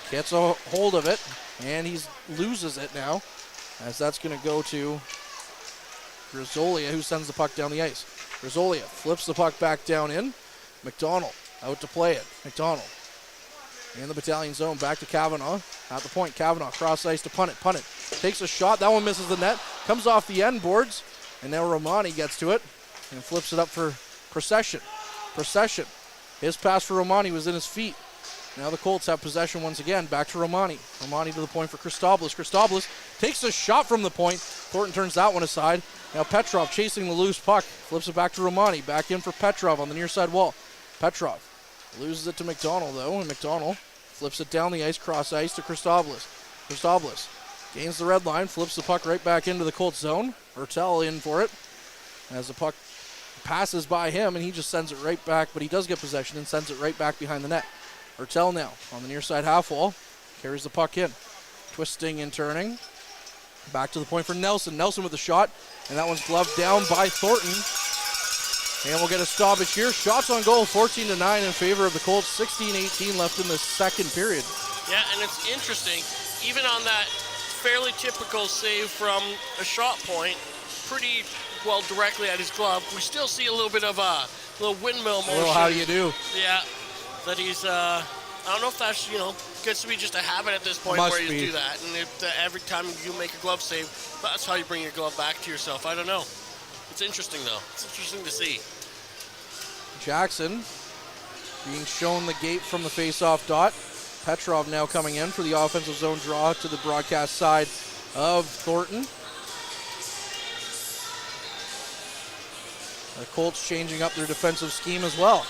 [SPEAKER 4] Gets a hold of it, and he loses it now. as that's going to go to Grisolia, who sends the puck down the ice. Grisolia flips the puck back down in. McDonald out to play it. McDonald in the Battalion zone, back to Kavanaugh. At the point, Kavanaugh cross ice to punt it. Takes a shot, that one misses the net. Comes off the end boards, and now Romani gets to it and flips it up for Procession. His pass for Romani was in his feet. Now the Colts have possession once again. Back to Romani. Romani to the point for Christopoulos. Christopoulos takes a shot from the point. Thornton turns that one aside. Now Petrov chasing the loose puck. Flips it back to Romani. Back in for Petrov on the near side wall. Petrov loses it to McDonald though, and McDonald flips it down the ice, cross ice to Christopoulos. Christopoulos gains the red line, flips the puck right back into the Colts zone. Ertel in for it as the puck passes by him, and he just sends it right back, but he does get possession and sends it right back behind the net. Ertel now on the near side half wall, carries the puck in, twisting and turning. Back to the point for Nelson. Nelson with the shot, and that one's gloved down by Thornton. And we'll get a stoppage here. Shots on goal, 14-9 in favor of the Colts. 16-18 left in the second period.
[SPEAKER 5] Yeah, and it's interesting. Even on that fairly typical save from a shot point, pretty well directly at his glove, we still see a little bit of a little windmill motion.
[SPEAKER 4] Well, how do you do?
[SPEAKER 5] Yeah, that he's, I don't know if that's, gets to be just a habit at this point where you do that. And every time you make a glove save, that's how you bring your glove back to yourself. I don't know. It's interesting, though. It's interesting to see.
[SPEAKER 4] Jackson being shown the gate from the face-off dot. Petrov now coming in for the offensive zone draw to the broadcast side of Thornton. The Colts changing up their defensive scheme as well.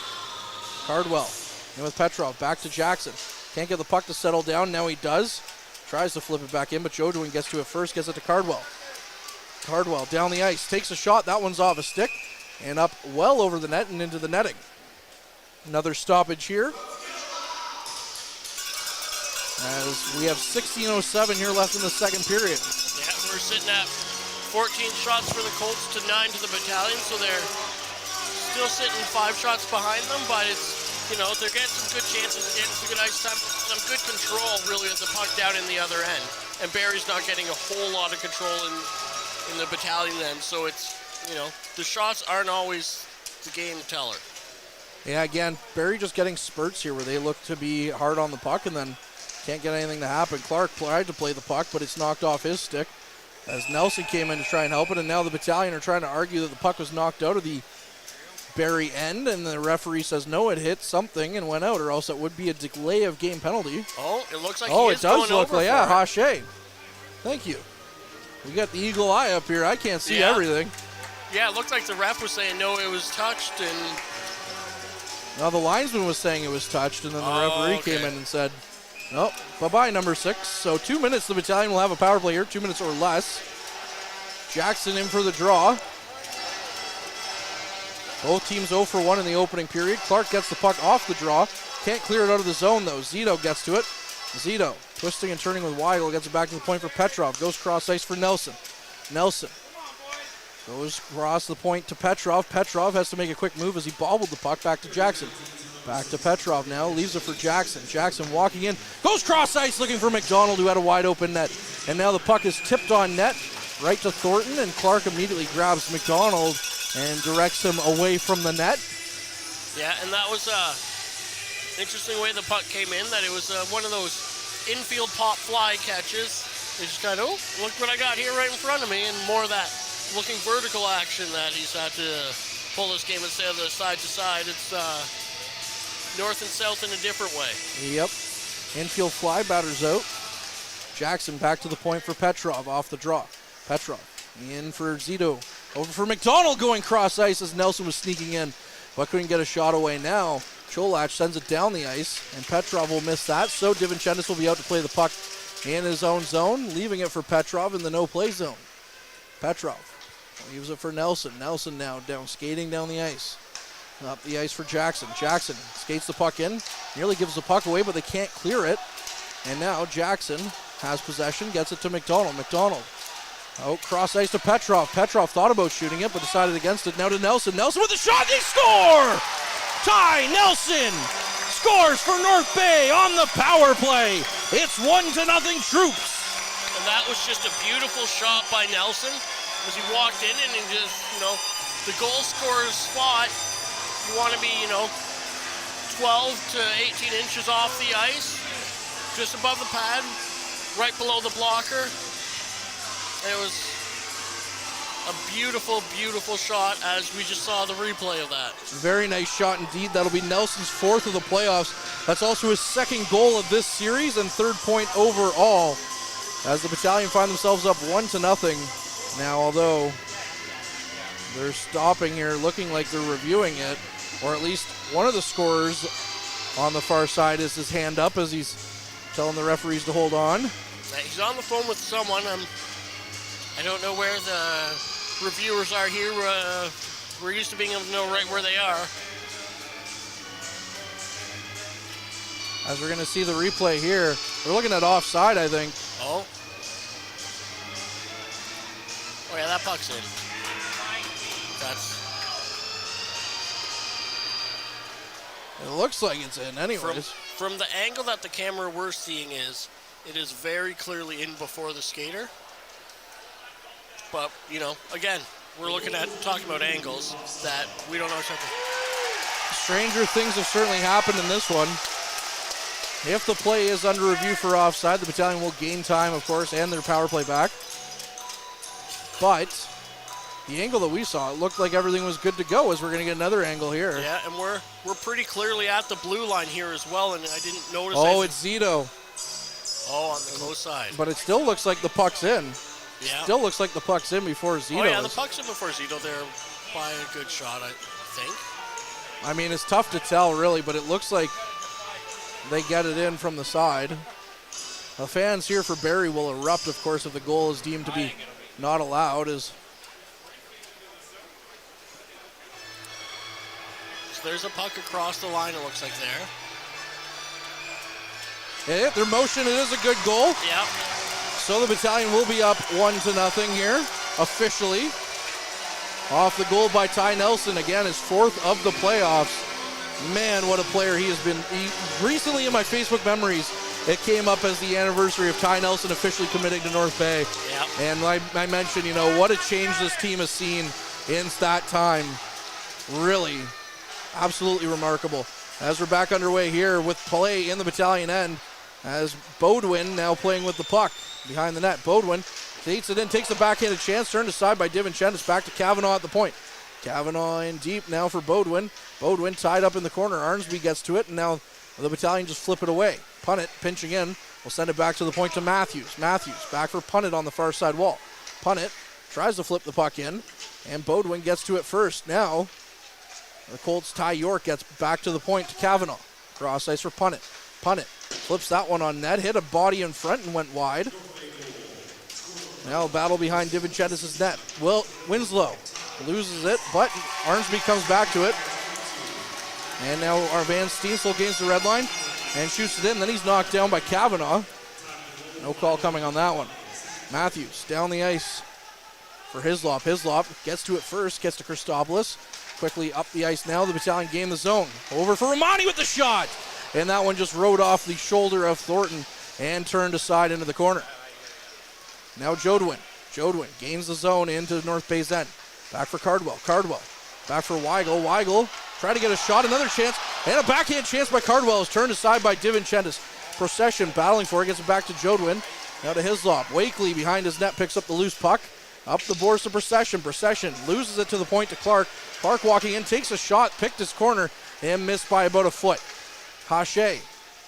[SPEAKER 4] Cardwell in with Petrov, back to Jackson. Can't get the puck to settle down, now he does. Tries to flip it back in, but Jodoin gets to it first, gets it to Cardwell. Cardwell down the ice, takes a shot, that one's off a stick, and up well over the net and into the netting. Another stoppage here. As we have 16:07 here left in the second period.
[SPEAKER 5] Yeah, we're sitting at 14 shots for the Colts to 9 to the Battalion, so they're still sitting 5 shots behind them, but it's, they're getting some good chances, getting some good ice time, some good control really of the puck down in the other end. And Barrie's not getting a whole lot of control in the Battalion end, so it's, the shots aren't always the game teller.
[SPEAKER 4] Yeah, again, Barrie just getting spurts here where they look to be hard on the puck and then can't get anything to happen. Clark tried to play the puck, but it's knocked off his stick as Nelson came in to try and help it, and now the Battalion are trying to argue that the puck was knocked out of the Barrie end, and the referee says no, it hit something and went out, or else it would be a delay of game penalty.
[SPEAKER 5] Oh, it looks like
[SPEAKER 4] it does look like, yeah, Hache. Thank you. We got the eagle eye up here. I can't see everything.
[SPEAKER 5] Yeah, it looked like the ref was saying no, it was touched, and
[SPEAKER 4] now the linesman was saying it was touched, and then the referee came in and said, no, bye-bye, number 6. So 2 minutes, the Battalion will have a power play here, 2 minutes or less. Jackson in for the draw. Both teams 0 for 1 in the opening period. Clark gets the puck off the draw. Can't clear it out of the zone, though. Zito gets to it. Zito twisting and turning with Weigel. Gets it back to the point for Petrov. Goes cross ice for Nelson. Nelson goes across the point to Petrov. Petrov has to make a quick move as he bobbled the puck back to Jackson. Back to Petrov now. Leaves it for Jackson. Jackson walking in. Goes cross ice looking for McDonald, who had a wide open net. And now the puck is tipped on net right to Thornton, and Clark immediately grabs McDonald and directs him away from the net.
[SPEAKER 5] Yeah, and that was interesting way the puck came in, that it was one of those infield pop fly catches. They just kind of, look what I got here right in front of me, and more of that looking vertical action that he's had to pull this game instead of the side to side. It's north and south in a different way.
[SPEAKER 4] Yep. Infield fly, batters out. Jackson back to the point for Petrov off the draw. Petrov in for Zito. Over for McDonald going cross ice as Nelson was sneaking in, but couldn't get a shot away now. Cholach sends it down the ice, and Petrov will miss that, so Divinchendis will be out to play the puck in his own zone, leaving it for Petrov in the no-play zone. Petrov leaves it for Nelson. Nelson now down, skating down the ice. Up the ice for Jackson. Jackson skates the puck in, nearly gives the puck away, but they can't clear it. And now Jackson has possession, gets it to McDonald. McDonald out cross ice to Petrov. Petrov thought about shooting it, but decided against it. Now to Nelson. Nelson with a shot. They score! Ty Nelson scores for North Bay on the power play. It's 1-0 Troops.
[SPEAKER 5] And that was just a beautiful shot by Nelson as he walked in and he just, the goal scorer's spot, you want to be, 12 to 18 inches off the ice, just above the pad, right below the blocker. It was a beautiful, beautiful shot as we just saw the replay of that.
[SPEAKER 4] Very nice shot indeed. That'll be Nelson's 4th of the playoffs. That's also his 2nd goal of this series and 3rd point overall as the Battalion find themselves up 1-0. Now, although they're stopping here, looking like they're reviewing it, or at least one of the scorers on the far side is his hand up as he's telling the referees to hold on.
[SPEAKER 5] He's on the phone with someone. I don't know where the reviewers are here. We're used to being able to know right where they are.
[SPEAKER 4] As we're going to see the replay here, we're looking at offside, I think.
[SPEAKER 5] Oh yeah, that puck's in.
[SPEAKER 4] It looks like it's in anyways.
[SPEAKER 5] From the angle that the camera we're seeing it is very clearly in before the skater. But, again, we're talking about angles that we don't know something.
[SPEAKER 4] Stranger things have certainly happened in this one. If the play is under review for offside, the Battalion will gain time, of course, and their power play back. But the angle that we saw, it looked like everything was good to go as we're going to get another angle here.
[SPEAKER 5] Yeah, and we're pretty clearly at the blue line here as well, and I didn't notice.
[SPEAKER 4] Oh, it's Zito.
[SPEAKER 5] Oh, on the close side.
[SPEAKER 4] But it still looks like the puck's in.
[SPEAKER 5] Yeah.
[SPEAKER 4] Still looks like the puck's in before Zito.
[SPEAKER 5] Oh, yeah, the puck's in before Zito there by a good shot, I think.
[SPEAKER 4] I mean, it's tough to tell, really, but it looks like they get it in from the side. The fans here for Barrie will erupt, of course, if the goal is deemed to be not allowed. So
[SPEAKER 5] there's a puck across the line, it looks like there.
[SPEAKER 4] Yeah, their motion, it is a good goal.
[SPEAKER 5] Yep.
[SPEAKER 4] So the Battalion will be up 1-0 here, officially. Off the goal by Ty Nelson, again, his 4th of the playoffs. Man, what a player he has been. Recently in my Facebook memories, it came up as the anniversary of Ty Nelson officially committing to North Bay.
[SPEAKER 5] Yep.
[SPEAKER 4] And I mentioned, what a change this team has seen in that time. Really, absolutely remarkable. As we're back underway here with play in the Battalion end, as Bodwin now playing with the puck behind the net. Bodwin takes it in, takes the backhanded chance, turned aside by DiVincentis, back to Kavanaugh at the point. Kavanaugh in deep now for Bodwin. Bodwin tied up in the corner. Arnsby gets to it, and now the Battalion just flip it away. Punnett pinching in. We'll send it back to the point to Matthews. Matthews back for Punnett on the far side wall. Punnett tries to flip the puck in, and Bodwin gets to it first. Now, the Colts' Ty York gets back to the point to Kavanaugh. Cross ice for Punnett. Punnett flips that one on net, hit a body in front and went wide. Now a battle behind DiVincentis' net. Winslow loses it, but Arnsby comes back to it. And now our Van Steensel gains the red line and shoots it in. Then he's knocked down by Kavanaugh. No call coming on that one. Matthews down the ice for Hislop. Hislop gets to it first, gets to Christopoulos. Quickly up the ice now. The Battalion gain the zone. Over for Romani with the shot. And that one just rode off the shoulder of Thornton and turned aside into the corner. Now Jodwin. Jodwin gains the zone into North Bay's end. Back for Cardwell. Cardwell back for Weigel. Weigel trying to get a shot. Another chance. And a backhand chance by Cardwell is turned aside by DiVincentis. Procession battling for it. Gets it back to Jodwin. Now to Hislop. Wakely behind his net picks up the loose puck. Up the boards to Procession. Procession loses it to the point to Clark. Clark walking in, takes a shot, picked his corner, and missed by about a foot. Hache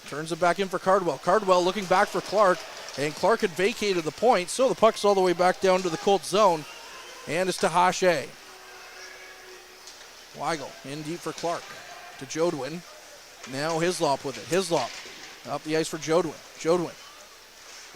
[SPEAKER 4] turns it back in for Cardwell. Cardwell looking back for Clark, and Clark had vacated the point, so the puck's all the way back down to the Colts zone, and it's to Hache. Weigel in deep for Clark to Jodwin. Now Hislop with it. Hislop up the ice for Jodwin. Jodwin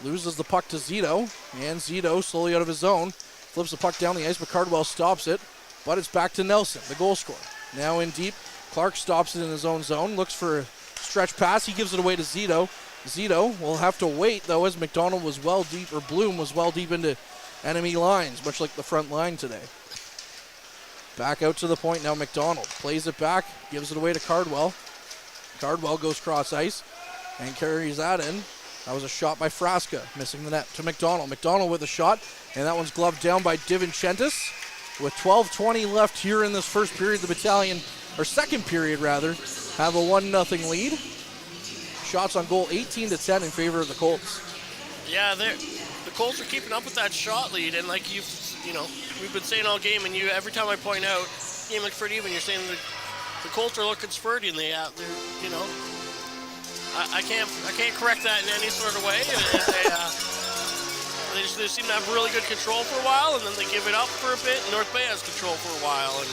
[SPEAKER 4] loses the puck to Zito, and Zito slowly out of his zone. Flips the puck down the ice, but Cardwell stops it. But it's back to Nelson, the goal scorer. Now in deep, Clark stops it in his own zone, looks for a stretch pass. He gives it away to Zito. Zito will have to wait, though, as McDonald was well deep, or Bloom was well deep into enemy lines, much like the front line today. Back out to the point now, McDonald plays it back, gives it away to Cardwell. Cardwell goes cross ice and carries that in. That was a shot by Frasca, missing the net to McDonald. McDonald with a shot, and that one's gloved down by Divinchentis. With 12:20 left here in this first period, the Battalion, or second period rather, have a 1-0 lead. Shots on goal 18-10 in favor of the Colts.
[SPEAKER 5] Yeah, the Colts are keeping up with that shot lead, and like we've been saying all game, and every time I point out game like Freddie, when you're saying the Colts are looking spurty, and they're I can't correct that in any sort of way. They seem to have really good control for a while, and then they give it up for a bit. And North Bay has control for a while. And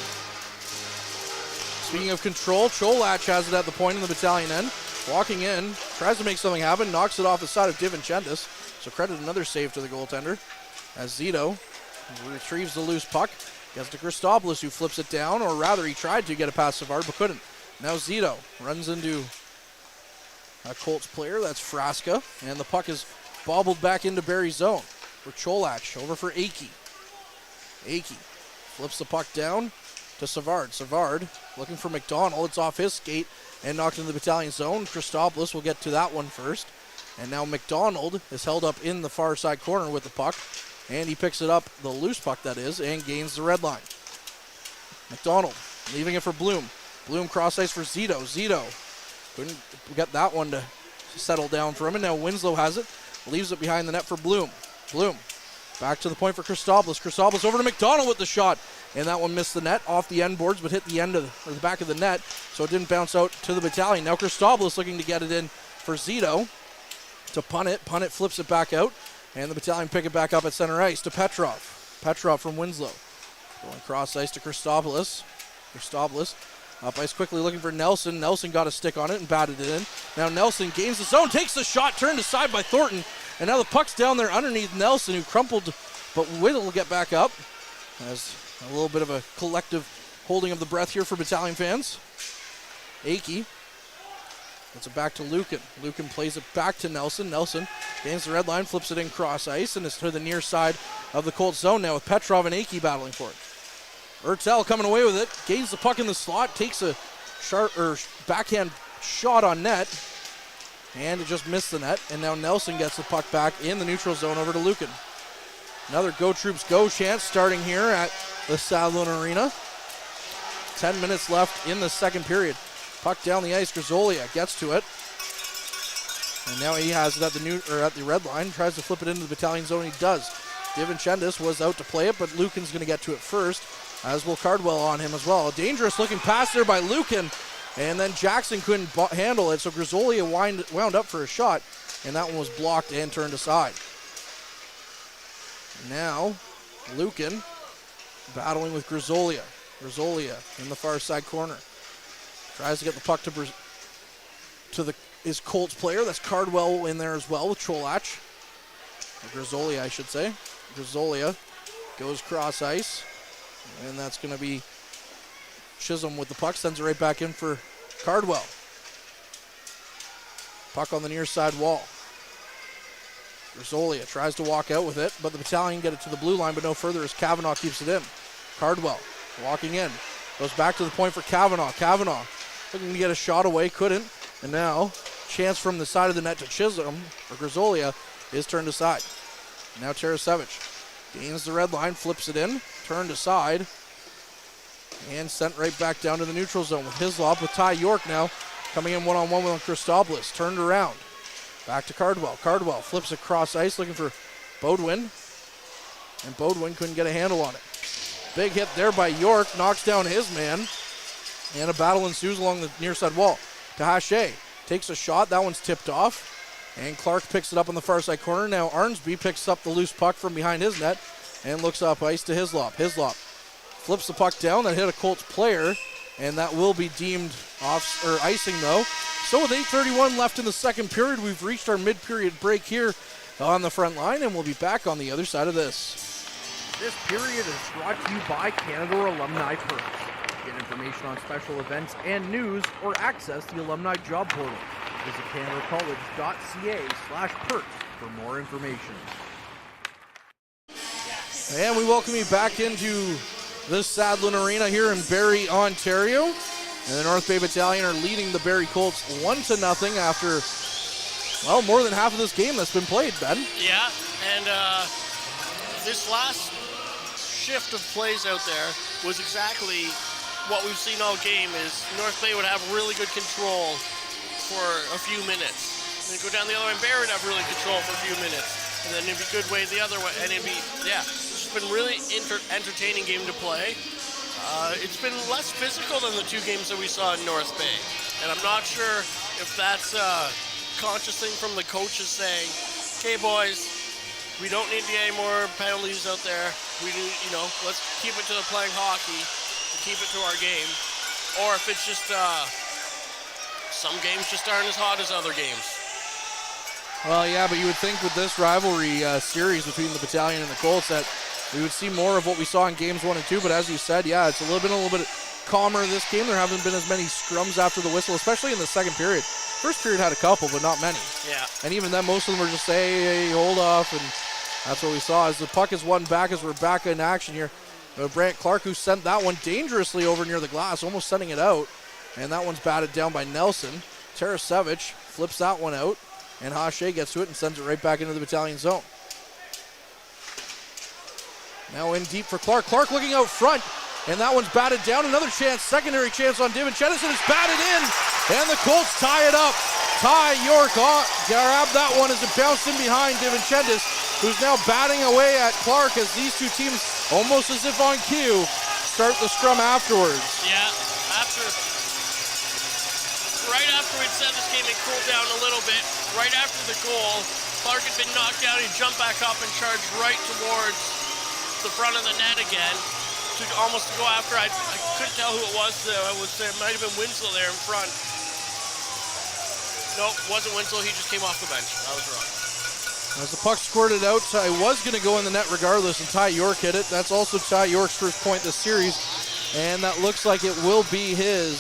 [SPEAKER 4] speaking of control, Cholach has it at the point in the Battalion end. Walking in, tries to make something happen, knocks it off the side of Divinchentis. So credit another save to the goaltender. As Zito retrieves the loose puck. Gets to Christopoulos, who flips it down, or rather he tried to get it past Savard but couldn't. Now Zito runs into a Colts player, that's Frasca, and the puck is bobbled back into Barrie's zone for Cholach, over for Akey. Akey flips the puck down to Savard. Savard looking for McDonald, it's off his skate and knocked into the Battalion zone. Christopoulos will get to that one first. And now McDonald is held up in the far side corner with the puck, and he picks it up, the loose puck that is, and gains the red line. McDonald leaving it for Bloom. Bloom cross ice for Zito. Zito couldn't get that one to settle down for him, and now Winslow has it. Leaves it behind the net for Bloom. Bloom back to the point for Christopoulos. Christopoulos over to McDonald with the shot, and that one missed the net off the end boards, but hit the end of the back of the net, so it didn't bounce out to the Battalion. Now Christopoulos looking to get it in for Zito to punt it. Punt it, flips it back out, and the Battalion pick it back up at center ice to Petrov. Petrov from Winslow. Going cross ice to Christopoulos. Christopoulos up ice quickly looking for Nelson. Nelson got a stick on it and batted it in. Now Nelson gains the zone, takes the shot, turned aside by Thornton. And now the puck's down there underneath Nelson, who crumpled, but Whittle will get back up. As a little bit of a collective holding of the breath here for Battalion fans. Akey gets it back to Lucan. Lucan plays it back to Nelson. Nelson gains the red line, flips it in cross ice, and is to the near side of the Colts zone now with Petrov and Akey battling for it. Ertel coming away with it, gains the puck in the slot, takes a backhand shot on net, and it just missed the net. And now Nelson gets the puck back in the neutral zone over to Lucan. Another Go Troops Go chance starting here at the Sadlon Arena. 10 minutes left in the second period. Puck down the ice, Grisolia gets to it. And now he has it at the red line, tries to flip it into the Battalion zone, he does. Divinchentis was out to play it, but Lucan's going to get to it first, as will Cardwell on him as well. A dangerous looking pass there by Lucan, and then Jackson couldn't handle it, so Grisolia wound up for a shot, and that one was blocked and turned aside. Now, Lucan battling with Grisolia. Grisolia in the far side corner. Tries to get the puck to his Colts player. That's Cardwell in there as well with Cholach. Or Grisolia, I should say. Grisolia goes cross ice. And that's going to be Chisholm with the puck. Sends it right back in for Cardwell. Puck on the near side wall. Grisolia tries to walk out with it, but the Battalion get it to the blue line, but no further as Kavanaugh keeps it in. Cardwell walking in. Goes back to the point for Kavanaugh. Kavanaugh looking to get a shot away, couldn't. And now, chance from the side of the net to Chisholm, or Grisolia, is turned aside. Now Tarasevic gains the red line, flips it in, turned aside, and sent right back down to the neutral zone with Hislop, with Ty York now coming in one-on-one with Christopoulos. Turned around. Back to Cardwell. Cardwell flips across ice looking for Bodwin, and Bodwin couldn't get a handle on it. Big hit there by York, knocks down his man, and a battle ensues along the near side wall. Tahache takes a shot, that one's tipped off, and Clark picks it up on the far side corner. Now Arnsby picks up the loose puck from behind his net and looks up ice to Hislop. Hislop flips the puck down, that hit a Colts player, and that will be deemed icing though. So with 8:31 left in the second period, we've reached our mid-period break here on the front line, and we'll be back on the other side of this.
[SPEAKER 2] This period is brought to you by Canada Alumni Perks. Get information on special events and news, or access the Alumni Job Portal. Visit canadacollege.ca/perks for more information.
[SPEAKER 4] And we welcome you back into the Sadlon Arena here in Barrie, Ontario. And the North Bay Battalion are leading the Barrie Colts 1-0 after well, more than half of this game that's been played, Ben.
[SPEAKER 5] Yeah, and this last shift of plays out there was exactly what we've seen all game. Is North Bay would have really good control for a few minutes. And then go down the other way, and Barrie would have really control for a few minutes. And then it'd be good way the other way, and it'd be, it's just been really entertaining game to play. It's been less physical than the two games that we saw in North Bay. And I'm not sure if that's a conscious thing from the coaches saying, okay, boys, we don't need any more penalties out there. We do, let's keep it to the playing hockey, keep it to our game. Or if it's just some games just aren't as hot as other games.
[SPEAKER 4] Well, yeah, but you would think with this rivalry series between the Battalion and the Colts that we would see more of what we saw in games 1 and 2. But as you said, it's a little bit calmer this game. There haven't been as many scrums after the whistle, especially in the second period. First period had a couple, but not many.
[SPEAKER 5] Yeah.
[SPEAKER 4] And even then, most of them were just hey, hold off, and that's what we saw. As the puck is won back, as we're back in action here. Brant Clark, who sent that one dangerously over near the glass, almost sending it out. And that one's batted down by Nelson. Tarasevich flips that one out. And Hache gets to it and sends it right back into the Battalion zone. Now in deep for Clark. Clark looking out front. And that one's batted down. Another chance, secondary chance on DiVincentis, and it's batted in. And the Colts tie it up. Ty York grabbed that one as it bounced in behind DiVincentis, who's now batting away at Clark as these two teams, almost as if on cue, start the scrum afterwards.
[SPEAKER 5] Yeah, right after we'd said this game had cooled down a little bit, right after the goal, Clark had been knocked down. He jumped back up and charged right towards the front of the net again to almost go after. I couldn't tell who it was. It might have been Winslow there in front. Nope, wasn't Winslow. He just came off the bench. I was wrong.
[SPEAKER 4] As the puck squirted out, it was going to go in the net regardless, and Ty York hit it. That's also Ty York's first point this series, and that looks like it will be his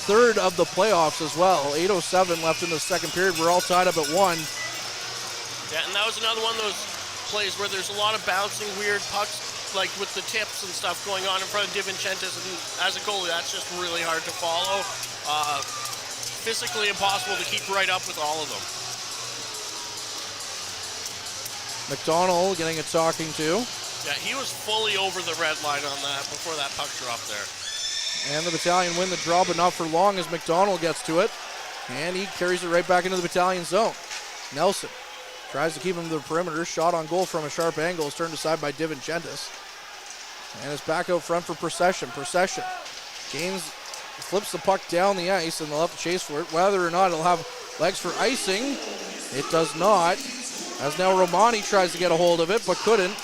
[SPEAKER 4] third of the playoffs as well. 8:07 left in the second period. We're all tied up at 1.
[SPEAKER 5] Yeah, and that was another one of those plays where there's a lot of bouncing, weird pucks, like with the tips and stuff going on in front of DiVincentis, and as a goalie, that's just really hard to follow. Physically impossible to keep right up with all of them.
[SPEAKER 4] McDonald getting a talking to.
[SPEAKER 5] Yeah, he was fully over the red line on that before that puck dropped there.
[SPEAKER 4] And the Battalion win the draw, but not for long as McDonald gets to it. And he carries it right back into the Battalion zone. Nelson tries to keep him to the perimeter. Shot on goal from a sharp angle is turned aside by DiVincentis. And it's back out front for Procession. Flips the puck down the ice, and they'll have to chase for it. Whether or not it'll have legs for icing, it does not. As now Romani tries to get a hold of it, but couldn't.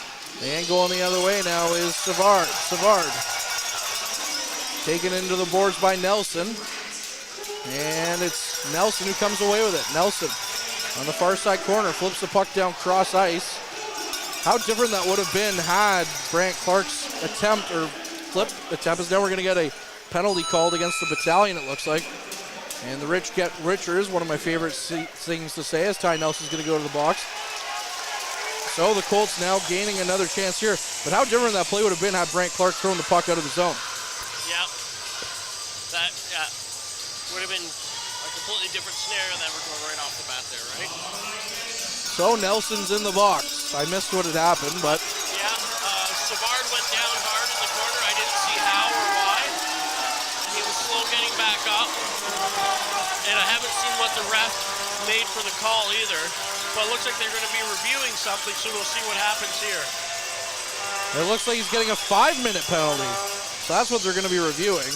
[SPEAKER 4] And going the other way now is Savard. Taken into the boards by Nelson. And it's Nelson who comes away with it. Nelson on the far side corner flips the puck down cross ice. How different that would have been had Brant Clark's attempt or flip attempt, is now we're going to get a penalty called against the Battalion, it looks like. And the rich get richer is one of my favorite things to say, as Ty Nelson's going to go to the box. So the Colts now gaining another chance here. But how different that play would have been had Brant Clark thrown the puck out of the zone.
[SPEAKER 5] Yep. That would have been a completely different scenario than we're going right off the bat there, right?
[SPEAKER 4] So Nelson's in the box. I missed what had happened, but...
[SPEAKER 5] Yeah, Savard went down hard in the corner. I didn't see how or why. He was slow getting back up. And I haven't seen what the ref made for the call either. But it looks like they're going to be reviewing something, so we'll see what happens here.
[SPEAKER 4] It looks like he's getting a 5-minute penalty. So that's what they're going to be reviewing.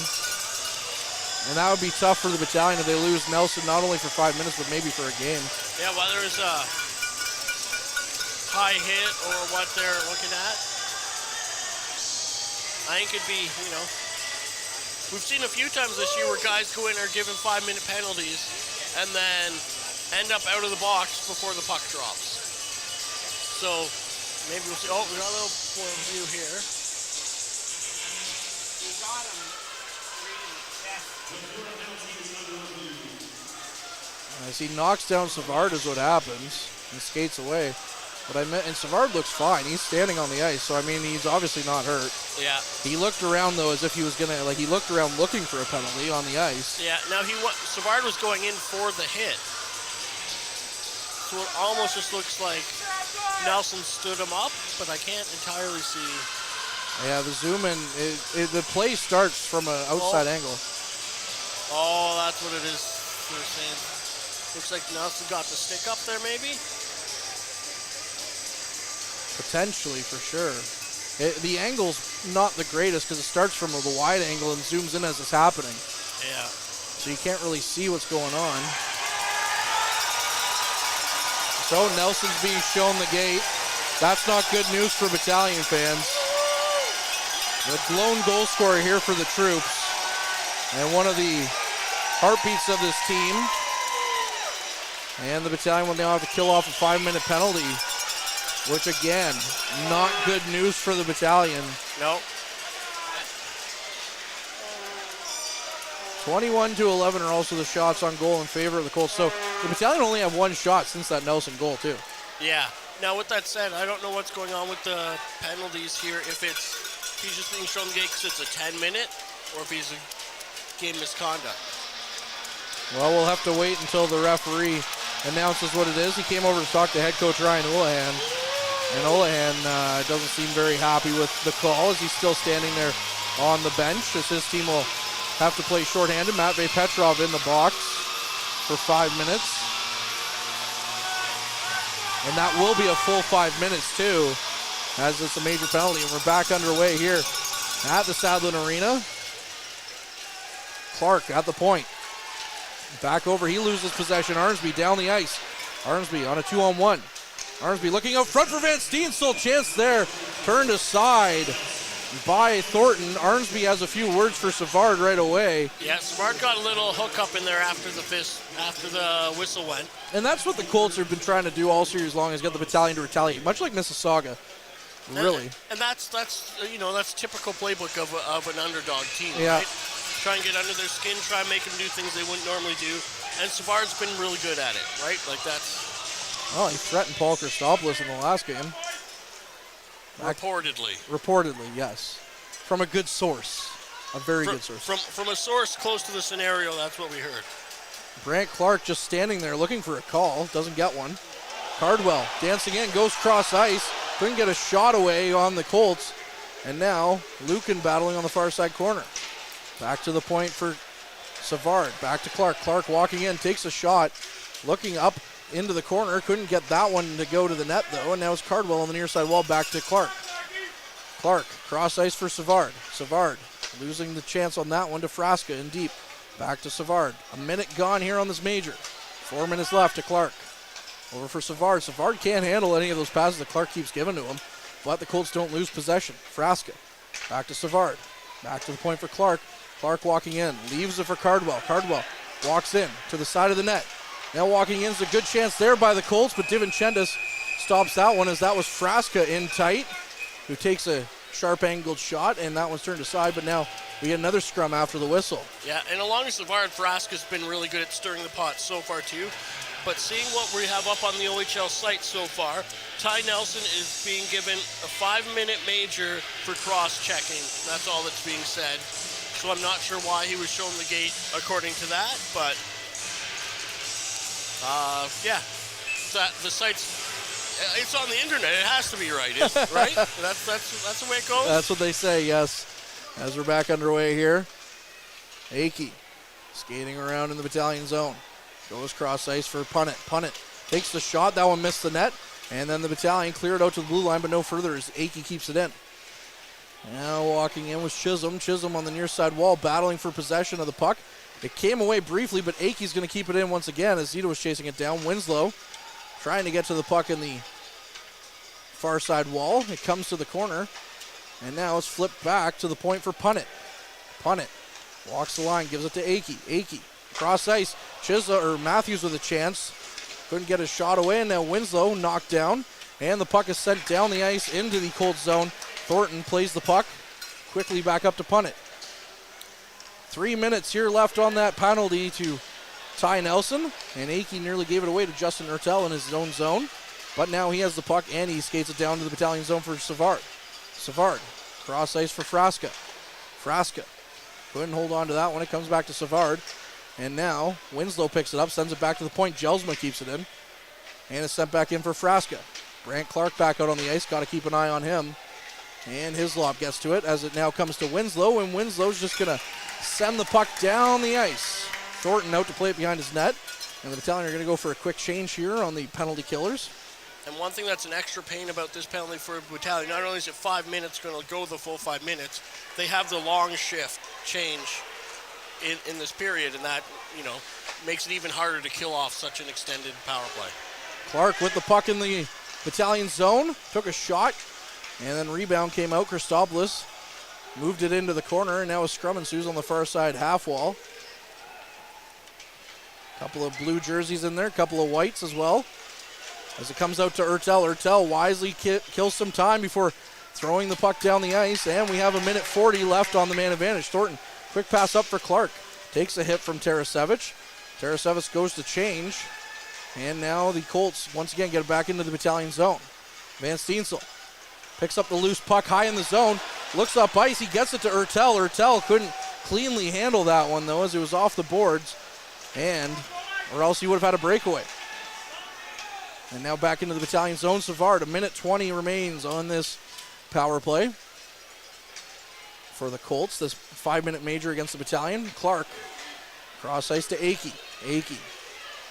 [SPEAKER 4] And that would be tough for the Battalion if they lose Nelson not only for 5 minutes, but maybe for a game.
[SPEAKER 5] Yeah, whether it's a high hit or what they're looking at. I think it'd be, we've seen a few times this year where guys go in and are given 5-minute penalties and then end up out of the box before the puck drops. So maybe we'll see. Oh, we got a little point of view here.
[SPEAKER 8] We got him reading the chest.
[SPEAKER 4] As he knocks down Savard is what happens and skates away. But and Savard looks fine. He's standing on the ice, so I mean he's obviously not hurt.
[SPEAKER 5] Yeah.
[SPEAKER 4] He looked around though as if he was gonna he looked around looking for a penalty on the ice.
[SPEAKER 5] Yeah. Now Savard was going in for the hit. So it almost just looks like Nelson stood him up, but I can't entirely see.
[SPEAKER 4] Yeah, the zoom in, the play starts from an outside angle.
[SPEAKER 5] Oh, that's what it is. They're saying. Looks like Nelson got the stick up there, maybe.
[SPEAKER 4] Potentially, for sure. The angle's not the greatest because it starts from the wide angle and zooms in as it's happening.
[SPEAKER 5] Yeah.
[SPEAKER 4] So you can't really see what's going on. So Nelson's being shown the gate. That's not good news for Battalion fans. The lone goal scorer here for the troops. And one of the heartbeats of this team. And the Battalion will now have to kill off a 5-minute penalty, which again, not good news for the Battalion.
[SPEAKER 5] No.
[SPEAKER 4] 21-11 are also the shots on goal in favor of the Colts. So the Battalion only have one shot since that Nelson goal too.
[SPEAKER 5] Yeah. Now with that said, I don't know what's going on with the penalties here. If he's just being shown the gate because it's a 10-minute, or if he's a game misconduct.
[SPEAKER 4] Well, we'll have to wait until the referee announces what it is. He came over to talk to head coach Ryan Houlihan, and Houlihan doesn't seem very happy with the call as he's still standing there on the bench as his team will have to play shorthanded. Matvey Petrov in the box for 5 minutes. And that will be a full 5 minutes too, as it's a major penalty. And we're back underway here at the Sadlin Arena. Clark at the point. Back over, he loses possession. Arnsby down the ice. Arnsby on a 2-on-1. Arnsby looking up front for Van Steen. Still chance there. Turned aside by Thornton. Arnsby has a few words for Savard right away.
[SPEAKER 5] Yeah, Savard got a little hookup in there after the whistle went.
[SPEAKER 4] And that's what the Colts have been trying to do all series long, is get the Battalion to retaliate, much like Mississauga. Really.
[SPEAKER 5] And that's typical playbook of an underdog team,
[SPEAKER 4] Yeah.
[SPEAKER 5] right? Try and get under their skin, try and make them do things they wouldn't normally do. And Savard's been really good at it, right? Like that's...
[SPEAKER 4] Oh, he threatened Paul Christopoulos in the last game.
[SPEAKER 5] Reportedly,
[SPEAKER 4] yes. From a good source. A very good source.
[SPEAKER 5] From a source close to the scenario, that's what we heard.
[SPEAKER 4] Brant Clark just standing there looking for a call. Doesn't get one. Cardwell dancing in, goes cross ice. Couldn't get a shot away on the Colts. And now Lucan battling on the far side corner. Back to the point for Savard. Back to Clark. Clark walking in, takes a shot. Looking up into the corner. Couldn't get that one to go to the net, though. And now it's Cardwell on the near side wall. Back to Clark. Clark, cross ice for Savard. Savard losing the chance on that one to Frasca in deep. Back to Savard. A minute gone here on this major. 4 minutes left to Clark. Over for Savard. Savard can't handle any of those passes that Clark keeps giving to him. But the Colts don't lose possession. Frasca. Back to Savard. Back to the point for Clark. Clark walking in, leaves it for Cardwell. Cardwell walks in to the side of the net. Now walking in is a good chance there by the Colts, but Divinchendis stops that one as that was Frasca in tight, who takes a sharp angled shot, and that one's turned aside, but now we get another scrum after the whistle.
[SPEAKER 5] Yeah, and along with Savard, Frasca's been really good at stirring the pot so far too. But seeing what we have up on the OHL site so far, Ty Nelson is being given a 5-minute major for cross-checking. That's all that's being said. So I'm not sure why he was shown the gate according to that, but yeah, the site's, it's on the internet. It has to be right, right? That's the way it goes.
[SPEAKER 4] That's what they say, yes. As we're back underway here, Akey skating around in the Battalion zone. Goes cross ice for Punnett. Punnett takes the shot. That one missed the net. And then the Battalion cleared out to the blue line, but no further as Akey keeps it in. Now walking in was Chisholm. Chisholm on the near side wall, battling for possession of the puck. It came away briefly, but Akey's going to keep it in once again as Zito was chasing it down. Winslow trying to get to the puck in the far side wall. It comes to the corner. And now it's flipped back to the point for Punnett. Punnett walks the line, gives it to Akey. Akey, cross ice. Matthews with a chance. Couldn't get a shot away, and now Winslow knocked down. And the puck is sent down the ice into the Colts zone. Thornton plays the puck. Quickly back up to Punnett. 3 minutes here left on that penalty to Ty Nelson. And Akey nearly gave it away to Justin Ertel in his own zone. But now he has the puck, and he skates it down to the Battalion zone for Savard. Savard, cross ice for Frasca. Frasca couldn't hold on to that one. It comes back to Savard. And now Winslow picks it up, sends it back to the point. Jelsma keeps it in. And it's sent back in for Frasca. Brant Clark back out on the ice. Got to keep an eye on him. And his lob gets to it as it now comes to Winslow. And Winslow's just going to send the puck down the ice. Thornton out to play it behind his net. And the Battalion are going to go for a quick change here on the penalty killers.
[SPEAKER 5] And one thing that's an extra pain about this penalty for Battalion, not only is it 5 minutes going to go the full 5 minutes, they have the long shift change in this period, and that, makes it even harder to kill off such an extended power play.
[SPEAKER 4] Clark with the puck in the Battalion zone, took a shot, and then rebound came out. Christopoulos moved it into the corner, and now a scrum ensues on the far side half wall. Couple of blue jerseys in there, a couple of whites as well. As it comes out to Ertel. Ertel wisely kills some time before throwing the puck down the ice, and we have 1:40 left on the man advantage. Thornton, quick pass up for Clark. Takes a hit from Tarasevic. Tarasevic goes to change, and now the Colts once again get it back into the Battalion zone. Van Steensel picks up the loose puck high in the zone, looks up ice, he gets it to Ertel. Ertel couldn't cleanly handle that one though as it was off the boards, or else he would have had a breakaway. And now back into the Battalion zone, Savard. 1:20 remains on this power play for the Colts. This 5-minute major against the Battalion. Clark, cross ice to Akey. Akey,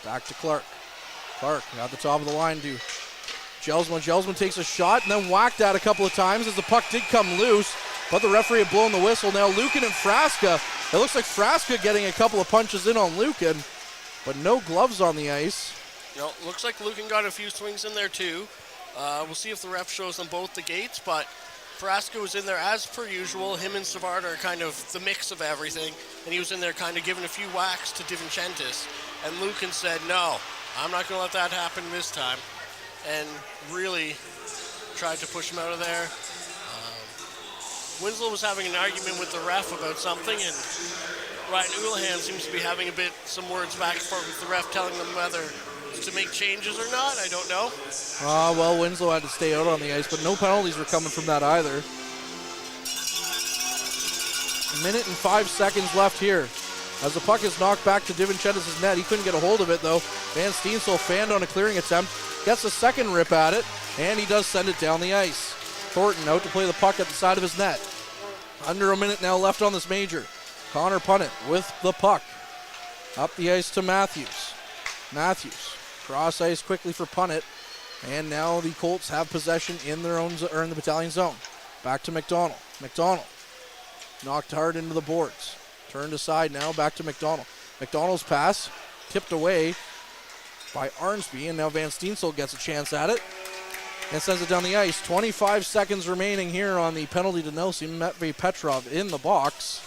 [SPEAKER 4] back to Clark. Clark at the top of the line to Gelsman. Gelsman takes a shot and then whacked at a couple of times as the puck did come loose, but the referee had blown the whistle. Now Lucan and Frasca. It looks like Frasca getting a couple of punches in on Lucan, but no gloves on the ice.
[SPEAKER 5] Looks like Lucan got a few swings in there too. We'll see if the ref shows them both the gates, but Frasca was in there as per usual. Him and Savard are kind of the mix of everything, and he was in there kind of giving a few whacks to DiVincentis, and Lucan said, no, I'm not going to let that happen this time, and really tried to push him out of there. Winslow was having an argument with the ref about something, and Ryan Ullham seems to be having some words back and forth with the ref, telling them whether to make changes or not. I don't know.
[SPEAKER 4] Well, Winslow had to stay out on the ice, but no penalties were coming from that either. 1:05 left here. As the puck is knocked back to DiVincentis' net, he couldn't get a hold of it though. Van Steensel fanned on a clearing attempt, gets a second rip at it, and he does send it down the ice. Thornton out to play the puck at the side of his net. Under a minute now left on this major. Connor Punnett with the puck. Up the ice to Matthews. Matthews cross ice quickly for Punnett, and now the Colts have possession in their own or in the Battalion zone. Back to McDonald. McDonald knocked hard into the boards. Turned aside now, back to McDonald. McDonald's pass tipped away by Arnsby, and now Van Steensel gets a chance at it and sends it down the ice. 25 seconds remaining here on the penalty to Nelson. Matvey Petrov in the box,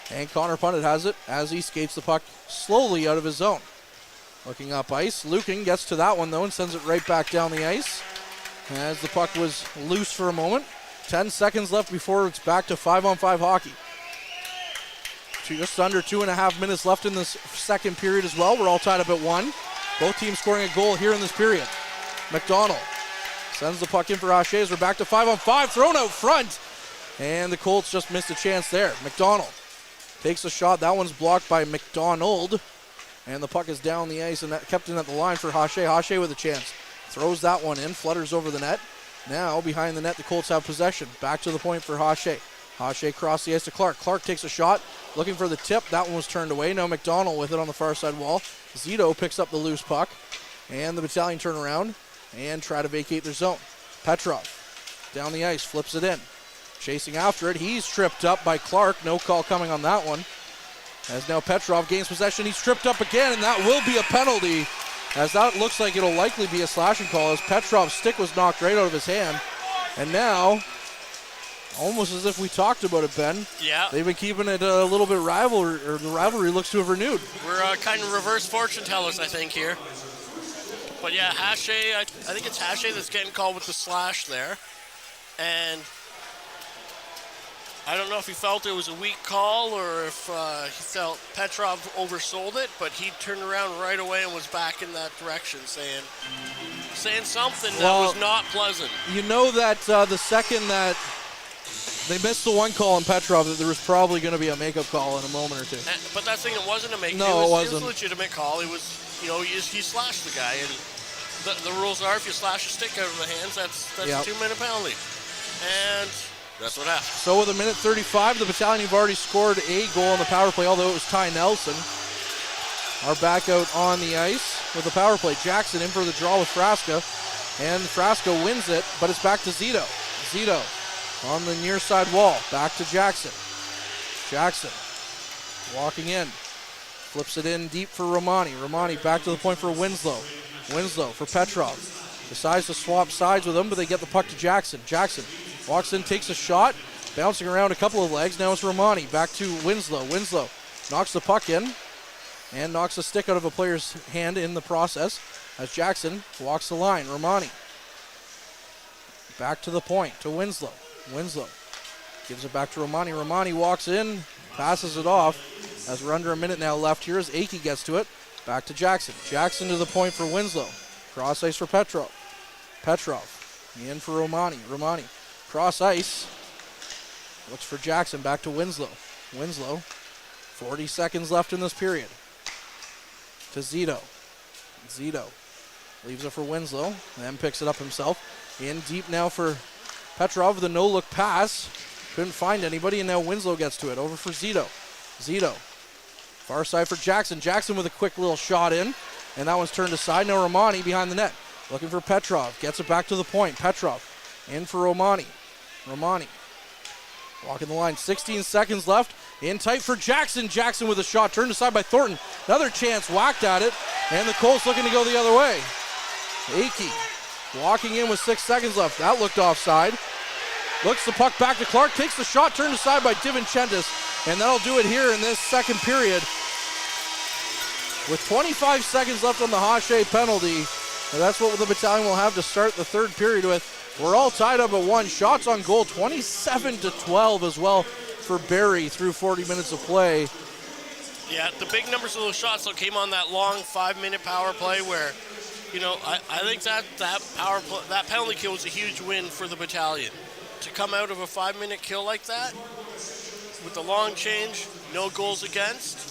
[SPEAKER 4] and Connor Punnett has it as he skates the puck slowly out of his zone. Looking up ice, Lucan gets to that one though and sends it right back down the ice as the puck was loose for a moment. 10 seconds left before it's back to 5-on-5 hockey. Just under 2.5 minutes left in this second period as well. We're all tied up at 1. Both teams scoring a goal here in this period. McDonald sends the puck in for Hache. We're back to 5-on-5, thrown out front, and the Colts just missed a chance there. McDonald takes a shot. That one's blocked by McDonald. And the puck is down the ice and that kept in at the line for Hache. Hache with a chance. Throws that one in, flutters over the net. Now behind the net, the Colts have possession. Back to the point for Hache. Hache cross the ice to Clark. Clark takes a shot, looking for the tip. That one was turned away. Now McDonald with it on the far side wall. Zito picks up the loose puck. And the Battalion turn around and try to vacate their zone. Petrov down the ice, flips it in. Chasing after it. He's tripped up by Clark. No call coming on that one. As now Petrov gains possession, he's tripped up again, and that will be a penalty, as that looks like it'll likely be a slashing call, as Petrov's stick was knocked right out of his hand. And now, almost as if we talked about it, Ben.
[SPEAKER 5] Yeah.
[SPEAKER 4] They've been keeping it a little bit the rivalry looks to have renewed.
[SPEAKER 5] We're kind of reverse fortune tellers, I think, here. But yeah, Hache, I think it's Hache that's getting called with the slash there. And I don't know if he felt it was a weak call or if he felt Petrov oversold it, but he turned around right away and was back in that direction, saying something that was not pleasant.
[SPEAKER 4] You know that the second that they missed the one call on Petrov, that there was probably going to be a makeup call in a moment or two.
[SPEAKER 5] But that thing, it wasn't a makeup.
[SPEAKER 4] No, it wasn't.
[SPEAKER 5] It was a legitimate call. It was, he slashed the guy, and the rules are if you slash a stick out of the hands, that's
[SPEAKER 4] Yep.
[SPEAKER 5] a 2-minute penalty. And that's what happened.
[SPEAKER 4] So with a minute 35, the Battalion have already scored a goal on the power play, although it was Ty Nelson. Are back out on the ice with the power play. Jackson in for the draw with Frasca, and Frasca wins it, but it's back to Zito. Zito on the near side wall, back to Jackson. Jackson walking in, flips it in deep for Romani. Romani back to the point for Winslow. Winslow for Petrov. Decides to swap sides with him, but they get the puck to Jackson. Jackson walks in, takes a shot, bouncing around a couple of legs. Now it's Romani back to Winslow. Winslow knocks the puck in and knocks a stick out of a player's hand in the process as Jackson walks the line. Romani back to the point to Winslow. Winslow gives it back to Romani. Romani walks in, passes it off as we're under a minute now left here as Akey gets to it. Back to Jackson. Jackson to the point for Winslow. Cross ice for Petrov. Petrov in for Romani. Romani cross ice. Looks for Jackson. Back to Winslow. Winslow. 40 seconds left in this period. To Zito. Zito leaves it for Winslow. Then picks it up himself. In deep now for Petrov. The no-look pass. Couldn't find anybody, and now Winslow gets to it. Over for Zito. Zito. Far side for Jackson. Jackson with a quick little shot in. And that one's turned aside. Now Romani behind the net. Looking for Petrov. Gets it back to the point. Petrov in for Romani. Romani walking the line. 16 seconds left. In tight for Jackson. Jackson with a shot. Turned aside by Thornton. Another chance. Whacked at it. And the Colts looking to go the other way. Akey walking in with 6 seconds left. That looked offside. Looks the puck back to Clark. Takes the shot. Turned aside by DiVincentis. And that'll do it here in this second period. With 25 seconds left on the Hache penalty. And that's what the Battalion will have to start the third period with. We're all tied up at 1. Shots on goal, 27-12 as well for Barrie through 40 minutes of play.
[SPEAKER 5] Yeah, the big numbers of those shots though came on that long 5-minute power play where, you know, I think that penalty kill was a huge win for the Battalion. To come out of a 5-minute kill like that, with the long change, no goals against,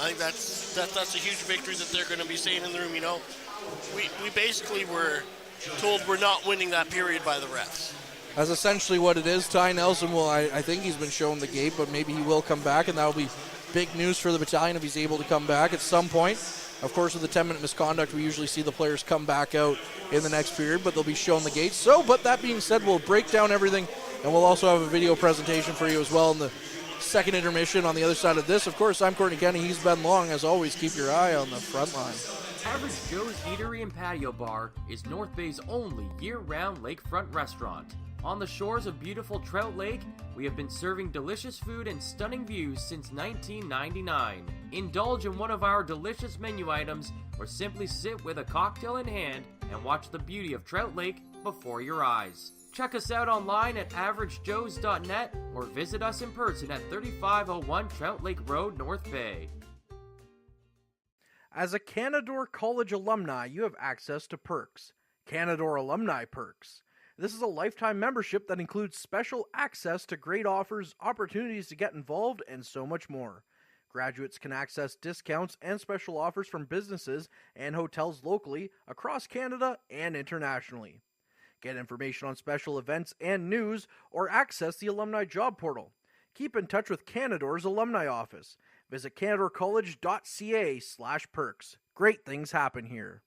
[SPEAKER 5] I think that's a huge victory that they're going to be saying in the room. You know, we basically were told we're not winning that period by the refs.
[SPEAKER 4] That's essentially what it is. Ty Nelson will, I think he's been shown the gate, but maybe he will come back, and that'll be big news for the Battalion if he's able to come back at some point. Of course, with the 10-minute misconduct, we usually see the players come back out in the next period, but they'll be shown the gate. So, but that being said, we'll break down everything, and we'll also have a video presentation for you as well in the second intermission on the other side of this. Of course, I'm Courtney Kenny. He's Ben Long. As always, keep your eye on the front line.
[SPEAKER 1] Average Joe's Eatery and Patio Bar is North Bay's only year-round lakefront restaurant. On the shores of beautiful Trout Lake, we have been serving delicious food and stunning views since 1999. Indulge in one of our delicious menu items, or simply sit with a cocktail in hand and watch the beauty of Trout Lake before your eyes. Check us out online at averagejoes.net or visit us in person at 3501 Trout Lake Road, North Bay.
[SPEAKER 2] As a Canadore College alumni, you have access to perks. Canadore Alumni Perks. This is a lifetime membership that includes special access to great offers, opportunities to get involved, and so much more. Graduates can access discounts and special offers from businesses and hotels locally, across Canada, and internationally. Get information on special events and news, or access the alumni job portal. Keep in touch with Canadore's alumni office. Visit canadorecollege.ca/perks. Great things happen here.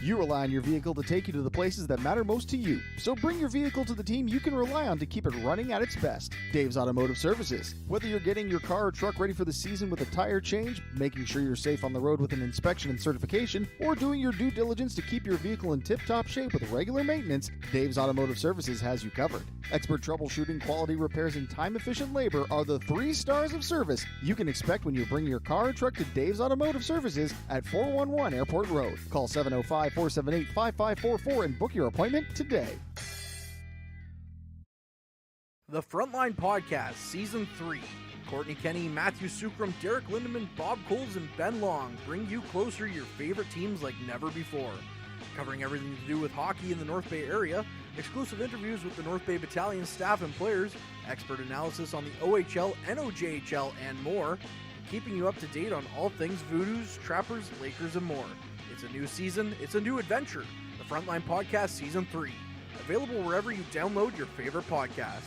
[SPEAKER 3] You rely on your vehicle to take you to the places that matter most to you. So bring your vehicle to the team you can rely on to keep it running at its best. Dave's Automotive Services. Whether you're getting your car or truck ready for the season with a tire change, making sure you're safe on the road with an inspection and certification, or doing your due diligence to keep your vehicle in tip-top shape with regular maintenance, Dave's Automotive Services has you covered. Expert troubleshooting, quality repairs, and time-efficient labor are the 3 stars of service you can expect when you bring your car or truck to Dave's Automotive Services at 411 Airport Road. Call 705-478-5544 and book your appointment today.
[SPEAKER 2] The Frontline Podcast, Season 3. Courtney Kenny, Matthew Sukram, Derek Lindemann, Bob Coles, and Ben Long bring you closer to your favorite teams like never before. Covering everything to do with hockey in the North Bay area, exclusive interviews with the North Bay Battalion staff and players, expert analysis on the OHL, NOJHL, and more, keeping you up to date on all things Voodoos, Trappers, Lakers, and more. It's a new season, it's a new adventure. The Frontline Podcast Season 3. Available wherever you download your favorite podcasts.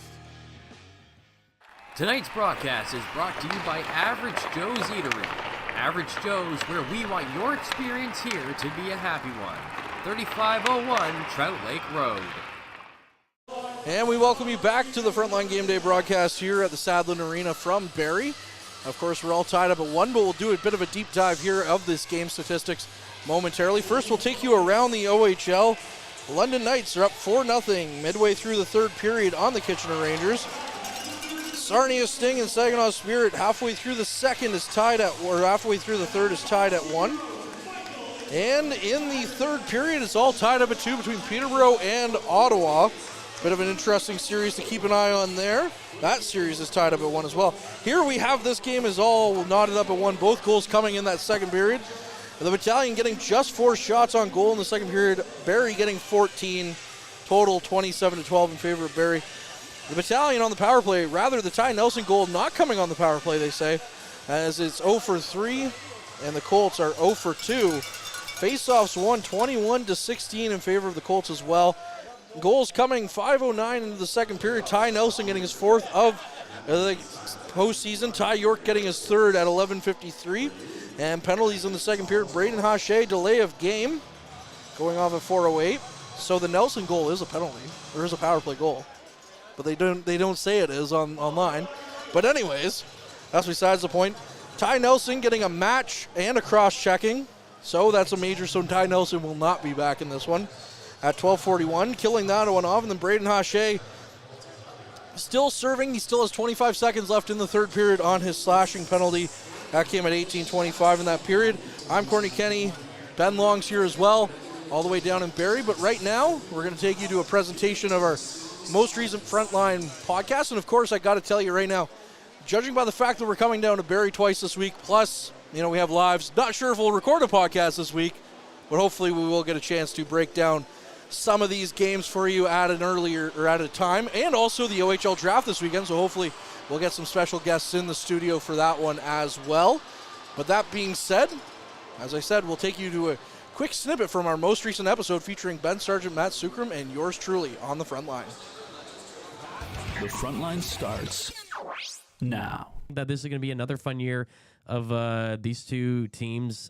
[SPEAKER 1] Tonight's broadcast is brought to you by Average Joe's Eatery. Average Joe's, where we want your experience here to be a happy one. 3501 Trout Lake Road.
[SPEAKER 4] And we welcome you back to the Frontline Game Day broadcast here at the Sadlin Arena from Barrie. Of course, we're all tied up at 1, but we'll do a bit of a deep dive here of this game statistics momentarily. First, we'll take you around the OHL. London Knights are up 4-0 midway through the third period on the Kitchener Rangers. Sarnia Sting and Saginaw Spirit halfway through the second is tied at, or halfway through the third is tied at 1. And in the third period, it's all tied up at 2 between Peterborough and Ottawa. Bit of an interesting series to keep an eye on there. That series is tied up at 1 as well. Here we have this game is all knotted up at 1. Both goals coming in that second period. The Battalion getting just 4 shots on goal in the second period. Barrie getting 14. Total 27-12 in favor of Barrie. The Battalion on the power play, rather the Ty Nelson goal not coming on the power play, they say, as it's 0 for 3, and the Colts are 0 for 2. Faceoffs won 21-16 in favor of the Colts as well. Goals coming 5:09 into the second period. Ty Nelson getting his 4th of the postseason. Ty York getting his 3rd at 11:53. And penalties in the second period. Braden Hache, delay of game, going off at 4:08. So the Nelson goal is a penalty. There is a power play goal, but they don't say it is online. But anyways, that's besides the point. Ty Nelson getting a match and a cross-checking. So that's a major. So Ty Nelson will not be back in this one. At 12:41, killing that one off, and then Braden Hache still serving. He still has 25 seconds left in the third period on his slashing penalty. That came at 18:25 in that period. I'm Courtney Kenny. Ben Long's here as well, all the way down in Barrie. But right now, we're going to take you to a presentation of our most recent Frontline podcast. And of course, I got to tell you right now, judging by the fact that we're coming down to Barrie twice this week, plus, we have lives. Not sure if we'll record a podcast this week, but hopefully we will get a chance to break down some of these games for you at a time, and also the OHL draft this weekend, so hopefully we'll get some special guests in the studio for that one as well. But that being said, as I said, we'll take you to a quick snippet from our most recent episode featuring Ben Sargent, Matt Sukram, and yours truly on the front line.
[SPEAKER 9] The front line starts now.
[SPEAKER 10] That this is going to be another fun year of these two teams.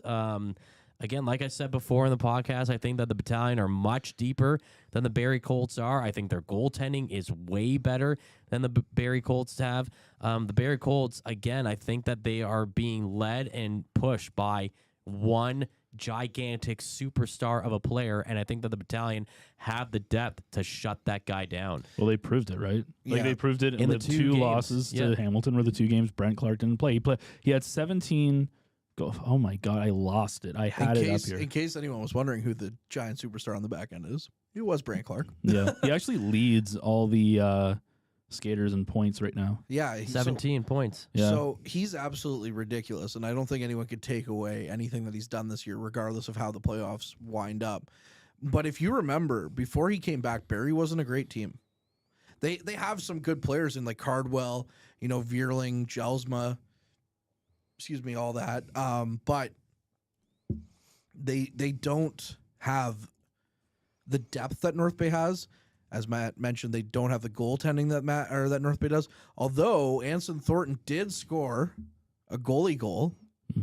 [SPEAKER 10] Again, like I said before in the podcast, I think that the Battalion are much deeper than the Barrie Colts are. I think their goaltending is way better than the Barrie Colts have. The Barrie Colts, again, I think that they are being led and pushed by one gigantic superstar of a player, and I think that the Battalion have the depth to shut that guy down.
[SPEAKER 9] Well, they proved it, right? Like they proved it in the two
[SPEAKER 10] games.
[SPEAKER 9] losses to Hamilton were the 2 games Brent Clark didn't play. He had 17. Oh my God, I lost it. I had it up here.
[SPEAKER 2] In case anyone was wondering who the giant superstar on the back end is, it was Brant Clark.
[SPEAKER 9] Yeah, he actually leads all the skaters in points right now.
[SPEAKER 2] Yeah,
[SPEAKER 10] 17 points.
[SPEAKER 9] Yeah.
[SPEAKER 2] So he's absolutely ridiculous, and I don't think anyone could take away anything that he's done this year, regardless of how the playoffs wind up. But if you remember, before he came back, Barrie wasn't a great team. They have some good players in like Cardwell, Vierling, Jelsma. All that. But they don't have the depth that North Bay has. As Matt mentioned, they don't have the goaltending that North Bay does. Although Anson Thornton did score a goalie goal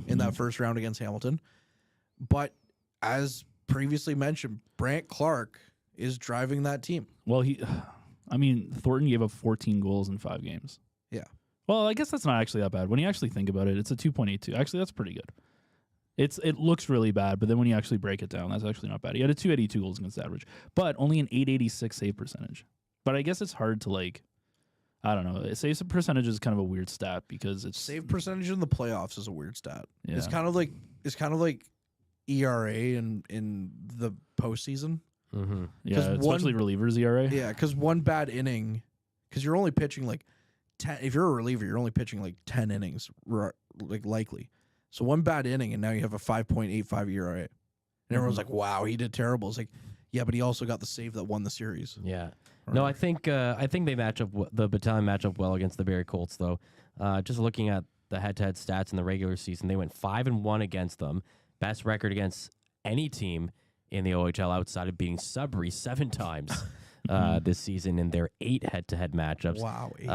[SPEAKER 2] in that first round against Hamilton. But as previously mentioned, Brant Clark is driving that team.
[SPEAKER 9] Well, Thornton gave up 14 goals in 5 games.
[SPEAKER 2] Yeah.
[SPEAKER 9] Well, I guess that's not actually that bad. When you actually think about it, it's a 2.82. Actually, that's pretty good. It looks really bad, but then when you actually break it down, that's actually not bad. He had a 282 goals against average, but only an 886 save percentage. But I guess it's hard to I don't know. Save percentage is kind of a weird stat because it's
[SPEAKER 2] save percentage in the playoffs is a weird stat.
[SPEAKER 9] Yeah.
[SPEAKER 2] It's kind of like ERA in the postseason.
[SPEAKER 9] Mm-hmm. Yeah, especially relievers ERA.
[SPEAKER 2] Yeah, because one bad inning, because you're only pitching 10. If you're a reliever, you're only pitching 10 innings, likely. So one bad inning, and now you have a 5.85 ERA. And everyone's like, "Wow, he did terrible." It's like, yeah, but he also got the save that won the series.
[SPEAKER 10] Yeah. Right. No, I think they match up. The Battalion match up well against the Barrie Colts, though. Just looking at the head-to-head stats in the regular season, they went 5-1 against them. Best record against any team in the OHL outside of beating Sudbury 7 times this season in their 8 head-to-head matchups.
[SPEAKER 4] Wow. 8.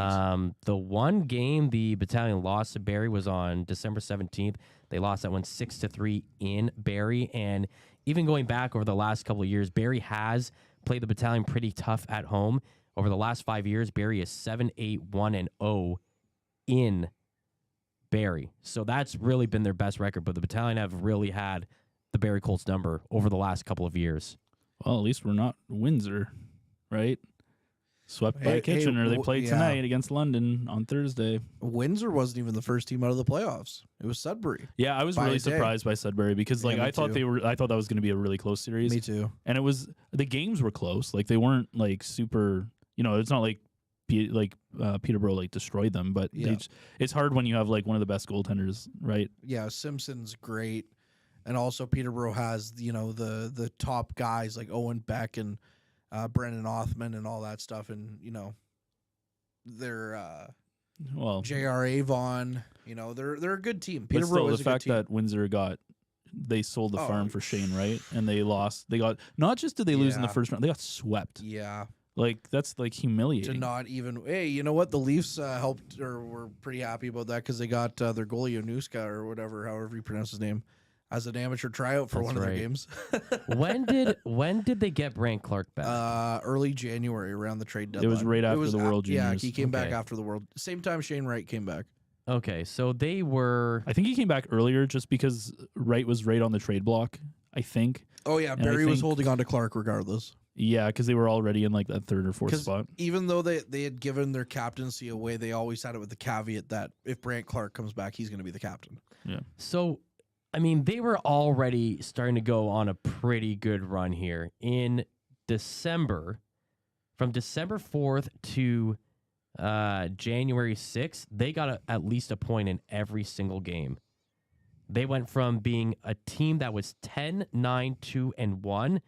[SPEAKER 10] The one game the Battalion lost to Barrie was on December 17th. They lost that one 6-3 in Barrie. And even going back over the last couple of years, Barrie has played the Battalion pretty tough at home. Over the last 5 years, Barrie is 7-8-1-0 in Barrie. So that's really been their best record. But the Battalion have really had the Barrie Colts number over the last couple of years.
[SPEAKER 9] Well, at least we're not Windsor, right? Swept by Kitchener. They played tonight against London on Thursday.
[SPEAKER 4] Windsor wasn't even the first team out of the playoffs. It was Sudbury.
[SPEAKER 9] Yeah, I was really surprised by Sudbury because like I thought that was going to be a really close series.
[SPEAKER 4] Me too.
[SPEAKER 9] And the games were close. Like they weren't like super, it's not like Peterborough like destroyed them, but it's hard when you have like one of the best goaltenders, right?
[SPEAKER 4] Yeah, Simpson's great. And also Peterborough has, the top guys like Owen Beck and Brendan Othman and all that stuff, and they're J.R. Avon. They're a good team. Peterborough is
[SPEAKER 9] the fact that Windsor they sold the farm for Shane Wright, and they lost. They got not just did they lose in the first round, they got swept.
[SPEAKER 4] Yeah,
[SPEAKER 9] like that's like humiliating.
[SPEAKER 4] To not even you know what, the Leafs helped or were pretty happy about that because they got their goalie Onuska or whatever, however you pronounce his name, as an amateur tryout for one of their games.
[SPEAKER 10] When did they get Brant Clark back?
[SPEAKER 4] Early January, around the trade deadline.
[SPEAKER 9] It was right after the World Juniors.
[SPEAKER 4] Yeah, he came back after the World. Same time Shane Wright came back.
[SPEAKER 10] Okay, so they were...
[SPEAKER 9] I think he came back earlier just because Wright was right on the trade block, I think.
[SPEAKER 4] Oh, yeah, Barrie was holding on to Clark regardless.
[SPEAKER 9] Yeah, because they were already in like that 3rd or 4th spot.
[SPEAKER 4] Even though they had given their captaincy away, they always had it with the caveat that if Brant Clark comes back, he's going to be the captain.
[SPEAKER 9] Yeah.
[SPEAKER 10] So... I mean, they were already starting to go on a pretty good run here. In December, from December 4th to January 6th, they got at least a point in every single game. They went from being a team that was 10-9-2-1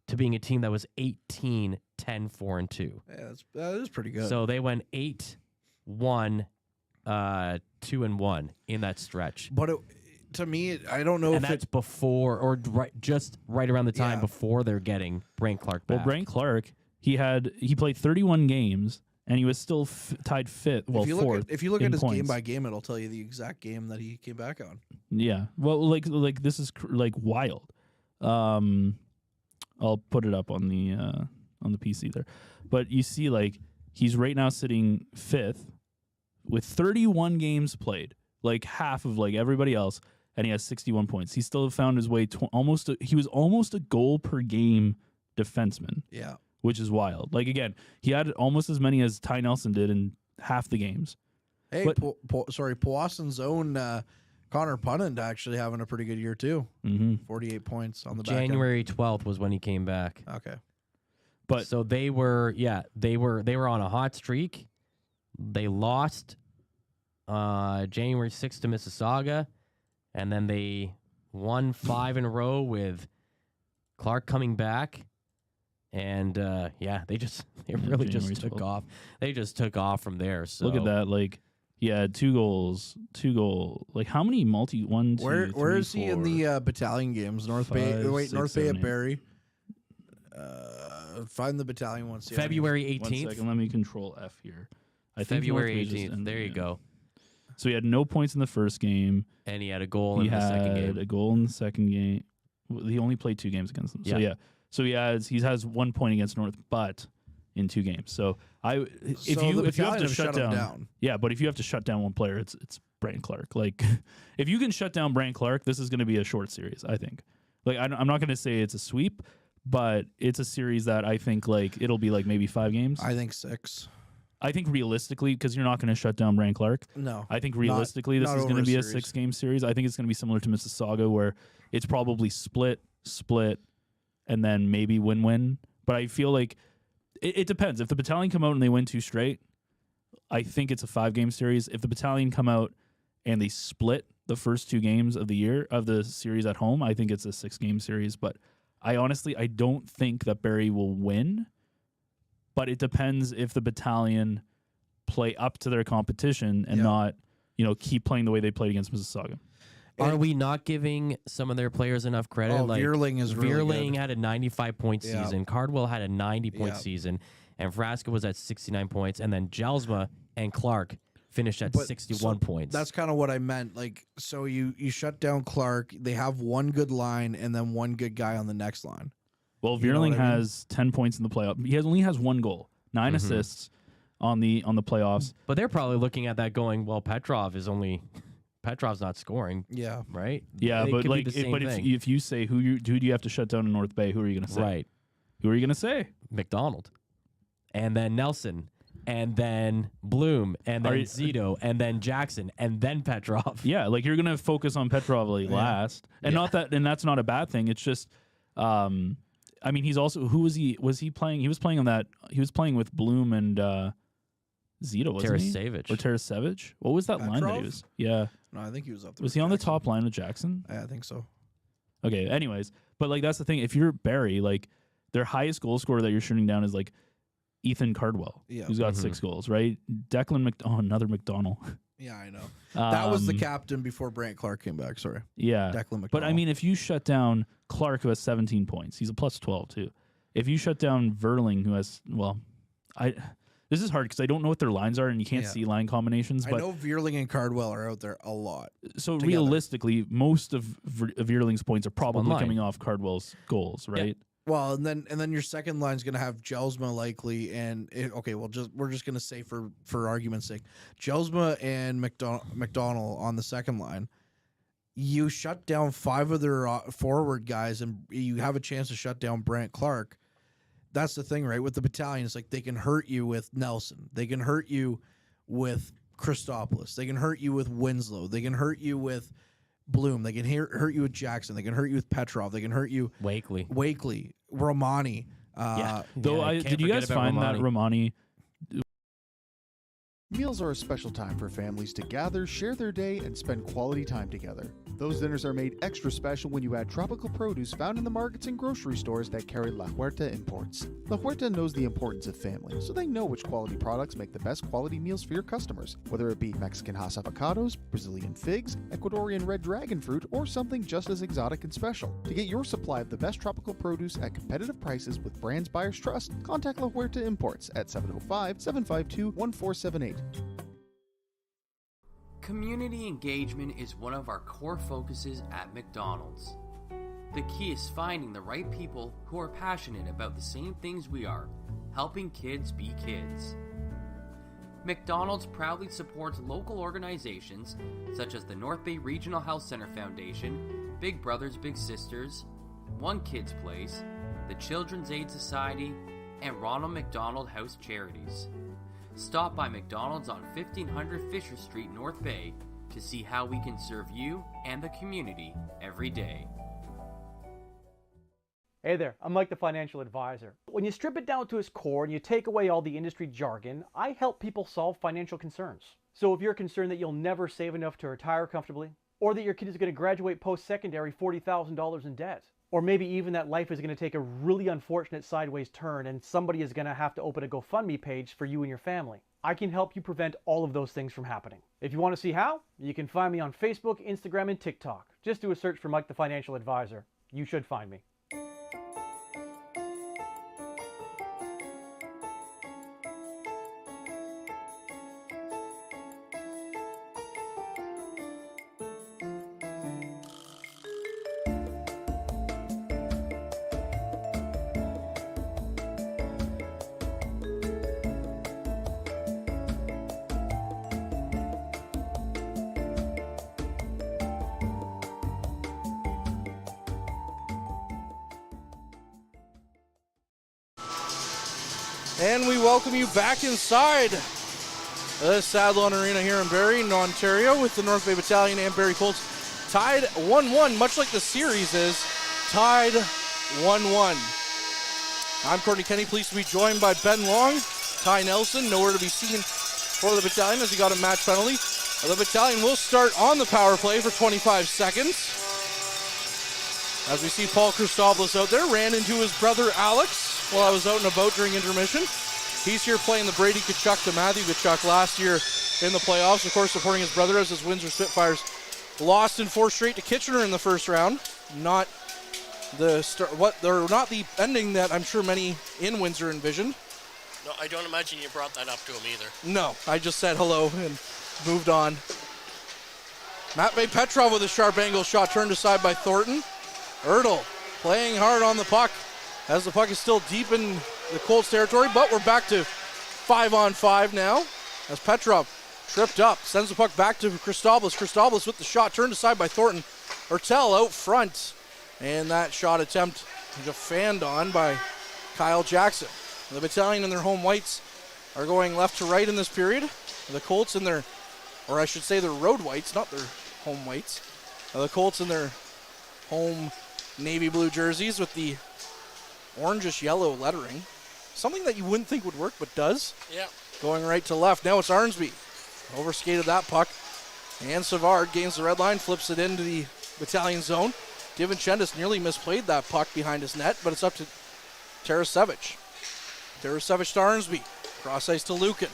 [SPEAKER 10] to being a team that was 18-10-4-2.
[SPEAKER 4] Yeah, that is pretty good.
[SPEAKER 10] So they went 8-1, 2-1 in that stretch.
[SPEAKER 4] But to me, I don't know
[SPEAKER 10] if that's before or just right around the time before they're getting Brant Clark back.
[SPEAKER 9] Well, Brant Clark, he played 31 games and he was still tied fifth. Well, fourth.
[SPEAKER 4] If you look at his game by game, it'll tell you the exact game that he came back on.
[SPEAKER 9] Yeah. Well, like this is like wild. I'll put it up on the PC there, but you see, like he's right now sitting 5th with 31 games played, like half of like everybody else. And he has 61 points. He still found his way he was almost a goal per game defenseman.
[SPEAKER 4] Yeah.
[SPEAKER 9] Which is wild. Like, again, he had almost as many as Ty Nelson did in half the games.
[SPEAKER 4] Hey, Powassan's own Connor Punnett actually having a pretty good year, too. 48 points on the back end.
[SPEAKER 10] January 12th was when he came back.
[SPEAKER 4] Okay.
[SPEAKER 10] But so they were on a hot streak. They lost January 6th to Mississauga. And then they won 5 in a row with Clark coming back. And they really just took off. They just took off from there. So
[SPEAKER 9] look at that. Like, yeah, 2 goals. Like, how many one, two,
[SPEAKER 4] Where
[SPEAKER 9] three,
[SPEAKER 4] is he
[SPEAKER 9] 4,
[SPEAKER 4] in the battalion games? North
[SPEAKER 9] 5,
[SPEAKER 4] Bay. Wait,
[SPEAKER 9] 6,
[SPEAKER 4] North
[SPEAKER 9] 7,
[SPEAKER 4] Bay at Barrie. Find the battalion once.
[SPEAKER 10] February 18th.
[SPEAKER 9] 1 second, let me control F here. I think
[SPEAKER 10] February 18th. There you go.
[SPEAKER 9] So he had no points in the first game.
[SPEAKER 10] And he had a goal in the second game.
[SPEAKER 9] He had a goal in the second game. He only played 2 games against them. So, yeah. So he has 1 point against North, but in 2 games. So if you have to shut down. Yeah, but if you have to shut down one player, it's Brant Clark. Like, if you can shut down Brant Clark, this is going to be a short series, I think. Like, I'm not going to say it's a sweep, but it's a series that I think, like, it'll be, like, maybe 5 games.
[SPEAKER 4] I think 6.
[SPEAKER 9] I think realistically, because you're not going to shut down Brant Clark.
[SPEAKER 4] No.
[SPEAKER 9] I think realistically, this is going to be a 6-game series. I think it's going to be similar to Mississauga, where it's probably split, and then maybe win-win. But I feel like it depends. If the Battalion come out and they win 2 straight, I think it's a 5-game series. If the Battalion come out and they split the first 2 games of the series at home, I think it's a 6-game series. But I don't think that Barrie will win. But it depends if the Battalion play up to their competition and not, keep playing the way they played against Mississauga.
[SPEAKER 10] Are we not giving some of their players enough credit?
[SPEAKER 4] Oh, Vierling is really
[SPEAKER 10] Vierling
[SPEAKER 4] good.
[SPEAKER 10] had a 95-point
[SPEAKER 4] Yeah.
[SPEAKER 10] season. Cardwell had a 90-point
[SPEAKER 4] Yeah.
[SPEAKER 10] season. And Frasca was at 69 points. And then Jelsma and Clark finished at
[SPEAKER 4] But
[SPEAKER 10] 61 points.
[SPEAKER 4] That's kind of what I meant. Like, so you shut down Clark. They have one good line and then one good guy on the next line.
[SPEAKER 9] Well,
[SPEAKER 4] You know
[SPEAKER 9] Vierling
[SPEAKER 4] what I mean?
[SPEAKER 9] has 10 points in the playoff. He only has 1 goal, 9 assists on the playoffs.
[SPEAKER 10] But they're probably looking at that going, well, Petrov's not scoring,
[SPEAKER 4] Yeah.
[SPEAKER 10] right?
[SPEAKER 9] Yeah,
[SPEAKER 10] It
[SPEAKER 9] but
[SPEAKER 10] could be
[SPEAKER 9] like,
[SPEAKER 10] the same
[SPEAKER 9] if
[SPEAKER 10] thing.
[SPEAKER 9] you say who do you have to shut down in North Bay, who are you going to say?
[SPEAKER 10] Right.
[SPEAKER 9] Who are you going to say?
[SPEAKER 10] McDonald, and then Nelson, and then Bloom, and then Zito, and then Jackson, and then Petrov.
[SPEAKER 9] Yeah, like you're going to focus on Petrov last, and and that's not a bad thing. It's just, I mean, he's also Was he playing? He was playing on that. He was playing with Bloom and Zito, wasn't he?
[SPEAKER 10] Tarasevic.
[SPEAKER 9] Or Tarasevic? What was that line that he
[SPEAKER 4] Petrov?
[SPEAKER 9] was? Yeah.
[SPEAKER 4] No, I think he was up there.
[SPEAKER 9] Was
[SPEAKER 4] with
[SPEAKER 9] he on the
[SPEAKER 4] Jackson.
[SPEAKER 9] top line with Jackson?
[SPEAKER 4] Yeah, I think so.
[SPEAKER 9] Okay, anyways. But, like, that's the thing. If you're Barrie, like, their highest goal scorer that you're shooting down is, like, Ethan Cardwell,
[SPEAKER 4] Yeah.
[SPEAKER 9] who's got 6 goals, right? Another McDonald.
[SPEAKER 4] Yeah, I know. That was the captain before Brant Clark came back. Sorry.
[SPEAKER 9] Yeah.
[SPEAKER 4] Declan McDonald.
[SPEAKER 9] But, I mean, if you shut down Clark, who has 17 points, he's a plus 12, too. If you shut down Verling, who has, this is hard because I don't know what their lines are and you can't see line combinations.
[SPEAKER 4] I
[SPEAKER 9] But
[SPEAKER 4] know Vierling and Cardwell are out there a lot.
[SPEAKER 9] so
[SPEAKER 4] together.
[SPEAKER 9] realistically, most of Vierling's points are probably
[SPEAKER 10] line.
[SPEAKER 9] coming off Cardwell's goals, right?
[SPEAKER 4] Well, and then your second line's going to have Jelsma likely, and we're just going to say for argument's sake, Jelsma and McDonald on the second line. You shut down 5 of their forward guys, and you have a chance to shut down Brant Clark. That's the thing, right? With the battalion, it's like they can hurt you with Nelson, they can hurt you with Christopoulos, they can hurt you with Winslow, they can hurt you with Bloom, they can hurt you with Jackson, they can hurt you with Petrov, they can hurt you Wakely, Romani.
[SPEAKER 9] Did you guys find that Romani?
[SPEAKER 3] Meals are a special time for families to gather, share their day, and spend quality time together. Those dinners are made extra special when you add tropical produce found in the markets and grocery stores that carry La Huerta imports. La Huerta knows the importance of family, so they know which quality products make the best quality meals for your customers, whether it be Mexican Hass avocados, Brazilian figs, Ecuadorian red dragon fruit, or something just as exotic and special. To get your supply of the best tropical produce at competitive prices with brands buyers trust, contact La Huerta Imports at 705-752-1478.
[SPEAKER 1] Community engagement is one of our core focuses at McDonald's. The key is finding the right people who are passionate about the same things we are, helping kids be kids. McDonald's proudly supports local organizations such as the North Bay Regional Health Center Foundation, Big Brothers Big Sisters, One Kids Place, the Children's Aid Society, and Ronald McDonald House Charities. Stop by McDonald's on 1500 Fisher Street, North Bay, to see how we can serve you and the community every day.
[SPEAKER 6] Hey there, I'm Mike the Financial Advisor. When you strip it down to its core and you take away all the industry jargon, I help people solve financial concerns. So if you're concerned that you'll never save enough to retire comfortably, or that your kid is going to graduate post-secondary $40,000 in debt, or maybe even that life is going to take a really unfortunate sideways turn and somebody is going to have to open a GoFundMe page for you and your family, I can help you prevent all of those things from happening. If you want to see how, you can find me on Facebook, Instagram, and TikTok. Just do a search for Mike the Financial Advisor. You should find me.
[SPEAKER 4] And we welcome you back inside the Saddlon Arena here in Barrie, in Ontario, with the North Bay Battalion and Barrie Colts tied 1-1, much like the series is, tied 1-1. I'm Courtney Kenny, pleased to be joined by Ben Long, Ty Nelson, nowhere to be seen for the battalion as he got a match penalty. The battalion will start on the power play for 25 seconds. As we see Paul Christopoulos out there, ran into his brother Alex while I was out and about during intermission. He's here playing the Brady Tkachuk to Matthew Tkachuk last year in the playoffs. Of course, supporting his brother as his Windsor Spitfires lost in 4 straight to Kitchener in the first round. Not the ending that I'm sure many in Windsor envisioned.
[SPEAKER 5] No, I don't imagine you brought that up to him either.
[SPEAKER 4] No, I just said hello and moved on. Matvey Petrov with a sharp angle shot turned aside by Thornton. Ertl playing hard on the puck as the puck is still deep in the Colts territory, but we're back to 5-on-5 now as Petrov tripped up, sends the puck back to Christopoulos. Christopoulos with the shot turned aside by Thornton. Ertel out front, and that shot attempt just fanned on by Kyle Jackson. The Battalion in their home whites are going left to right in this period. The Colts in their, or I should say their road whites, not their home whites. The Colts in their home navy blue jerseys with the orangish yellow lettering. Something that you wouldn't think would work, but does.
[SPEAKER 5] Yeah.
[SPEAKER 4] Going right to left. Now it's Arnsby. Overskated that puck. And Savard gains the red line, flips it into the Battalion zone. DiVincentis nearly misplayed that puck behind his net, but it's up to Tarasevic. Tarasevic to Arnsby. Cross ice to Lukin.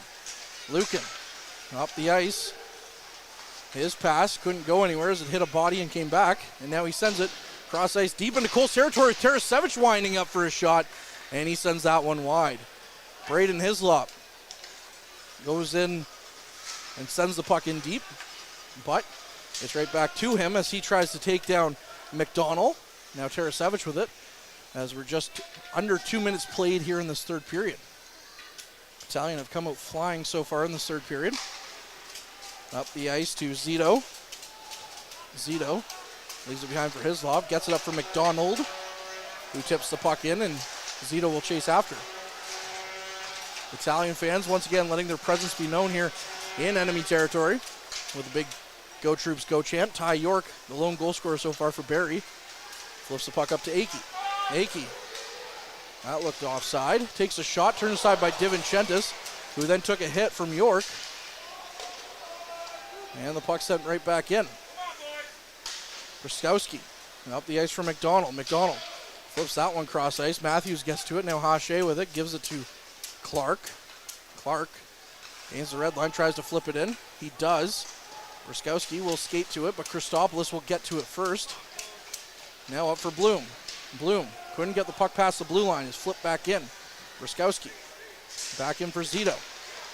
[SPEAKER 4] Lukin up the ice. His pass couldn't go anywhere as it hit a body and came back. And now he sends it cross ice deep into Colts territory. Tarasevic winding up for a shot, and he sends that one wide. Braden Hislop goes in and sends the puck in deep, but it's right back to him as he tries to take down McDonald. Now Tarasevic with it, as we're just under 2 minutes played here in this third period. Battalion have come out flying so far in this third period. Up the ice to Zito. Zito leaves it behind for Hislop, gets it up for McDonald, who tips the puck in, and Zito will chase after. Battalion fans once again letting their presence be known here in enemy territory with a big Go Troops Go chant. Ty York, the lone goal scorer so far for Barrie, flips the puck up to Akey. Akey, that looked offside. Takes a shot, turned aside by DiVincentis, who then took a hit from York. And the puck sent right back in. Bruskowski up the ice for McDonald. McDonald flips that one cross ice. Matthews gets to it. Now Hache with it. Gives it to Clark. Clark gains the red line. Tries to flip it in. He does. Bruskowski will skate to it, but Christopoulos will get to it first. Now up for Bloom. Bloom couldn't get the puck past the blue line. Is flipped back in. Bruskowski back in for Zito.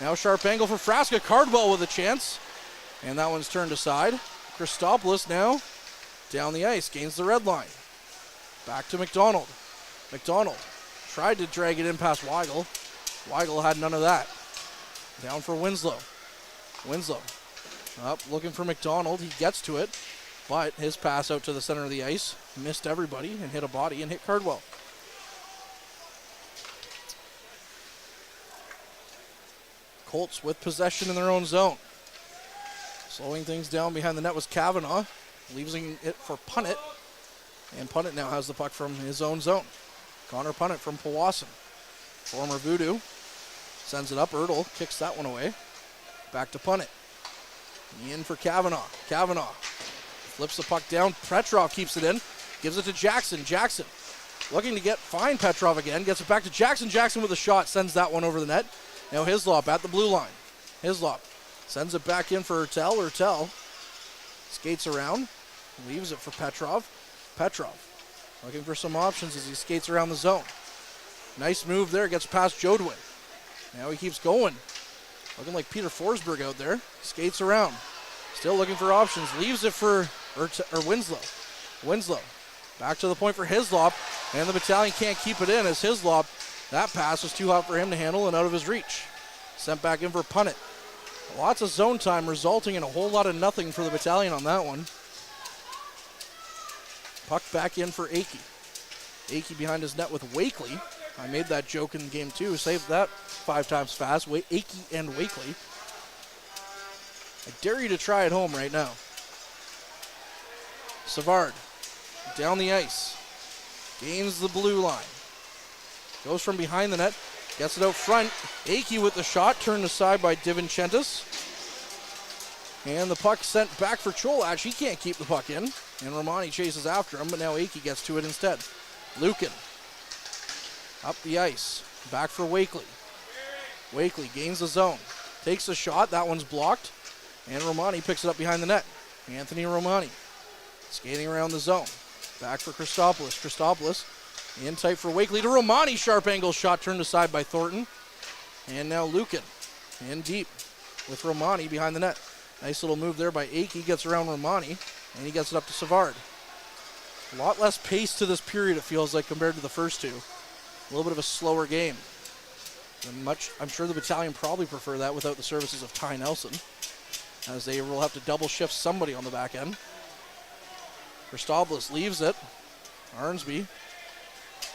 [SPEAKER 4] Now sharp angle for Frasca. Cardwell with a chance. And that one's turned aside. Christopoulos now down the ice. Gains the red line. Back to McDonald. McDonald tried to drag it in past Weigel. Weigel had none of that. Down for Winslow. Winslow up looking for McDonald. He gets to it, but his pass out to the center of the ice missed everybody and hit a body and hit Cardwell. Colts with possession in their own zone. Slowing things down behind the net was Kavanaugh, leaving it for Punnett. And Punnett now has the puck from his own zone. Connor Punnett from Powassan. Former Voodoo sends it up. Ertl kicks that one away. Back to Punnett. In for Kavanaugh. Kavanaugh flips the puck down. Petrov keeps it in. Gives it to Jackson. Jackson looking to find Petrov again. Gets it back to Jackson. Jackson with a shot. Sends that one over the net. Now Hislop at the blue line. Hislop sends it back in for Ertel. Ertel skates around. Leaves it for Petrov. Petrov looking for some options as he skates around the zone. Nice move there. Gets past Jodwin. Now he keeps going. Looking like Peter Forsberg out there. Skates around. Still looking for options. Leaves it for Winslow. Winslow back to the point for Hislop. And the Battalion can't keep it in as Hislop, that pass was too hot for him to handle and out of his reach. Sent back in for Punnett. Lots of zone time resulting in a whole lot of nothing for the Battalion on that one. Puck back in for Akey. Akey behind his net with Wakely. I made that joke in game 2. Saved that 5 times fast. Akey and Wakely. I dare you to try at home right now. Savard down the ice. Gains the blue line. Goes from behind the net. Gets it out front. Akey with the shot. Turned aside by DiVincentis. And the puck sent back for Cholach. He can't keep the puck in. And Romani chases after him, but now Akey gets to it instead. Lukin up the ice. Back for Wakely. Wakely gains the zone. Takes the shot. That one's blocked. And Romani picks it up behind the net. Anthony Romani skating around the zone. Back for Christopoulos. Christopoulos in tight for Wakely to Romani. Sharp angle shot turned aside by Thornton. And now Lukin in deep with Romani behind the net. Nice little move there by Ake. He gets around Romani, and he gets it up to Savard. A lot less pace to this period, it feels like, compared to the first two. A little bit of a slower game. I'm sure the Battalion probably prefer that without the services of Ty Nelson, as they will have to double shift somebody on the back end. Christopoulos leaves it. Arnsby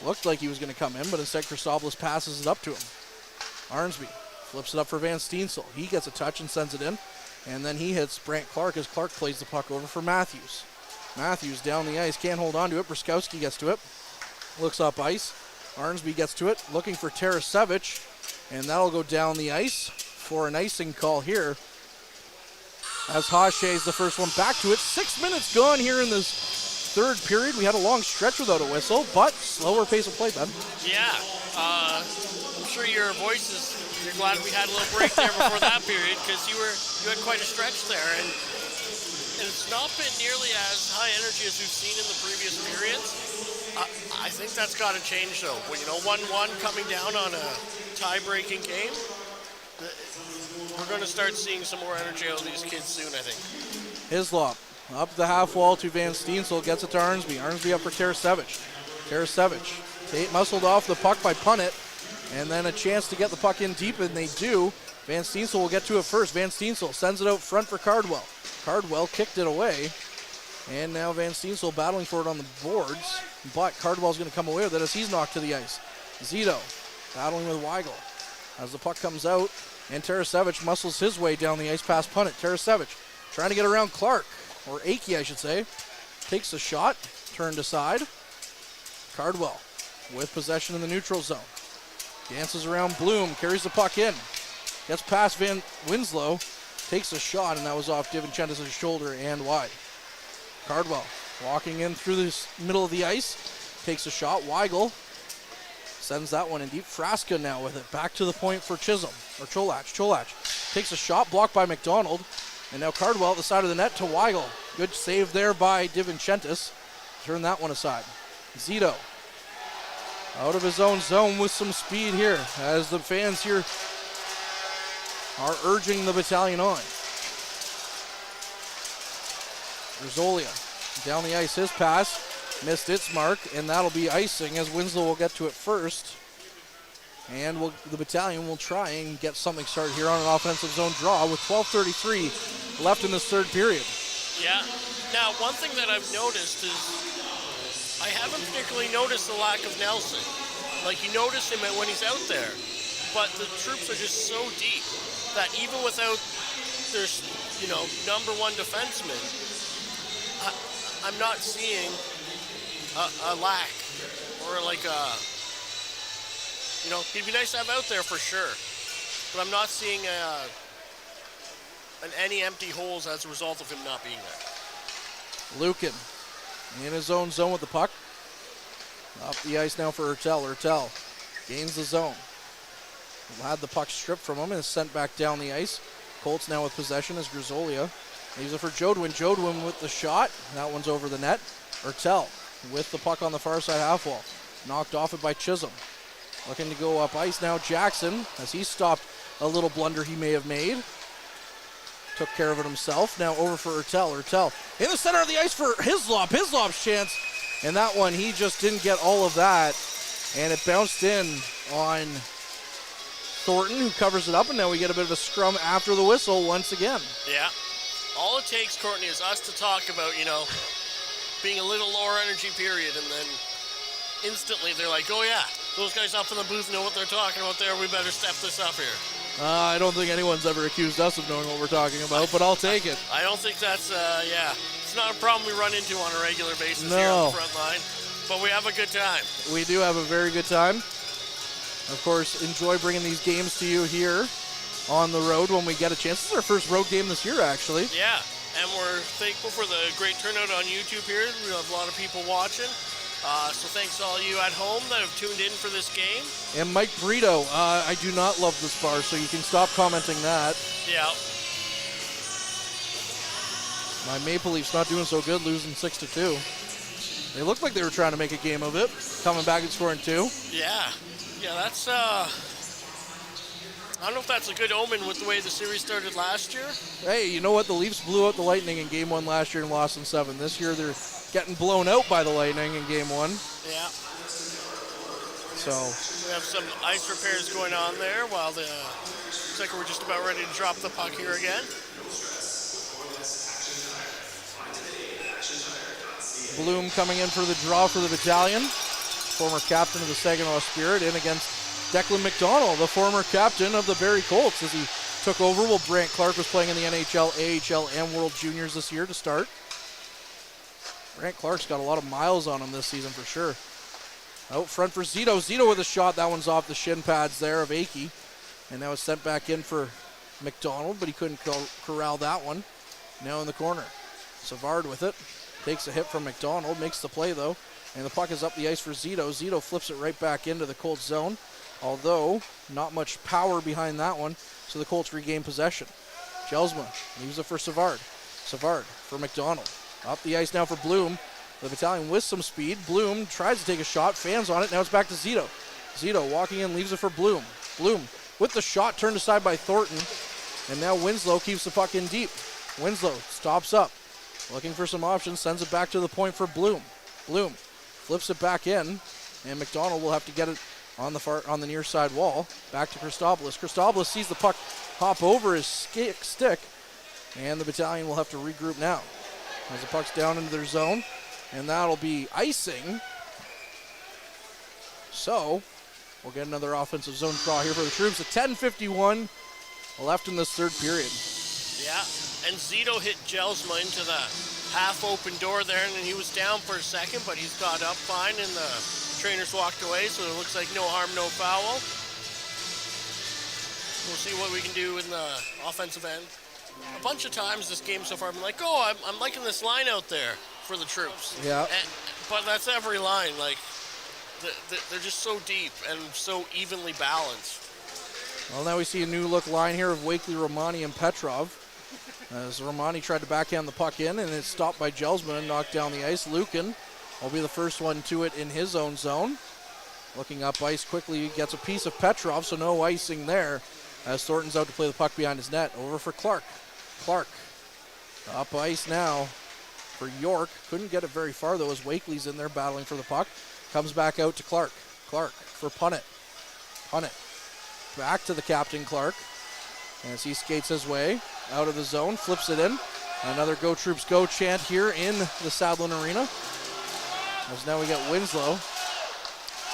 [SPEAKER 4] looked like he was going to come in, but instead Christopoulos passes it up to him. Arnsby flips it up for Van Steensel. He gets a touch and sends it in. And then he hits Brant Clark as Clark plays the puck over for Matthews. Matthews down the ice, can't hold on to it. Bruskowski gets to it. Looks up ice. Arnsby gets to it, looking for Tarasevic. And that'll go down the ice for an icing call here. As Hache is the first one back to it. 6 minutes gone here in this third period. We had a long stretch without a whistle, but slower pace of play, Ben.
[SPEAKER 5] Yeah, I'm sure your voice is, you're glad we had a little break there before that period, because you had quite a stretch there, and it's not been nearly as high energy as we've seen in the previous periods. I think that's got to change, though. When 1-1 coming down on a tie-breaking game, we're going to start seeing some more energy out of these kids soon, I think.
[SPEAKER 4] Hislop up the half wall to Van Steensel, gets it to Arnsby. Arnsby up for Tarasevic. Tate muscled off the puck by Punnett, and then a chance to get the puck in deep, and they do. Van Steensel will get to it first. Van Steensel sends it out front for Cardwell. Cardwell kicked it away, and now Van Steensel battling for it on the boards, but Cardwell's going to come away with it as he's knocked to the ice. Zito battling with Weigel as the puck comes out, and Tarasevic muscles his way down the ice past Punnett. Tarasevic trying to get around Clark, or Akey, I should say. Takes a shot, turned aside. Cardwell with possession in the neutral zone. Dances around Bloom, carries the puck in. Gets past Van Winslow, takes a shot, and that was off DiVincentis' shoulder and wide. Cardwell walking in through the middle of the ice, takes a shot. Weigel sends that one in deep. Frasca now with it. Back to the point for Chisholm, or Cholach. Cholach takes a shot, blocked by McDonald. And now Cardwell at the side of the net to Weigel. Good save there by DiVincentis. Turn that one aside. Zito out of his own zone with some speed here as the fans here are urging the Battalion on. Rizzolia down the ice, his pass missed its mark, and that'll be icing as Winslow will get to it first. And the Battalion will try and get something started here on an offensive zone draw with 12:33 left in this third period.
[SPEAKER 5] Yeah. Now, one thing that I've noticed is I haven't particularly noticed the lack of Nelson. Like, you notice him when he's out there, but the troops are just so deep that even without their, number one defenseman, I'm not seeing a lack or like a, he'd be nice to have out there for sure, but I'm not seeing any empty holes as a result of him not being there.
[SPEAKER 4] Lukin in his own zone with the puck. Up the ice now for Hertel. Hertel gains the zone. Had the puck stripped from him and is sent back down the ice. Colts now with possession as Grizzolia leaves it for Jodwin. Jodwin with the shot. That one's over the net. Hertel with the puck on the far side half wall. Knocked off it by Chisholm. Looking to go up ice now. Jackson, as he stopped a little blunder he may have made. Took care of it himself. Now over for Hertel. Hertel in the center of the ice for Hislop. Hislop's chance. And that one, he just didn't get all of that. And it bounced in on Thornton, who covers it up. And now we get a bit of a scrum after the whistle once again.
[SPEAKER 5] Yeah. All it takes, Courtney, is us to talk about, being a little lower energy period. And then instantly they're like, oh, yeah, those guys up in the booth know what they're talking about there. We better step this up here.
[SPEAKER 4] I don't think anyone's ever accused us of knowing what we're talking about, but I'll take it.
[SPEAKER 5] I don't think that's, it's not a problem we run into on a regular basis here on the front line, but we have a good time.
[SPEAKER 4] We do have a very good time. Of course, enjoy bringing these games to you here on the road when we get a chance. This is our first road game this year, actually.
[SPEAKER 5] Yeah, and we're thankful for the great turnout on YouTube here. We have a lot of people watching. So thanks to all you at home that have tuned in for this game.
[SPEAKER 4] And Mike Brito, I do not love this bar, so you can stop commenting that.
[SPEAKER 5] Yeah.
[SPEAKER 4] My Maple Leafs not doing so good, losing 6-2. They looked like they were trying to make a game of it, coming back and scoring 2.
[SPEAKER 5] Yeah, that's, I don't know if that's a good omen with the way the series started last year.
[SPEAKER 4] Hey, you know what? The Leafs blew out the Lightning in Game 1 last year and lost in 7. This year they're getting blown out by the Lightning in Game 1.
[SPEAKER 5] Yeah.
[SPEAKER 4] So
[SPEAKER 5] we have some ice repairs going on there while the looks like we're just about ready to drop the puck here again.
[SPEAKER 4] Bloom coming in for the draw for the Battalion. Former captain of the Saginaw Spirit in against Declan McDonald, the former captain of the Barrie Colts, as he took over while Brant Clark was playing in the NHL, AHL, and World Juniors this year to start. Brant Clark's got a lot of miles on him this season for sure. Out front for Zito. Zito with a shot. That one's off the shin pads there of Akey. And now it's sent back in for McDonald, but he couldn't corral that one. Now in the corner. Savard with it. Takes a hit from McDonald. Makes the play though. And the puck is up the ice for Zito. Zito flips it right back into the Colts zone. Although, not much power behind that one. So the Colts regain possession. Jelsma leaves it for Savard. Savard for McDonald. Up the ice now for Bloom. The Battalion with some speed. Bloom tries to take a shot, fans on it. Now it's back to Zito. Zito walking in, leaves it for Bloom. Bloom with the shot turned aside by Thornton. And now Winslow keeps the puck in deep. Winslow stops up, looking for some options, sends it back to the point for Bloom. Bloom flips it back in, and McDonald will have to get it on the near side wall. Back to Christopoulos. Christopoulos sees the puck hop over his stick, and the Battalion will have to regroup now. As the puck's down into their zone. And that'll be icing. So, we'll get another offensive zone draw here for the Troops. At 10:51 left in this third period.
[SPEAKER 5] Yeah, and Zito hit Jelsma into the half-open door there, and then he was down for a second, but he's got up fine, and the trainers walked away, so it looks like no harm, no foul. We'll see what we can do in the offensive end. A bunch of times this game so far, I'm like, I'm liking this line out there for the Troops.
[SPEAKER 4] Yeah.
[SPEAKER 5] But that's every line. Like, they're just so deep and so evenly balanced.
[SPEAKER 4] Well, now we see a new look line here of Wakely, Romani, and Petrov. As Romani tried to backhand the puck in, and it's stopped by Jelsman and knocked down the ice. Lukin will be the first one to it in his own zone. Looking up ice quickly, gets a piece of Petrov, so no icing there. As Thornton's out to play the puck behind his net. Over for Clark. Clark up ice now for York. Couldn't get it very far though as Wakely's in there battling for the puck. Comes back out to Clark. Clark for Punnett. Punnett back to the captain Clark as he skates his way out of the zone. Flips it in. Another Go Troops Go chant here in the Sadlin Arena. As now we get Winslow.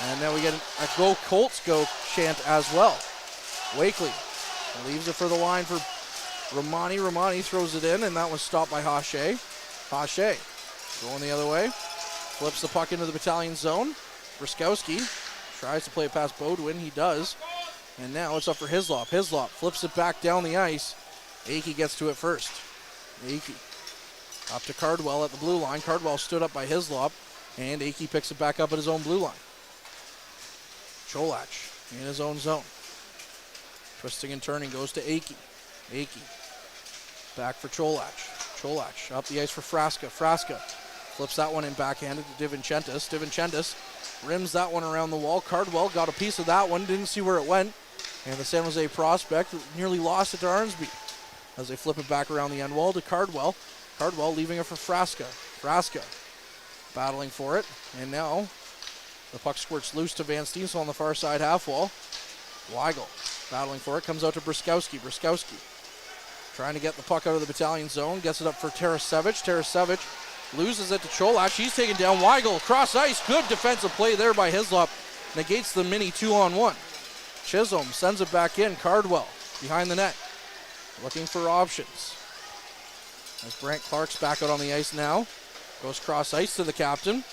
[SPEAKER 4] And now we get a Go Colts Go chant as well. Wakely leaves it for the line for Romani. Romani throws it in, and that was stopped by Hache. Hache going the other way. Flips the puck into the Battalion zone. Briskowski tries to play it past Bodwin. He does. And now it's up for Hislop. Hislop flips it back down the ice. Akey gets to it first. Akey up to Cardwell at the blue line. Cardwell stood up by Hislop, and Akey picks it back up at his own blue line. Cholach in his own zone. Twisting and turning goes to Akey. Akey back for Cholach. Cholach up the ice for Frasca. Frasca flips that one in backhanded to DiVincentis. DiVincentis rims that one around the wall. Cardwell got a piece of that one. Didn't see where it went. And the San Jose prospect nearly lost it to Arnsby as they flip it back around the end wall to Cardwell. Cardwell leaving it for Frasca. Frasca battling for it. And now the puck squirts loose to Van Steensel on the far side half wall. Weigel battling for it, comes out to Briskowski. Briskowski trying to get the puck out of the Battalion zone, gets it up for Tarasevich. Tarasevich loses it to Cholach. He's taken down. Weigel cross ice. Good defensive play there by Hislop. Negates the mini 2-on-1. Chisholm sends it back in. Cardwell behind the net, looking for options. As Brant Clark's back out on the ice now. Goes cross ice to the captain.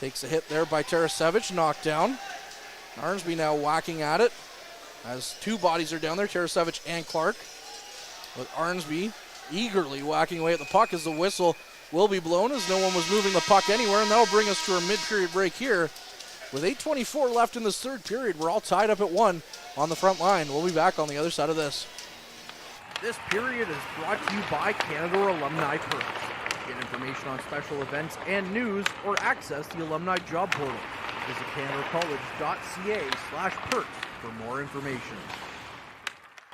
[SPEAKER 4] Takes a hit there by Tarasevich, knocked down. Arnsby now whacking at it as two bodies are down there, Tarasevich and Clark. With Arnsby eagerly whacking away at the puck as the whistle will be blown as no one was moving the puck anywhere, and that'll bring us to our mid-period break here. With 8:24 left in this third period, we're all tied up at 1 on the front line. We'll be back on the other side of this.
[SPEAKER 2] This period is brought to you by Canada Alumni Perks. Get information on special events and news or access the Alumni Job Portal. Visit canadacollege.ca/perks for more information.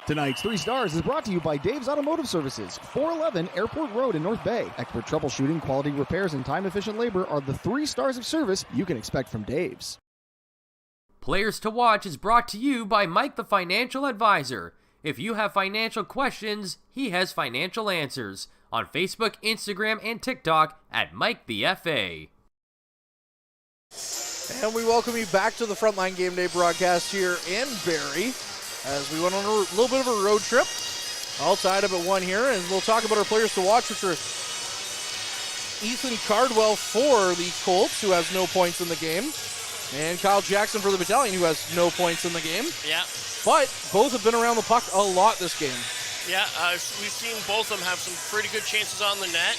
[SPEAKER 3] Tonight's 3 Stars is brought to you by Dave's Automotive Services, 411 Airport Road in North Bay. Expert troubleshooting, quality repairs, and time-efficient labor are the 3 stars of service you can expect from Dave's.
[SPEAKER 1] Players to Watch is brought to you by Mike the Financial Advisor. If you have financial questions, he has financial answers. On Facebook, Instagram, and TikTok at Mike the FA.
[SPEAKER 4] And we welcome you back to the Frontline Game Day broadcast here in Barrie as we went on a little bit of a road trip. All tied up at 1 here, and we'll talk about our players to watch, which are Ethan Cardwell for the Colts, who has no points in the game, and Kyle Jackson for the Battalion, who has no points in the game.
[SPEAKER 5] Yeah.
[SPEAKER 4] But both have been around the puck a lot this game.
[SPEAKER 5] Yeah, we've seen both of them have some pretty good chances on the net.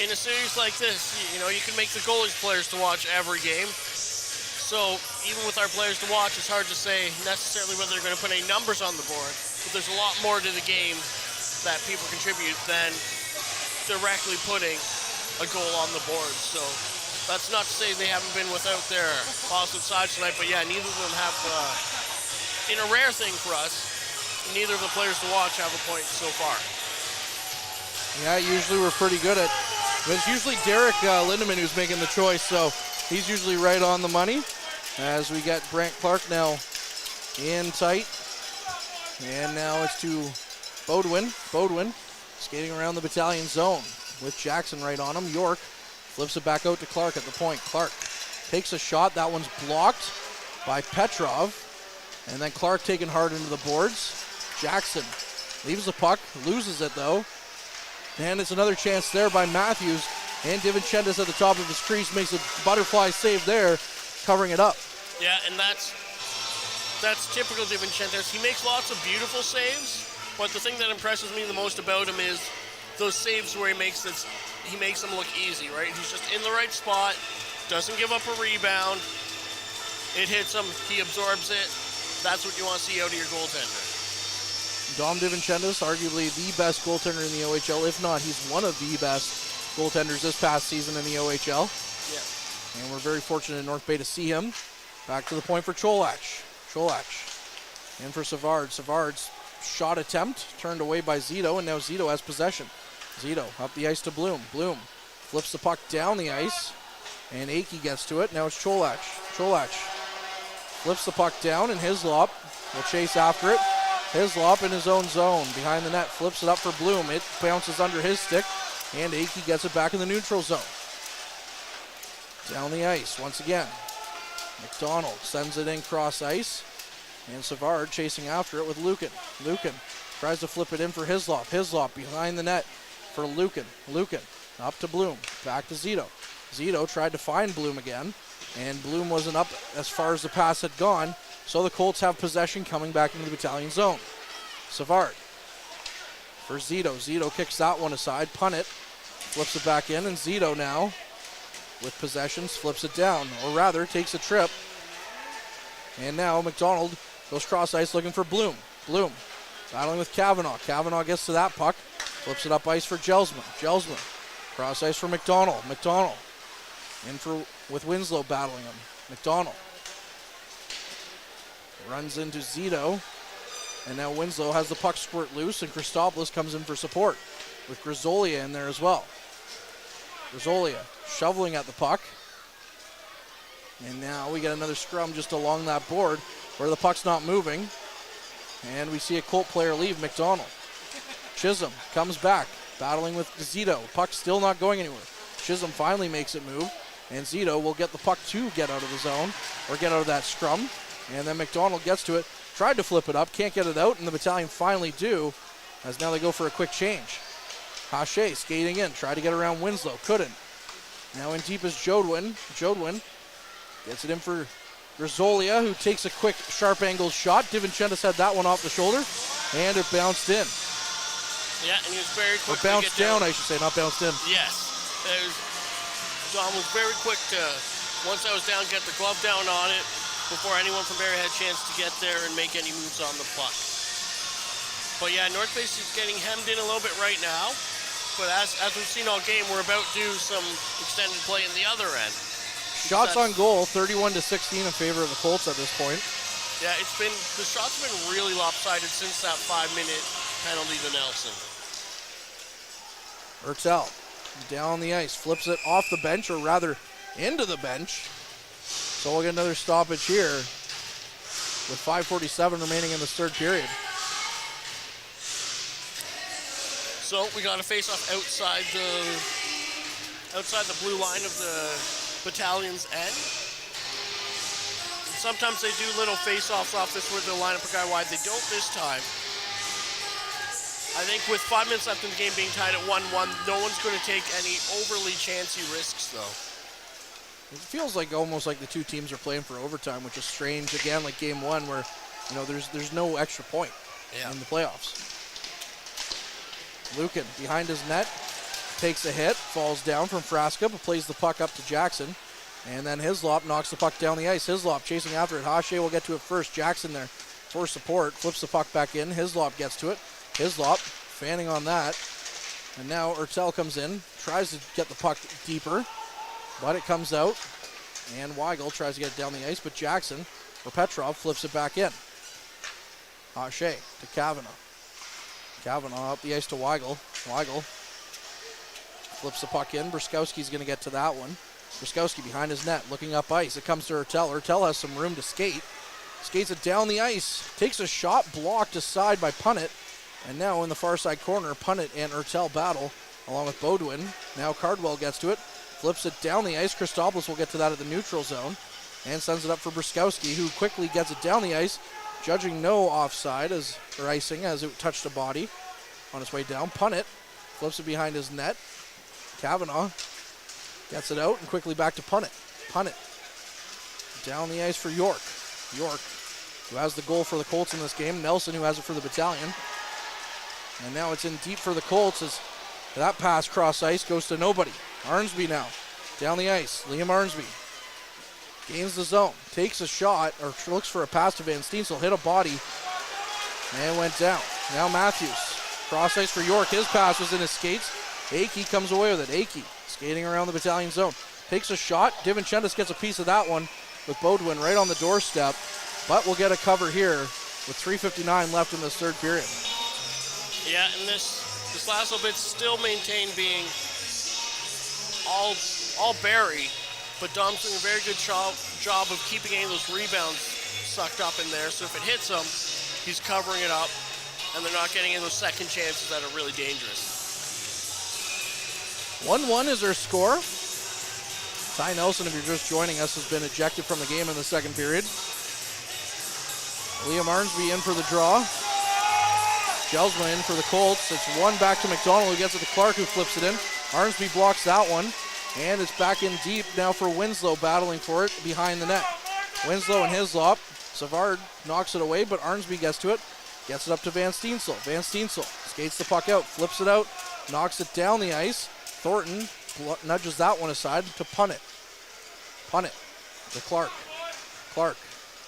[SPEAKER 5] In a series like this, you can make the goalies players to watch every game. So even with our players to watch, it's hard to say necessarily whether they're going to put any numbers on the board. But there's a lot more to the game that people contribute than directly putting a goal on the board. So that's not to say they haven't been without their positive sides tonight. But yeah, neither of them have, in a rare thing for us, neither of the players to watch have a point so far.
[SPEAKER 4] Yeah, usually we're pretty good at, but it's usually Derek Lindemann who's making the choice, so he's usually right on the money. As we get Brant Clark now in tight. And now it's to Bodwin. Bodwin skating around the Battalion zone with Jackson right on him. York flips it back out to Clark at the point. Clark takes a shot. That one's blocked by Petrov. And then Clark taken hard into the boards. Jackson leaves the puck, loses it though. And it's another chance there by Matthews. And DiVincentis at the top of his crease makes a butterfly save there, covering it up.
[SPEAKER 5] Yeah, and that's typical DiVincentis. He makes lots of beautiful saves, but the thing that impresses me the most about him is those saves where he makes them look easy, right? He's just in the right spot, doesn't give up a rebound. It hits him, he absorbs it. That's what you want to see out of your goaltender.
[SPEAKER 4] Dom DiVincentis, arguably the best goaltender in the OHL. If not, he's one of the best goaltenders this past season in the OHL.
[SPEAKER 5] Yeah.
[SPEAKER 4] And we're very fortunate in North Bay to see him. Back to the point for Cholak. Cholak in for Savard. Savard's shot attempt turned away by Zito, and now Zito has possession. Zito up the ice to Bloom. Bloom flips the puck down the ice, and Akey gets to it. Now it's Cholak. Cholak flips the puck down, and Hislop will chase after it. Hislop in his own zone behind the net, flips it up for Bloom. It bounces under his stick, and Akey gets it back in the neutral zone. Down the ice once again. McDonald sends it in cross ice, and Savard chasing after it with Lucan. Lucan tries to flip it in for Hislop. Hislop behind the net for Lucan. Lucan up to Bloom, back to Zito. Zito tried to find Bloom again, and Bloom wasn't up as far as the pass had gone, so the Colts have possession coming back into the Battalion zone. Savard for Zito. Zito kicks that one aside, punt it, flips it back in, and Zito now with possessions flips it down, or rather takes a trip. And now McDonald goes cross ice looking for Bloom. Bloom battling with Kavanaugh. Kavanaugh gets to that puck, flips it up ice for Gelsman. Gelsman cross ice for McDonald. McDonald in for with Winslow battling him. McDonald runs into Zito, and now Winslow has the puck squirt loose, and Christopoulos comes in for support with Grisolia in there as well. Grisolia shoveling at the puck, and now we get another scrum just along that board where the puck's not moving, and we see a Colt player leave, McDonald. Chisholm comes back, battling with Zito. Puck still not going anywhere. Chisholm finally makes it move, and Zito will get the puck to get out of the zone, or get out of that scrum, and then McDonald gets to it, tried to flip it up, can't get it out, and the Battalion finally do, as now they go for a quick change. Hache skating in, tried to get around Winslow, couldn't. Now in deep is Jodwin. Jodwin gets it in for Grisolia, who takes a quick, sharp-angled shot. DiVincentis had that one off the shoulder, and it bounced in.
[SPEAKER 5] Yeah, and he was very quick
[SPEAKER 4] or bounced
[SPEAKER 5] to get
[SPEAKER 4] down, I should say, not bounced in.
[SPEAKER 5] Yes. John was very quick to, once I was down, get the glove down on it before anyone from Barrie had a chance to get there and make any moves on the puck. But yeah, North Base is getting hemmed in a little bit right now. But as we've seen all game, we're about to do some extended play in the other end.
[SPEAKER 4] Shots on goal, 31-16 in favor of the Colts at this point.
[SPEAKER 5] Yeah, the shots have been really lopsided since that 5-minute penalty to Nelson.
[SPEAKER 4] Urtel down the ice, flips it off the bench, or rather into the bench. So we'll get another stoppage here with 5:47 remaining in the third period.
[SPEAKER 5] So we got a face-off outside the blue line of the Battalion's end. And sometimes they do little face-offs off this where they'll line up a guy wide. They don't this time. I think with 5 minutes left in the game being tied at 1-1, no one's going to take any overly chancy risks, though.
[SPEAKER 4] It feels like almost like the two teams are playing for overtime, which is strange. Again, like game one, where there's no extra point in the playoffs. Lucan behind his net, takes a hit, falls down from Frasca, but plays the puck up to Jackson. And then Hislop knocks the puck down the ice. Hislop chasing after it. Hache will get to it first. Jackson there for support, flips the puck back in. Hislop gets to it. Hislop fanning on that. And now Urtel comes in, tries to get the puck deeper, but it comes out. And Weigel tries to get it down the ice, but Jackson, or Petrov, flips it back in. Hache to Kavanaugh. Kavanaugh up the ice to Weigel. Weigel flips the puck in. Bruskowski's going to get to that one. Bruskowski behind his net, looking up ice. It comes to Urtel. Urtel has some room to skate. Skates it down the ice. Takes a shot, blocked aside by Punnett. And now in the far side corner, Punnett and Urtel battle, along with Beaudoin. Now Cardwell gets to it. Flips it down the ice. Christopoulos will get to that at the neutral zone. And sends it up for Bruskowski, who quickly gets it down the ice. Judging no offside or icing as it touched a body on its way down. Punnett flips it behind his net. Kavanaugh gets it out and quickly back to Punnett. Punnett down the ice for York. York, who has the goal for the Colts in this game. Nelson, who has it for the Battalion. And now it's in deep for the Colts as that pass cross ice goes to nobody. Arnsby now down the ice. Liam Arnsby gains the zone, takes a shot, or looks for a pass to Van Steensel, hit a body, and went down. Now Matthews, cross ice for York. His pass was in his skates. Akey comes away with it. Akey skating around the Battalion zone, takes a shot. Divinchentis gets a piece of that one with Beaudoin right on the doorstep, but we'll get a cover here with 3:59 left in this third period.
[SPEAKER 5] Yeah, and this last little bit still maintained being all Barrie. But Dom's doing a very good job of keeping any of those rebounds sucked up in there. So if it hits him, he's covering it up, and they're not getting any of those second chances that are really dangerous.
[SPEAKER 4] 1-1 is our score. Ty Nelson, if you're just joining us, has been ejected from the game in the second period. Liam Arnsby in for the draw. Gelsman in for the Colts. It's one back to McDonald, who gets it to Clark, who flips it in. Arnsby blocks that one. And it's back in deep now for Winslow, battling for it behind the net. Winslow and Hislop. Savard knocks it away, but Arnsby gets to it. Gets it up to Van Steensel. Van Steensel skates the puck out, flips it out, knocks it down the ice. Thornton nudges that one aside to Punnett. Punnett to Clark. Clark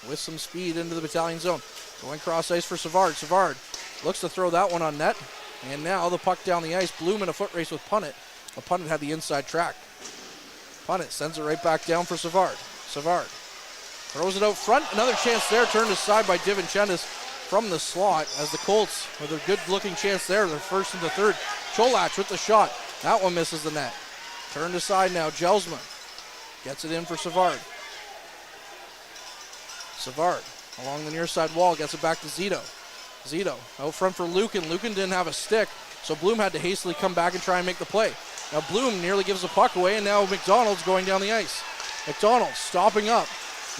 [SPEAKER 4] with some speed into the Battalion zone. Going cross ice for Savard. Savard looks to throw that one on net. And now the puck down the ice. Bloom in a foot race with Punnett. But Punnett had the inside track. Punnett sends it right back down for Savard. Savard throws it out front. Another chance there, turned aside by Divinchentis from the slot as the Colts with a good-looking chance there. They're first into third. Cholach with the shot. That one misses the net. Turned aside now, Gelsman gets it in for Savard. Savard along the near side wall, gets it back to Zito. Zito out front for Lucan. Lucan didn't have a stick, so Bloom had to hastily come back and try and make the play. Now Bloom nearly gives the puck away, and now McDonald's going down the ice. McDonald stopping up,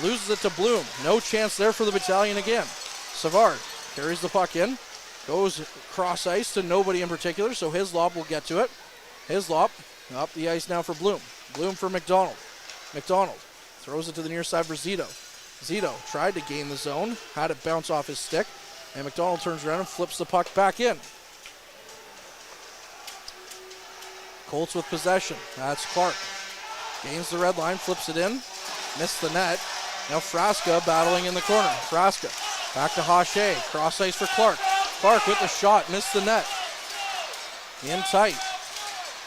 [SPEAKER 4] loses it to Bloom. No chance there for the Battalion again. Savard carries the puck in, goes cross ice to nobody in particular, so Hislop will get to it. Hislop up the ice now for Bloom. Bloom for McDonald. McDonald throws it to the near side for Zito. Zito tried to gain the zone, had it bounce off his stick, and McDonald turns around and flips the puck back in. Colts with possession. That's Clark. Gains the red line, flips it in, missed the net. Now Frasca battling in the corner. Frasca back to Hache. Cross ice for Clark. Clark with the shot, missed the net. In tight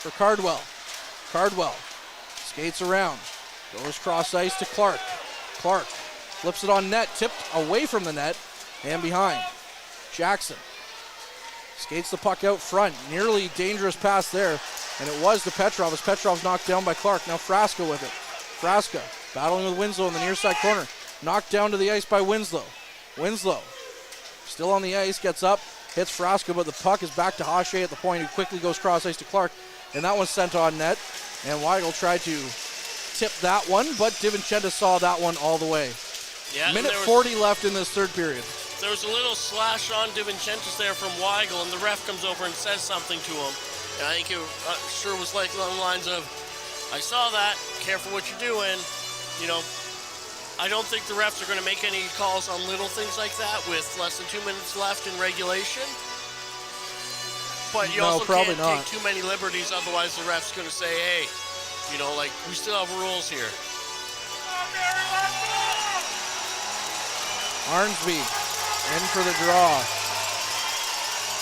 [SPEAKER 4] for Cardwell. Cardwell skates around, goes cross ice to Clark. Clark flips it on net, tipped away from the net and behind. Jackson skates the puck out front, nearly dangerous pass there, and it was to Petrov as Petrov's knocked down by Clark. Now Frasca with it. Frasca battling with Winslow in the near side corner. Knocked down to the ice by Winslow. Winslow still on the ice, gets up, hits Frasca, but the puck is back to Hache at the point, who quickly goes cross ice to Clark, and that one's sent on net. And Weigel tried to tip that one, but DiVincenzo saw that one all the way.
[SPEAKER 5] Yeah,
[SPEAKER 4] Minute 40 left in this third period.
[SPEAKER 5] There was a little slash on DiVincenzo there from Weigel, and the ref comes over and says something to him. And I think it sure was like along the lines of, I saw that, careful what you're doing. You know, I don't think the refs are going to make any calls on little things like that with less than 2 minutes left in regulation. But you also can't take too many liberties, otherwise the ref's going to say, hey, you know, like, we still have rules here.
[SPEAKER 4] Arnsby in for the draw.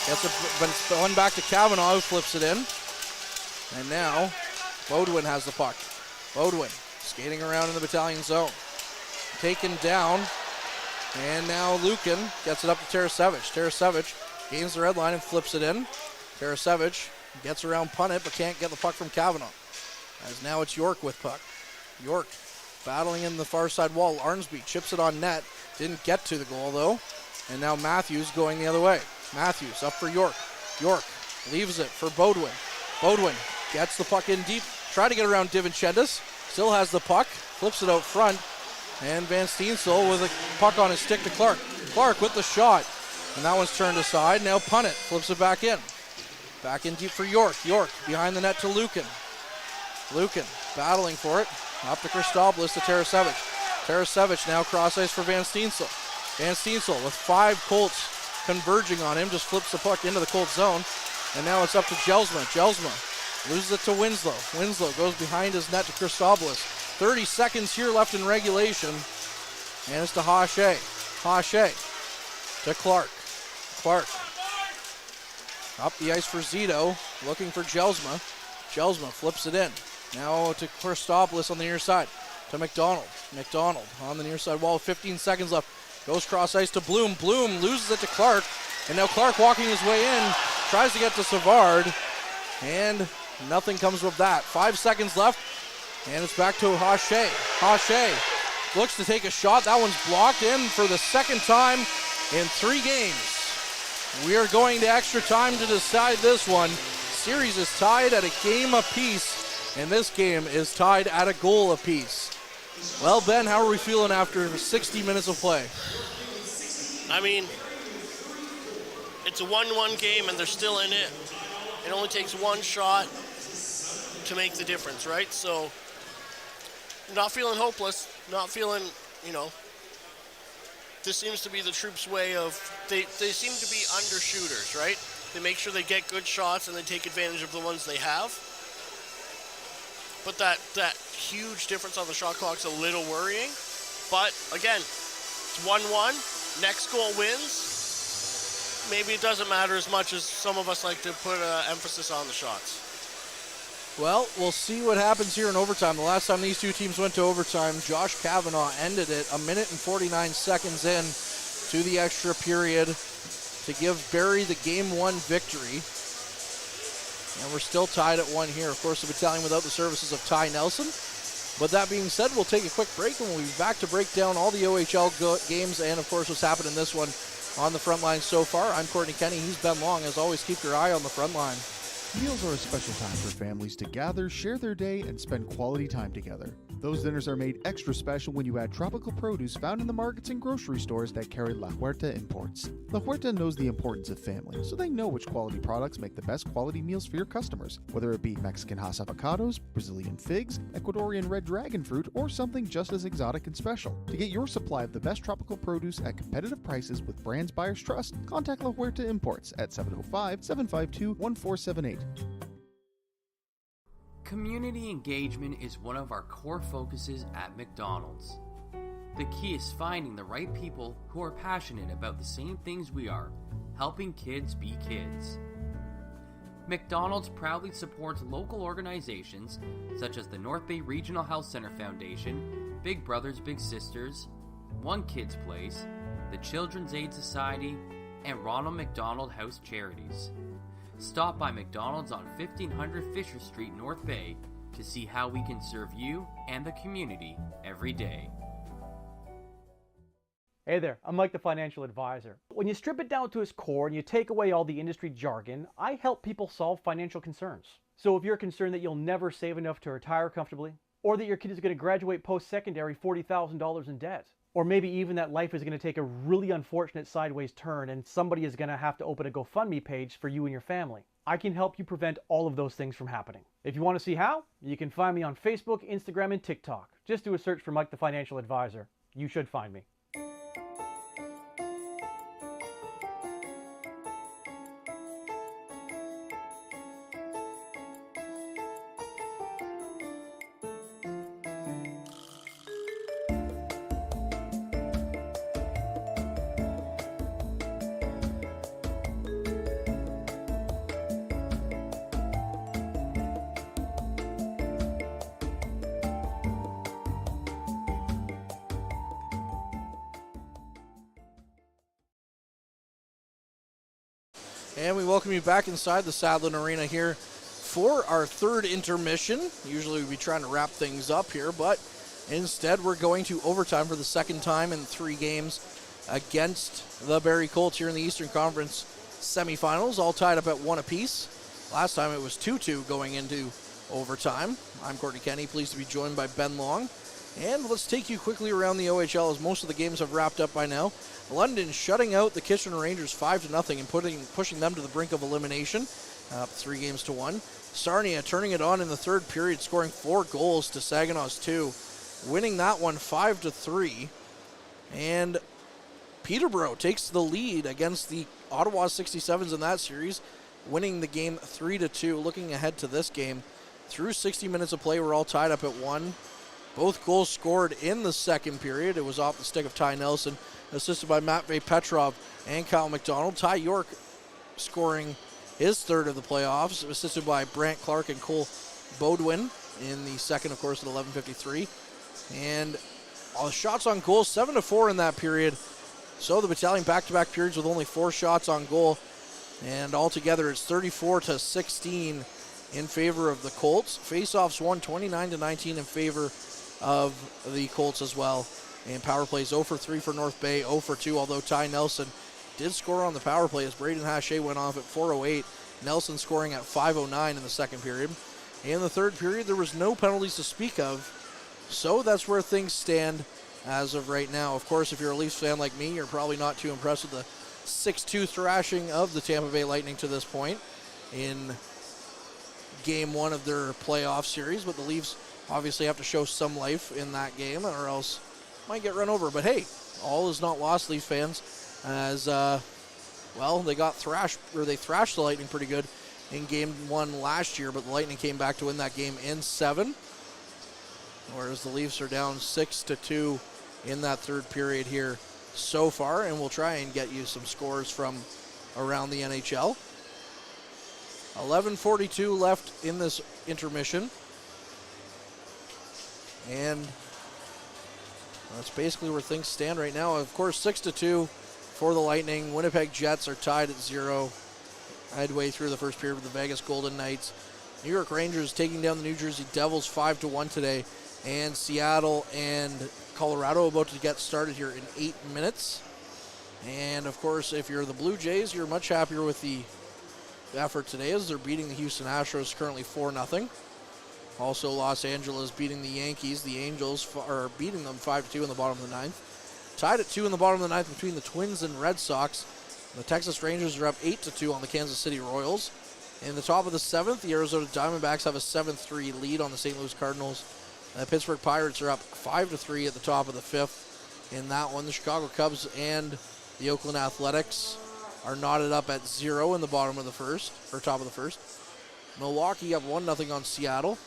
[SPEAKER 4] Gets one back to Kavanaugh, who flips it in. And now Bodwin has the puck. Bodwin skating around in the Battalion zone. Taken down. And now Lukin gets it up to Tarasevic. Tarasevic gains the red line and flips it in. Tarasevic gets around Punnett, but can't get the puck from Kavanaugh. As now it's York with puck. York battling in the far side wall. Arnsby chips it on net. Didn't get to the goal though. And now Matthews going the other way. Matthews up for York. York leaves it for Bodwin. Bodwin gets the puck in deep. Try to get around DiVincenzo. Still has the puck. Flips it out front. And Van Steensel with a puck on his stick to Clark. Clark with the shot. And that one's turned aside. Now Punnett flips it back in. Back in deep for York. York behind the net to Lukin. Lukin battling for it. Up to Christopoulos to Tarasevic. Tarasevic now cross ice for Van Steensel. Van Steensel with 5 Colts converging on him. Just flips the puck into the Colts zone. And now it's up to Jelsma. Jelsma loses it to Winslow. Winslow goes behind his net to Christopoulos. 30 seconds here left in regulation. And it's to Hache. Hache to Clark. Clark up the ice for Zito. Looking for Jelsma. Jelsma flips it in. Now to Christopoulos on the near side. To McDonald. McDonald on the near side wall. 15 seconds left. Goes cross ice to Bloom. Bloom loses it to Clark. And now Clark walking his way in. Tries to get to Savard. And nothing comes of that. 5 seconds left. And it's back to Hache. Hache looks to take a shot. That one's blocked in for the second time in 3 games. We are going to extra time to decide this one. Series is tied at a game apiece. And this game is tied at a goal apiece. Well, Ben, how are we feeling after 60 minutes of play?
[SPEAKER 5] I mean, it's a 1-1 game and they're still in it. It only takes one shot to make the difference, right? So, not feeling hopeless, not feeling, you know, this seems to be the troops' way of, they seem to be undershooters, right? They make sure they get good shots and they take advantage of the ones they have. But that huge difference on the shot clock's a little worrying. But again, it's 1-1. Next goal wins. Maybe it doesn't matter as much as some of us like to put emphasis on the shots.
[SPEAKER 4] Well, we'll see what happens here in overtime. The last time these two teams went to overtime, Josh Kavanaugh ended it 1 minute and 49 seconds in to the extra period to give Barrie the Game 1 victory. And we're still tied at 1 here. Of course, the Battalion without the services of Ty Nelson. But that being said, we'll take a quick break and we'll be back to break down all the OHL games and, of course, what's happened in this one on the front line so far. I'm Courtney Kenny. He's Ben Long. As always, keep your eye on the front line.
[SPEAKER 3] Meals are a special time for families to gather, share their day, and spend quality time together. Those dinners are made extra special when you add tropical produce found in the markets and grocery stores that carry La Huerta imports. La Huerta knows the importance of family, so they know which quality products make the best quality meals for your customers, whether it be Mexican Hass avocados, Brazilian figs, Ecuadorian red dragon fruit, or something just as exotic and special. To get your supply of the best tropical produce at competitive prices with brands buyers trust, contact La Huerta Imports at 705-752-1478.
[SPEAKER 1] Community engagement is one of our core focuses at McDonald's. The key is finding the right people who are passionate about the same things we are. helping kids be kids. McDonald's proudly supports local organizations such as the North Bay Regional Health Center Foundation, Big Brothers Big Sisters, One Kids Place, the Children's Aid Society, and Ronald McDonald House Charities. Stop by McDonald's on 1500 Fisher Street, North Bay to see how we can serve you and the community every day.
[SPEAKER 6] Hey there, I'm Mike the Financial Advisor. When you strip it down to its core and you take away all the industry jargon, I help people solve financial concerns. So if you're concerned that you'll never save enough to retire comfortably, or that your kid is going to graduate post-secondary $40,000 in debt, or maybe even that life is going to take a really unfortunate sideways turn and somebody is going to have to open a GoFundMe page for you and your family, I can help you prevent all of those things from happening. If you want to see how, you can find me on Facebook, Instagram, and TikTok. Just do a search for Mike the Financial Advisor. You should find me.
[SPEAKER 4] And we welcome you back inside the Sadlin Arena here for our third intermission. Usually we'd be trying to wrap things up here, but instead we're going to overtime for the second time in 3 games against the Barrie Colts here in the Eastern Conference semifinals, all tied up at 1 apiece. Last time it was 2-2 going into overtime. I'm Courtney Kenny, pleased to be joined by Ben Long. And let's take you quickly around the OHL as most of the games have wrapped up by now. London shutting out the Kitchener Rangers 5-0 and pushing them to the brink of elimination, 3-1. Sarnia turning it on in the third period, scoring 4 goals to Saginaw's 2, winning that one 5-3. And Peterborough takes the lead against the Ottawa 67s in that series, winning the game 3-2. Looking ahead to this game, through 60 minutes of play, we're all tied up at 1. Both goals scored in the second period. It was off the stick of Ty Nelson, assisted by Matvey Petrov and Kyle McDonald. Ty York scoring his third of the playoffs, assisted by Brant Clark and Cole Bodwin in the second, of course, at 11:53. And all the shots on goal, 7-4 in that period. So the Battalion back-to-back periods with only 4 shots on goal. And altogether it's 34-16 in favor of the Colts. Faceoffs won 29-19 in favor of the Colts as well. And power plays 0 for 3 for North Bay, 0 for 2, although Ty Nelson did score on the power play as Braden Hache went off at 4:08. Nelson scoring at 5:09 in the second period. In the third period, there was no penalties to speak of. So that's where things stand as of right now. Of course, if you're a Leafs fan like me, you're probably not too impressed with the 6-2 thrashing of the Tampa Bay Lightning to this point in Game 1 of their playoff series. But the Leafs obviously have to show some life in that game or else might get run over. But hey, all is not lost, Leaf fans, as they got thrashed, or they thrashed the Lightning pretty good in Game 1 last year, but the Lightning came back to win that game in 7, whereas the Leafs are down 6-2 in that third period here so far, and we'll try and get you some scores from around the NHL. 11:42 left in this intermission, and that's basically where things stand right now. Of course, 6-2 for the Lightning. Winnipeg Jets are tied at 0 midway through the first period with the Vegas Golden Knights. New York Rangers taking down the New Jersey Devils 5-1 today. And Seattle and Colorado about to get started here in 8 minutes. And, of course, if you're the Blue Jays, you're much happier with the effort today as they're beating the Houston Astros currently 4-0. Also, Los Angeles beating the Yankees. The Angels are beating them 5-2 in the bottom of the ninth. Tied at 2 in the bottom of the ninth between the Twins and Red Sox. The Texas Rangers are up 8-2 on the Kansas City Royals. In the top of the 7th, the Arizona Diamondbacks have a 7-3 lead on the St. Louis Cardinals. The Pittsburgh Pirates are up 5-3 at the top of the 5th. In that one, the Chicago Cubs and the Oakland Athletics are knotted up at 0 in the bottom of the first, or top of the first. Milwaukee up 1-0 on Seattle.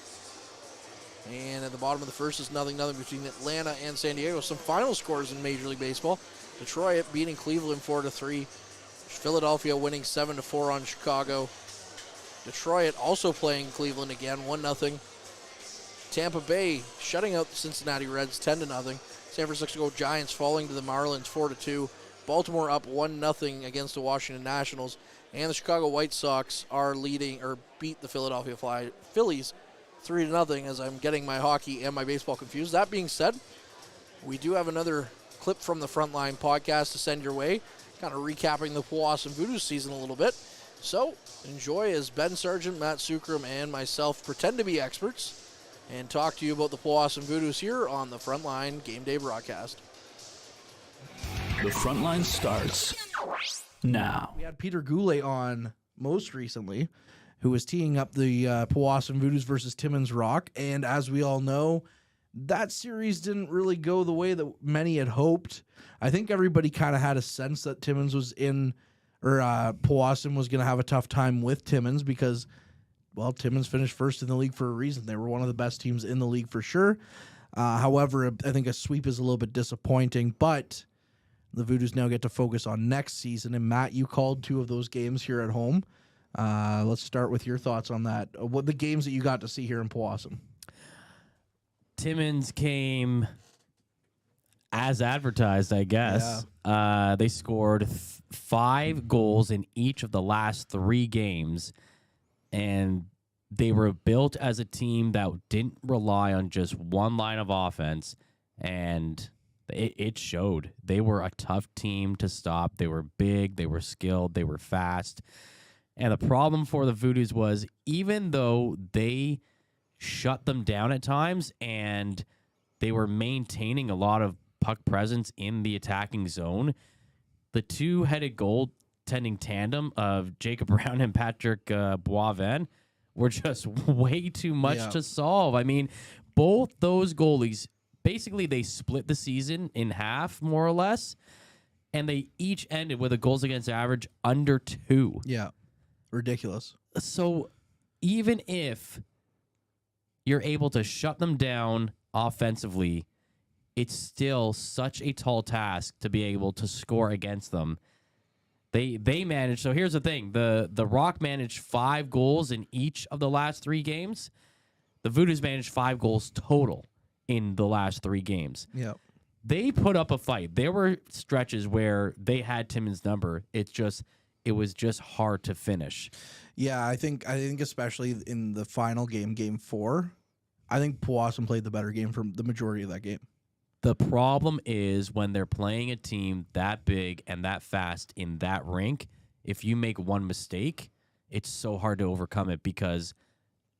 [SPEAKER 4] And at the bottom of the first is 0-0 between Atlanta and San Diego. Some final scores in Major League Baseball. Detroit beating Cleveland 4-3. Philadelphia winning 7-4 on Chicago. Detroit also playing Cleveland again, 1-0. Tampa Bay shutting out the Cincinnati Reds 10-0. San Francisco Giants falling to the Marlins 4-2. Baltimore up 1-0 against the Washington Nationals. And the Chicago White Sox are beat the Philadelphia Phillies 3-0, as I'm getting my hockey and my baseball confused. That being said, we do have another clip from the Frontline podcast to send your way, kind of recapping the Powassan Voodoo season a little bit. So enjoy as Ben Sargent, Matt Sukram, and myself pretend to be experts and talk to you about the Powassan Voodoos here on the Frontline Game Day broadcast.
[SPEAKER 9] The Frontline starts now.
[SPEAKER 2] We had Peter Goulet on most recently, who was teeing up the Powassan Voodoos versus Timmins Rock. And as we all know, that series didn't really go the way that many had hoped. I think everybody kind of had a sense that Timmins was Powassan was going to have a tough time with Timmins because, well, Timmins finished first in the league for a reason. They were one of the best teams in the league for sure. However, I think a sweep is a little bit disappointing, but the Voodoos now get to focus on next season. And Matt, you called 2 of those games here at home. Let's start with your thoughts on that. What the games that you got to see here in Powassan?
[SPEAKER 10] Timmins came as advertised, I guess. Yeah. They scored 5 goals in each of the last 3 games, and they were built as a team that didn't rely on just one line of offense, and it showed. They were a tough team to stop. They were big, they were skilled, they were fast. And the problem for the Voodoos was, even though they shut them down at times and they were maintaining a lot of puck presence in the attacking zone, the 2-headed goaltending tandem of Jacob Brown and Patrick Boivin were just way too much to solve. I mean, both those goalies, basically they split the season in half, more or less, and they each ended with a goals against average under 2.
[SPEAKER 2] Yeah. Ridiculous.
[SPEAKER 10] So even if you're able to shut them down offensively, it's still such a tall task to be able to score against them. They managed. So here's the thing. The Rock managed 5 goals in each of the last 3 games. The Voodoos managed 5 goals total in the last 3 games.
[SPEAKER 2] Yeah.
[SPEAKER 10] They put up a fight. There were stretches where they had Timmins' number. It was just hard to finish.
[SPEAKER 2] Yeah, I think especially in the final game, Game 4, I think Powassan played the better game for the majority of that game.
[SPEAKER 10] The problem is when they're playing a team that big and that fast in that rink, if you make one mistake, it's so hard to overcome it because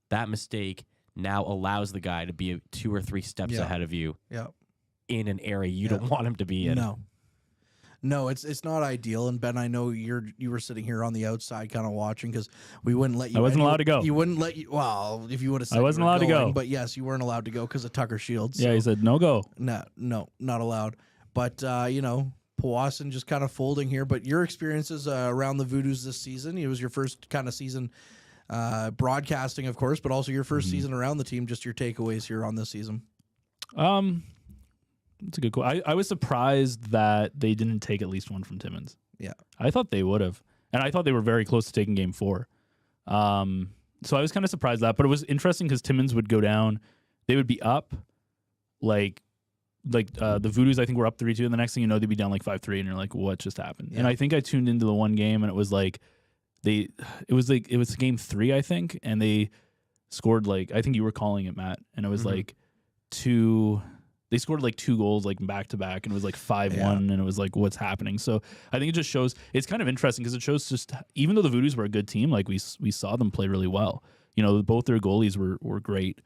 [SPEAKER 10] that mistake now allows the guy to be 2 or 3 steps ahead of you in an area you don't want him to be in.
[SPEAKER 2] No, it's not ideal. And Ben, I know you were sitting here on the outside kind of watching because we wouldn't let you.
[SPEAKER 9] I wasn't allowed to go.
[SPEAKER 2] You wouldn't let you. Well, if you would have said
[SPEAKER 9] I wasn't allowed to go.
[SPEAKER 2] But yes, you weren't allowed to go because of Tucker Shields.
[SPEAKER 9] Yeah, he said no go.
[SPEAKER 2] No, not allowed. But Powassan just kind of folding here. But your experiences around the Voodoos this season, it was your first kind of season broadcasting, of course, but also your first season around the team. Just your takeaways here on this season.
[SPEAKER 9] That's a good question. I was surprised that they didn't take at least one from Timmins.
[SPEAKER 2] Yeah.
[SPEAKER 9] I thought they would have. And I thought they were very close to taking Game 4. So I was kind of surprised that. But it was interesting because Timmins would go down. They would be up. Like the Voodoos, I think, were up 3-2. And the next thing you know, they'd be down like 5-3. And you're like, what just happened? Yeah. And I think I tuned into the one game, and it was like it was Game 3, I think. And they scored I think you were calling it, Matt. And it was like 2... They scored 2 goals back to back, and it was 5-1, and it was what's happening? So I think it just shows. It's kind of interesting because it shows just even though the Voodoos were a good team, we saw them play really well. Both their goalies were great.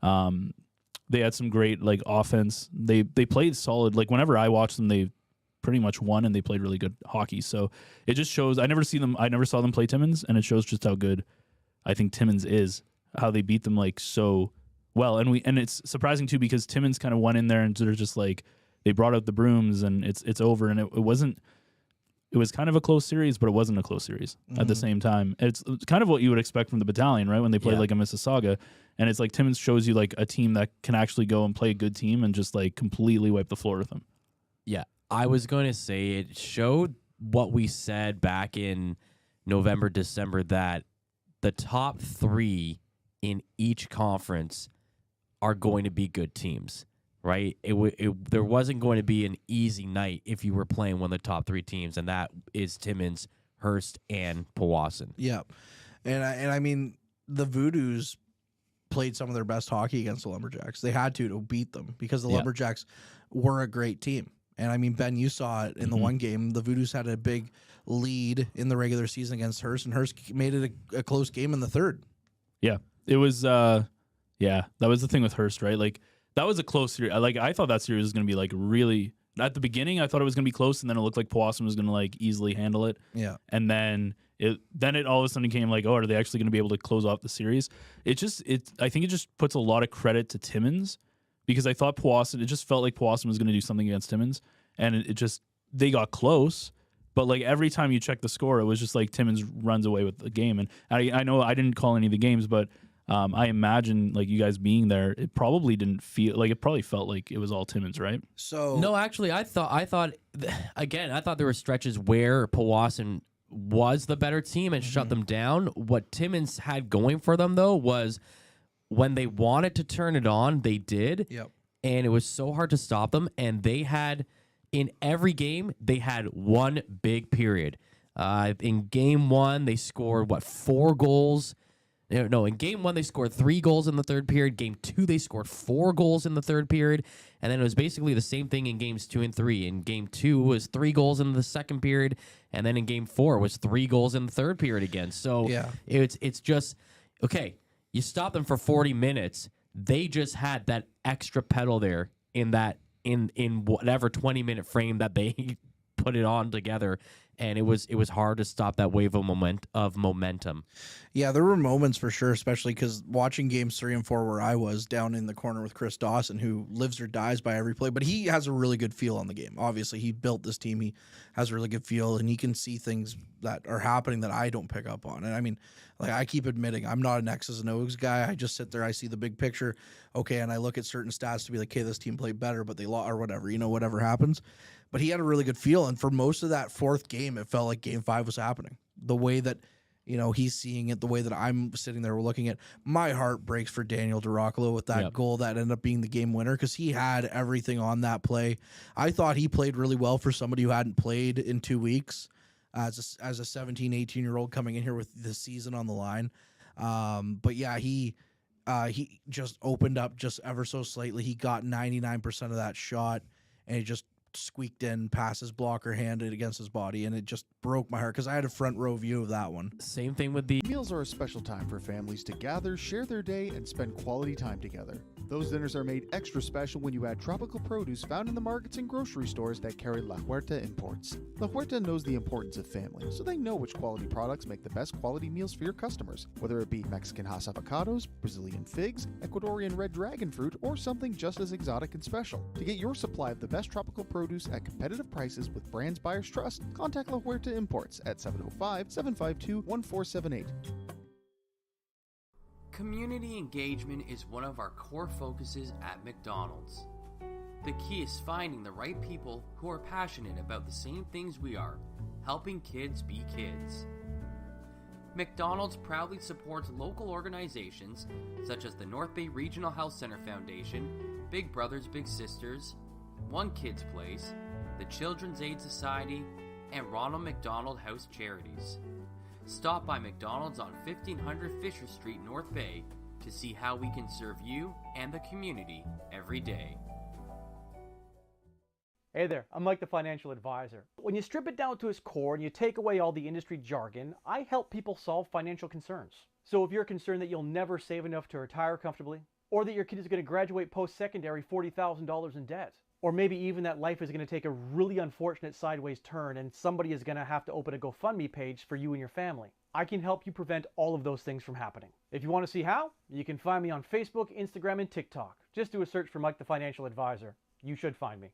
[SPEAKER 9] They had some great offense. They played solid. Whenever I watched them, they pretty much won, and they played really good hockey. So it just shows. I never saw them play Timmins, and it shows just how good I think Timmins is. How they beat them so well, and it's surprising too because Timmins kind of went in there and they're just they brought out the brooms and it's over, and it wasn't. It was kind of a close series, but it wasn't a close series at the same time. It's kind of what you would expect from the Battalion, right? When they play a Mississauga, and it's Timmins shows you a team that can actually go and play a good team and just completely wipe the floor with them.
[SPEAKER 10] Yeah, I was going to say it showed what we said back in November, December, that the top 3 in each conference are going to be good teams, right? There wasn't going to be an easy night if you were playing one of the top 3 teams, and that is Timmins, Hearst, and Powassan.
[SPEAKER 2] Yeah. And I mean, the Voodoos played some of their best hockey against the Lumberjacks. They had to beat them because the Lumberjacks were a great team. And I mean, Ben, you saw it in the one game. The Voodoos had a big lead in the regular season against Hearst, and Hearst made it a close game in the third.
[SPEAKER 9] Yeah, it was. That was the thing with Hearst, right? Like that was a close series. Like I thought that series was going to be like really. At the beginning, I thought it was going to be close, and then it looked like Powassan was going to like easily handle it.
[SPEAKER 2] Yeah,
[SPEAKER 9] and then it all of a sudden came like, oh, are they actually going to be able to close off the series? I think it just puts a lot of credit to Timmins, because I thought Powassan. It just felt like Powassan was going to do something against Timmins, and they got close. But like every time you check the score, it was just like Timmins runs away with the game. And I know I didn't call any of the games, but I imagine like you guys being there, it probably didn't feel like it probably felt like it was all Timmins, right?
[SPEAKER 2] So
[SPEAKER 10] no, actually, I thought there were stretches where Powassan was the better team and shut them down. What Timmins had going for them though was when they wanted to turn it on, they did.
[SPEAKER 2] Yep.
[SPEAKER 10] And it was so hard to stop them. And they had. In every game, they had one big period. In game 1, they scored, 4 goals? No, in game 1, they scored 3 goals in the third period. Game 2, they scored 4 goals in the third period. And then it was basically the same thing in games 2 and 3. In game 2 was 3 goals in the second period. And then in game 4 was 3 goals in the third period again. So it's just, okay, you stop them for 40 minutes. They just had that extra pedal there in whatever 20-minute frame that they put it on together, and it was hard to stop that wave of momentum.
[SPEAKER 2] Yeah, there were moments for sure, especially because watching games 3 and 4 where I was down in the corner with Chris Dawson, who lives or dies by every play, but he has a really good feel on the game. Obviously, he built this team. He has a really good feel, and he can see things that are happening that I don't pick up on. And I mean, like I keep admitting, I'm not an X's and O's guy. I just sit there, I see the big picture, okay, and I look at certain stats to be like, okay, this team played better, but they lost or whatever, whatever happens. But he had a really good feel, and for most of that fourth game, it felt like game 5 was happening. The way that, he's seeing it, the way that I'm sitting there looking at, my heart breaks for Daniel DeRoccolo with that goal that ended up being the game winner, because he had everything on that play. I thought he played really well for somebody who hadn't played in 2 weeks as a 17, 18-year-old coming in here with the season on the line. But yeah, he just opened up just ever so slightly. He got 99% of that shot, and he just squeaked in past his blocker, handed against his body, and it just broke my heart because I had a front row view of that one.
[SPEAKER 10] Same thing with the
[SPEAKER 3] meals are a special time for families to gather, share their day, and spend quality time together. Those dinners are made extra special when you add tropical produce found in the markets and grocery stores that carry La Huerta imports. La Huerta knows the importance of family, so they know which quality products make the best quality meals for your customers, whether it be Mexican Hass avocados, Brazilian figs, Ecuadorian red dragon fruit, or something just as exotic and special. To get your supply of the best tropical produce at competitive prices with brands buyers trust, contact La Huerta Imports at 705-752-1478.
[SPEAKER 1] Community engagement is one of our core focuses at McDonald's. The key is finding the right people who are passionate about the same things we are, helping kids be kids. McDonald's proudly supports local organizations such as the North Bay Regional Health Center Foundation, Big Brothers Big Sisters, One Kids Place, the Children's Aid Society, and Ronald McDonald House Charities. Stop by McDonald's on 1500 Fisher Street, North Bay, to see how we can serve you and the community every day.
[SPEAKER 6] Hey there, I'm Mike the Financial Advisor. When you strip it down to its core and you take away all the industry jargon, I help people solve financial concerns. So if you're concerned that you'll never save enough to retire comfortably, or that your kid is going to graduate post-secondary $40,000 in debt, or maybe even that life is going to take a really unfortunate sideways turn and somebody is going to have to open a GoFundMe page for you and your family, I can help you prevent all of those things from happening. If you want to see how, you can find me on Facebook, Instagram, and TikTok. Just do a search for Mike the Financial Advisor. You should find me.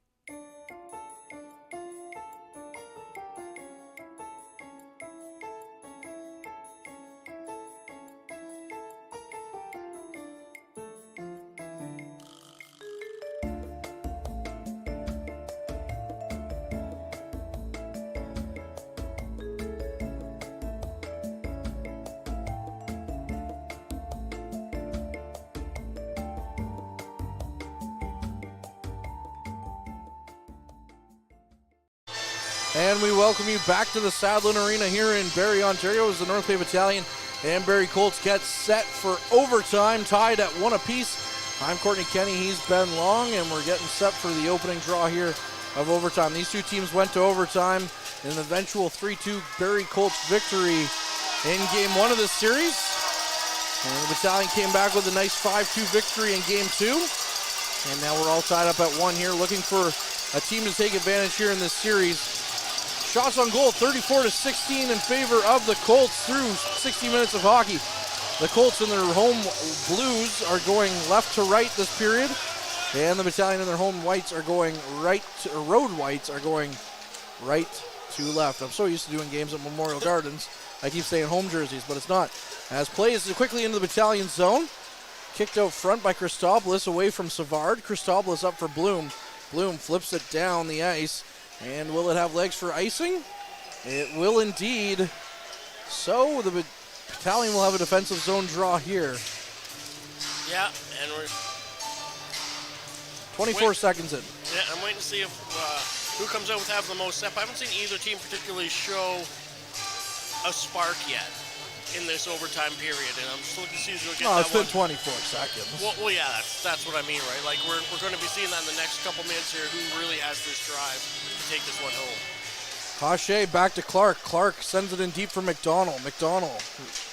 [SPEAKER 4] And we welcome you back to the Sadlin Arena here in Barrie, Ontario, as the North Bay Battalion and Barrie Colts get set for overtime, tied at 1 apiece. I'm Courtney Kenny, he's Ben Long, and we're getting set for the opening draw here of overtime. These two teams went to overtime in an eventual 3-2 Barrie Colts victory in Game 1 of this series. And the Battalion came back with a nice 5-2 victory in Game 2. And now we're all tied up at 1 here, looking for a team to take advantage here in this series. Shots on goal, 34-16 in favor of the Colts through 60 minutes of hockey. The Colts in their home blues are going left to right this period, and the Battalion in their home whites are going road whites are going right to left. I'm so used to doing games at Memorial Gardens, I keep saying home jerseys, but it's not. As play is quickly into the Battalion zone, kicked out front by Christopoulos away from Savard. Christopoulos up for Bloom. Bloom flips it down the ice. And will it have legs for icing? It will indeed. So the Battalion will have a defensive zone draw here.
[SPEAKER 5] Yeah, and we're
[SPEAKER 4] 24 seconds in.
[SPEAKER 5] Yeah, I'm waiting to see if who comes out with having the most step. I haven't seen either team particularly show a spark yet in this overtime period, and I'm just looking to see who's going to get
[SPEAKER 4] it's
[SPEAKER 5] that
[SPEAKER 4] been
[SPEAKER 5] one.
[SPEAKER 4] 24 seconds.
[SPEAKER 5] Well, yeah, that's what I mean, right? Like, we're going to be seeing that in the next couple minutes here, who really has this drive to take this one home.
[SPEAKER 4] Hache back to Clark. Clark sends it in deep for McDonald. McDonald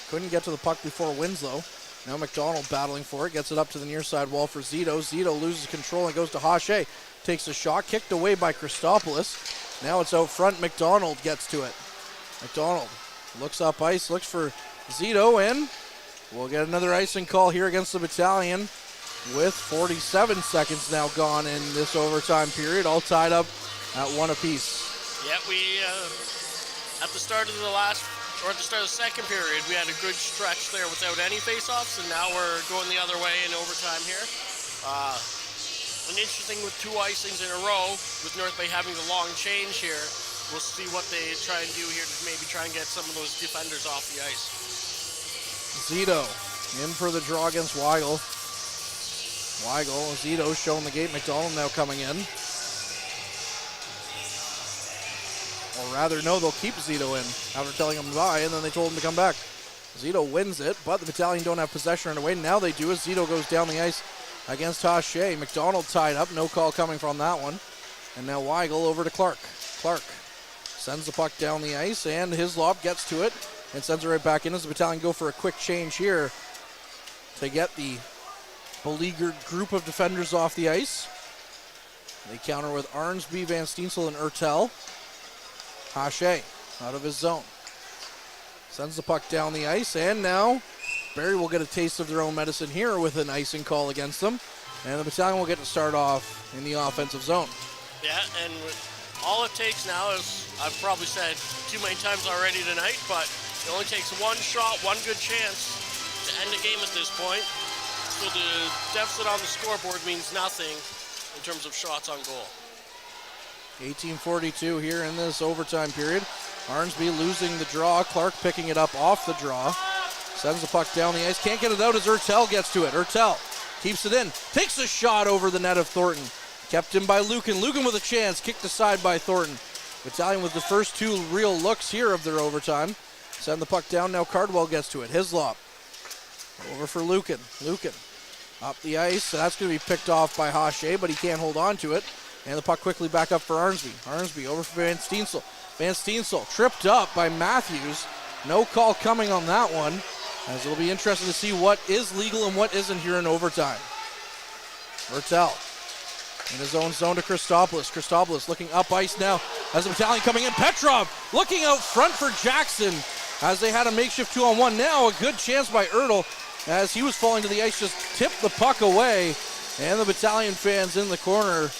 [SPEAKER 4] couldn't get to the puck before Winslow. Now McDonald battling for it, gets it up to the near side wall for Zito. Zito loses control and goes to Hache. Takes a shot, kicked away by Christopoulos. Now it's out front. McDonald gets to it. McDonald looks up ice, looks for Zito, and we'll get another icing call here against the Battalion with 47 seconds now gone in this overtime period, all tied up at 1 apiece.
[SPEAKER 5] Yeah, we at the start of at the start of the second period, we had a good stretch there without any face-offs, and now we're going the other way in overtime here. An interesting with 2 icings in a row, with North Bay having the long change here. We'll see what they try and do here to maybe try and get some of those defenders off the ice.
[SPEAKER 4] Zito in for the draw against Weigel. Zito showing the gate. McDonald now coming in. Or rather, no, they'll keep Zito in after telling him bye, and then they told him to come back. Zito wins it, but the Battalion don't have possession right away. Now they do as Zito goes down the ice against Hache. McDonald tied up. No call coming from that one. And now Weigel over to Clark. Clark sends the puck down the ice, and his lob gets to it and sends it right back in as the Battalion go for a quick change here to get the beleaguered group of defenders off the ice. They counter with Arnsby, Van Steensel, and Ertel. Hache out of his zone. Sends the puck down the ice, and now Barrie will get a taste of their own medicine here with an icing call against them. And the Battalion will get to start off in the offensive zone.
[SPEAKER 5] Yeah, and all it takes now is, I've probably said too many times already tonight, but it only takes one shot, one good chance to end the game at this point. So the deficit on the scoreboard means nothing in terms of shots on goal.
[SPEAKER 4] 18:42 here in this overtime period. Arnsby losing the draw. Clark picking it up off the draw. Sends the puck down the ice. Can't get it out as Ertel gets to it. Ertel keeps it in. Takes a shot over the net of Thornton. Kept in by Lucan. Lucan with a chance. Kicked aside by Thornton. Battalion with the first 2 real looks here of their overtime. Send the puck down. Now Cardwell gets to it. Hislop over for Lucan. Lucan up the ice. That's going to be picked off by Hache, but he can't hold on to it. And the puck quickly back up for Arnsby. Arnsby over for Van Steensel. Van Steensel tripped up by Matthews. No call coming on that one, as it'll be interesting to see what is legal and what isn't here in overtime. Ertel in his own zone to Christopoulos. Christopoulos looking up ice now as the Battalion coming in. Petrov looking out front for Jackson as they had a makeshift 2-on-1. Now a good chance by Ertel as he was falling to the ice, just tipped the puck away. And the Battalion fans in the corner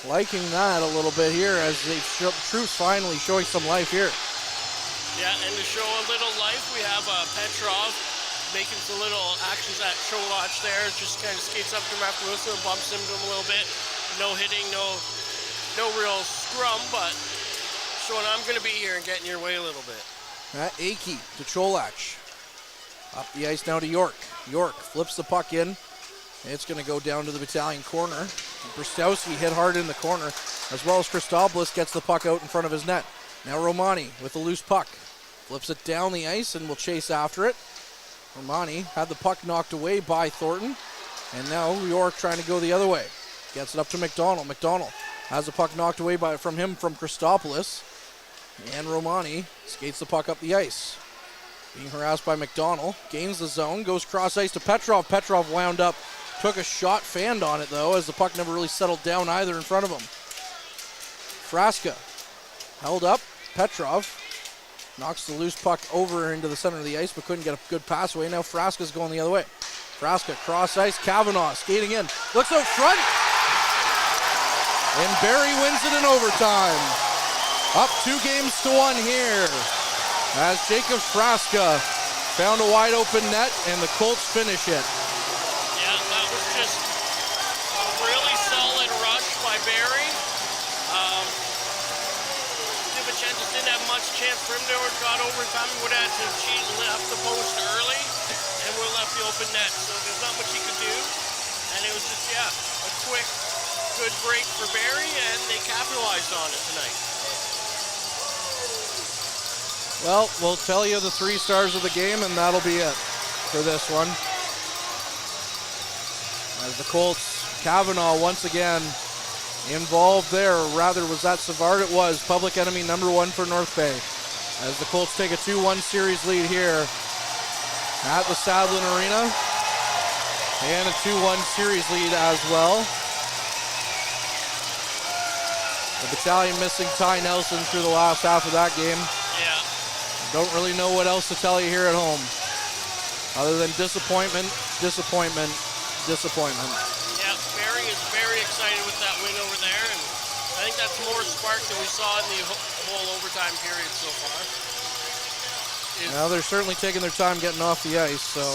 [SPEAKER 4] liking that a little bit here as the troops finally showing some life here.
[SPEAKER 5] Yeah, and to show a little life, we have Petrov making some little actions at show watch there. Just kind of skates up to him after Wilson and bumps into him a little bit. No hitting, no real scrum, but showing I'm going to be here and getting your way a little bit.
[SPEAKER 4] Akey to Cholach. Up the ice now to York. York flips the puck in. It's going to go down to the Battalion corner. Brustowski hit hard in the corner, as well as Christopoulos gets the puck out in front of his net. Now Romani with a loose puck. Flips it down the ice and will chase after it. Romani had the puck knocked away by Thornton. And now York trying to go the other way. Gets it up to McDonald. McDonald has the puck knocked away from Christopoulos. And Romani skates the puck up the ice. Being harassed by McDonald. Gains the zone. Goes cross ice to Petrov. Petrov wound up. Took a shot, fanned on it though, as the puck never really settled down either in front of him. Frasca held up. Petrov knocks the loose puck over into the center of the ice, but couldn't get a good pass away. Now Frasca's going the other way. Frasca cross ice. Kavanaugh skating in. Looks out front. And Barrie wins it in overtime. Up 2-1 here. As Jacob Frasca found a wide open net and the Colts finish it.
[SPEAKER 5] Yeah, that was just a really solid rush by Barrie. DiVincentis didn't have much chance for him. They got overtime. He would have had to cheat and left the post early and would have left the open net. So there's not much he could do. And it was just, a quick, good break for Barrie, and they capitalized on it tonight.
[SPEAKER 4] Well, we'll tell you the 3 stars of the game, and that'll be it for this one. As the Colts, Kavanaugh once again involved there. Rather, was that Savard? It was. Public enemy number 1 for North Bay. As the Colts take a 2-1 series lead here at the Sadlin Arena. And a 2-1 series lead as well. The Battalion missing Ty Nelson through the last half of that game.
[SPEAKER 5] Yeah.
[SPEAKER 4] Don't really know what else to tell you here at home. Other than disappointment, disappointment, disappointment.
[SPEAKER 5] Yeah, Barrie is very excited with that win over there, and I think that's more spark than we saw in the whole overtime period so far.
[SPEAKER 4] Now they're certainly taking their time getting off the ice, so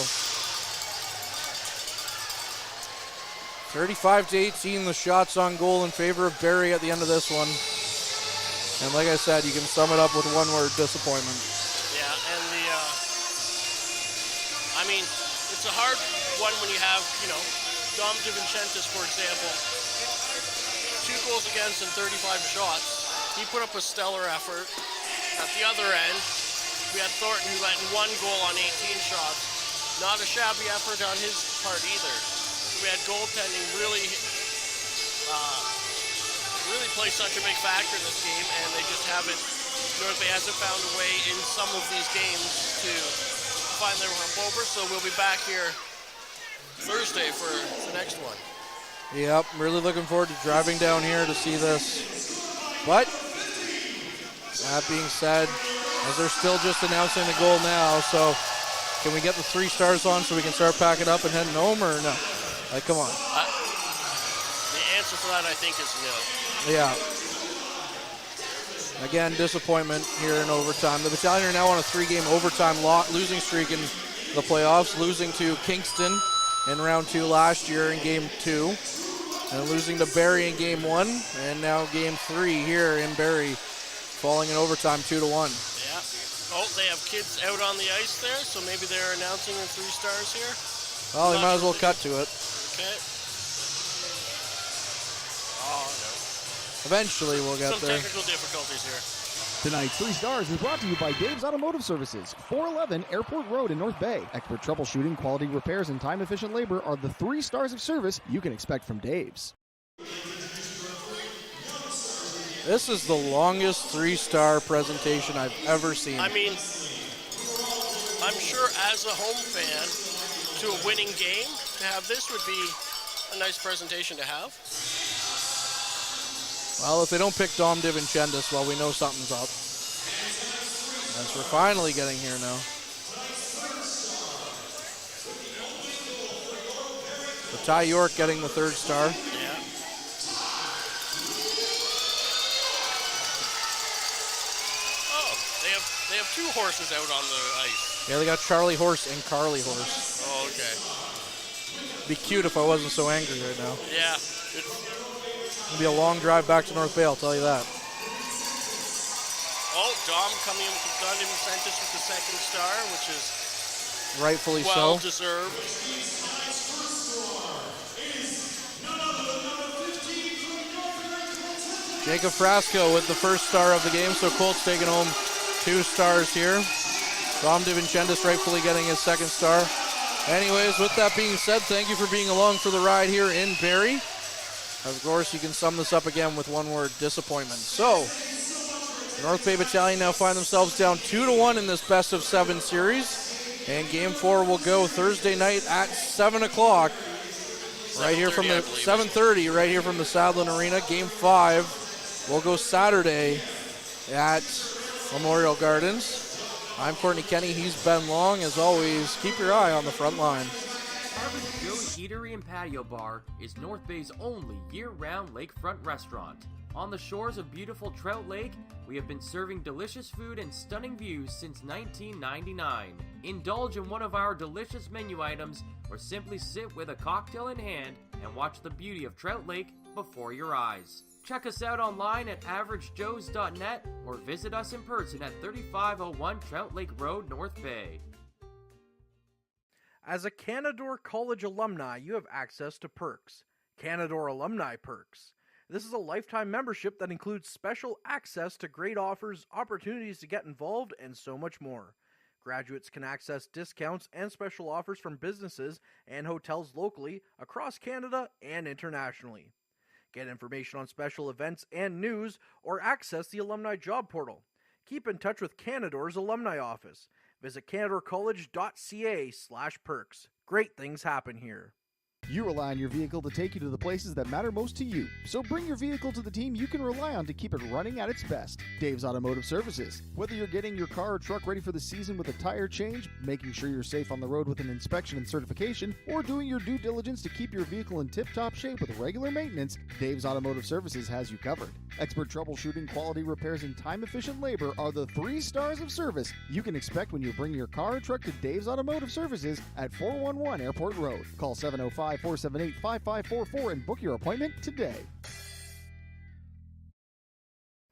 [SPEAKER 4] 35-18 the shots on goal in favor of Barrie at the end of this one. And like I said, you can sum it up with one word: disappointment.
[SPEAKER 5] Yeah, and it's a hard one when you have, Dom DiVincentis, for example, 2 goals against and 35 shots. He put up a stellar effort. At the other end, we had Thornton, who let in 1 goal on 18 shots. Not a shabby effort on his part either. We had goaltending really play such a big factor in this game, and they just haven't. North Bay hasn't found a way in some of these games to find their hump over. So we'll be back here Thursday for the next one.
[SPEAKER 4] Yep, really looking forward to driving down here to see this. But that being said, as they're still just announcing the goal now, so can we get the 3 stars on so we can start packing up and heading home, or no? Come on.
[SPEAKER 5] The answer for that, I think, is no.
[SPEAKER 4] Yeah. Again, disappointment here in overtime. The Battalion are now on a 3-game overtime losing streak in the playoffs, losing to Kingston in round 2 last year in game 2, and losing to Barrie in game 1, and now game 3 here in Barrie, falling in overtime 2-1.
[SPEAKER 5] Yeah. Oh, they have kids out on the ice there, so maybe they're announcing their 3 stars here.
[SPEAKER 4] Well, they might as well cut to it.
[SPEAKER 5] Okay. Oh, no.
[SPEAKER 4] Eventually we'll get there.
[SPEAKER 5] Some technical difficulties here.
[SPEAKER 3] Tonight's 3 stars is brought to you by Dave's Automotive Services, 411 Airport Road in North Bay. Expert troubleshooting, quality repairs, and time-efficient labor are the 3 stars of service you can expect from Dave's.
[SPEAKER 4] This is the longest 3-star presentation I've ever seen.
[SPEAKER 5] I mean, I'm sure as a home fan to a winning game, to have this would be a nice presentation to have.
[SPEAKER 4] Well, if they don't pick Dom DiVincentis, well, we know something's up. As we're finally getting here now. So Ty York getting the 3rd star.
[SPEAKER 5] Yeah. Oh, they have 2 horses out on the ice.
[SPEAKER 4] Yeah, they got Charlie Horse and Carly Horse.
[SPEAKER 5] Oh, okay.
[SPEAKER 4] It'd be cute if I wasn't so angry right now.
[SPEAKER 5] Yeah.
[SPEAKER 4] It'll be a long drive back to North Bay, I'll tell you that.
[SPEAKER 5] Oh, Dom coming in with Don DiVincentis with the 2nd star, which is
[SPEAKER 4] Rightfully
[SPEAKER 5] well
[SPEAKER 4] so.
[SPEAKER 5] deserved.
[SPEAKER 4] Jacob Frasco with the first star of the game, so Colts taking home 2 stars here. Dom DiVincentis rightfully getting his second star. Anyways, with that being said, thank you for being along for the ride here in Barrie. Of course, you can sum this up again with one word: disappointment. So, the North Bay Battalion now find themselves down 2-1 in this best of 7 series. And game 4 will go Thursday night at 7 o'clock. Right here from the 7:30, right here from the Sadlin Arena. Game 5 will go Saturday at Memorial Gardens. I'm Courtney Kenny, he's Ben Long. As always, keep your eye on the front line.
[SPEAKER 1] Average Joe's Eatery and Patio Bar is North Bay's only year-round lakefront restaurant. On the shores of beautiful Trout Lake, we have been serving delicious food and stunning views since 1999. Indulge in one of our delicious menu items or simply sit with a cocktail in hand and watch the beauty of Trout Lake before your eyes. Check us out online at averagejoes.net or visit us in person at 3501 Trout Lake Road, North Bay.
[SPEAKER 2] As a Canadore College alumni, you have access to perks. Canadore Alumni Perks. This is a lifetime membership that includes special access to great offers, opportunities to get involved, and so much more. Graduates can access discounts and special offers from businesses and hotels locally, across Canada, and internationally. Get information on special events and news, or access the alumni job portal. Keep in touch with Canadore's alumni office. Visit canadorecollege.ca/perks. Great things happen here.
[SPEAKER 3] You rely on your vehicle to take you to the places that matter most to you. So bring your vehicle to the team you can rely on to keep it running at its best. Dave's Automotive Services. Whether you're getting your car or truck ready for the season with a tire change, making sure you're safe on the road with an inspection and certification, or doing your due diligence to keep your vehicle in tip-top shape with regular maintenance, Dave's Automotive Services has you covered. Expert troubleshooting, quality repairs, and time-efficient labor are the 3 stars of service you can expect when you bring your car or truck to Dave's Automotive Services at 411 Airport Road. Call 705-478-5544 and book your appointment today.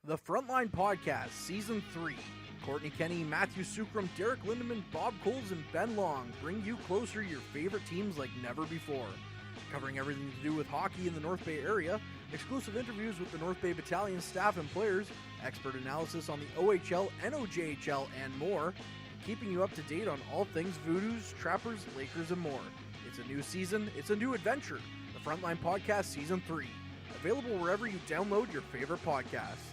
[SPEAKER 2] The Frontline Podcast, Season 3. Courtney Kenny, Matthew Sukram, Derek Lindemann, Bob Coles, and Ben Long bring you closer to your favorite teams like never before. Covering everything to do with hockey in the North Bay area, exclusive interviews with the North Bay Battalion staff and players, expert analysis on the OHL, NOJHL, and more, keeping you up to date on all things Voodoos, Trappers, Lakers, and more. It's a new season, it's a new adventure. The Frontline Podcast Season 3. Available wherever you download your favorite podcasts.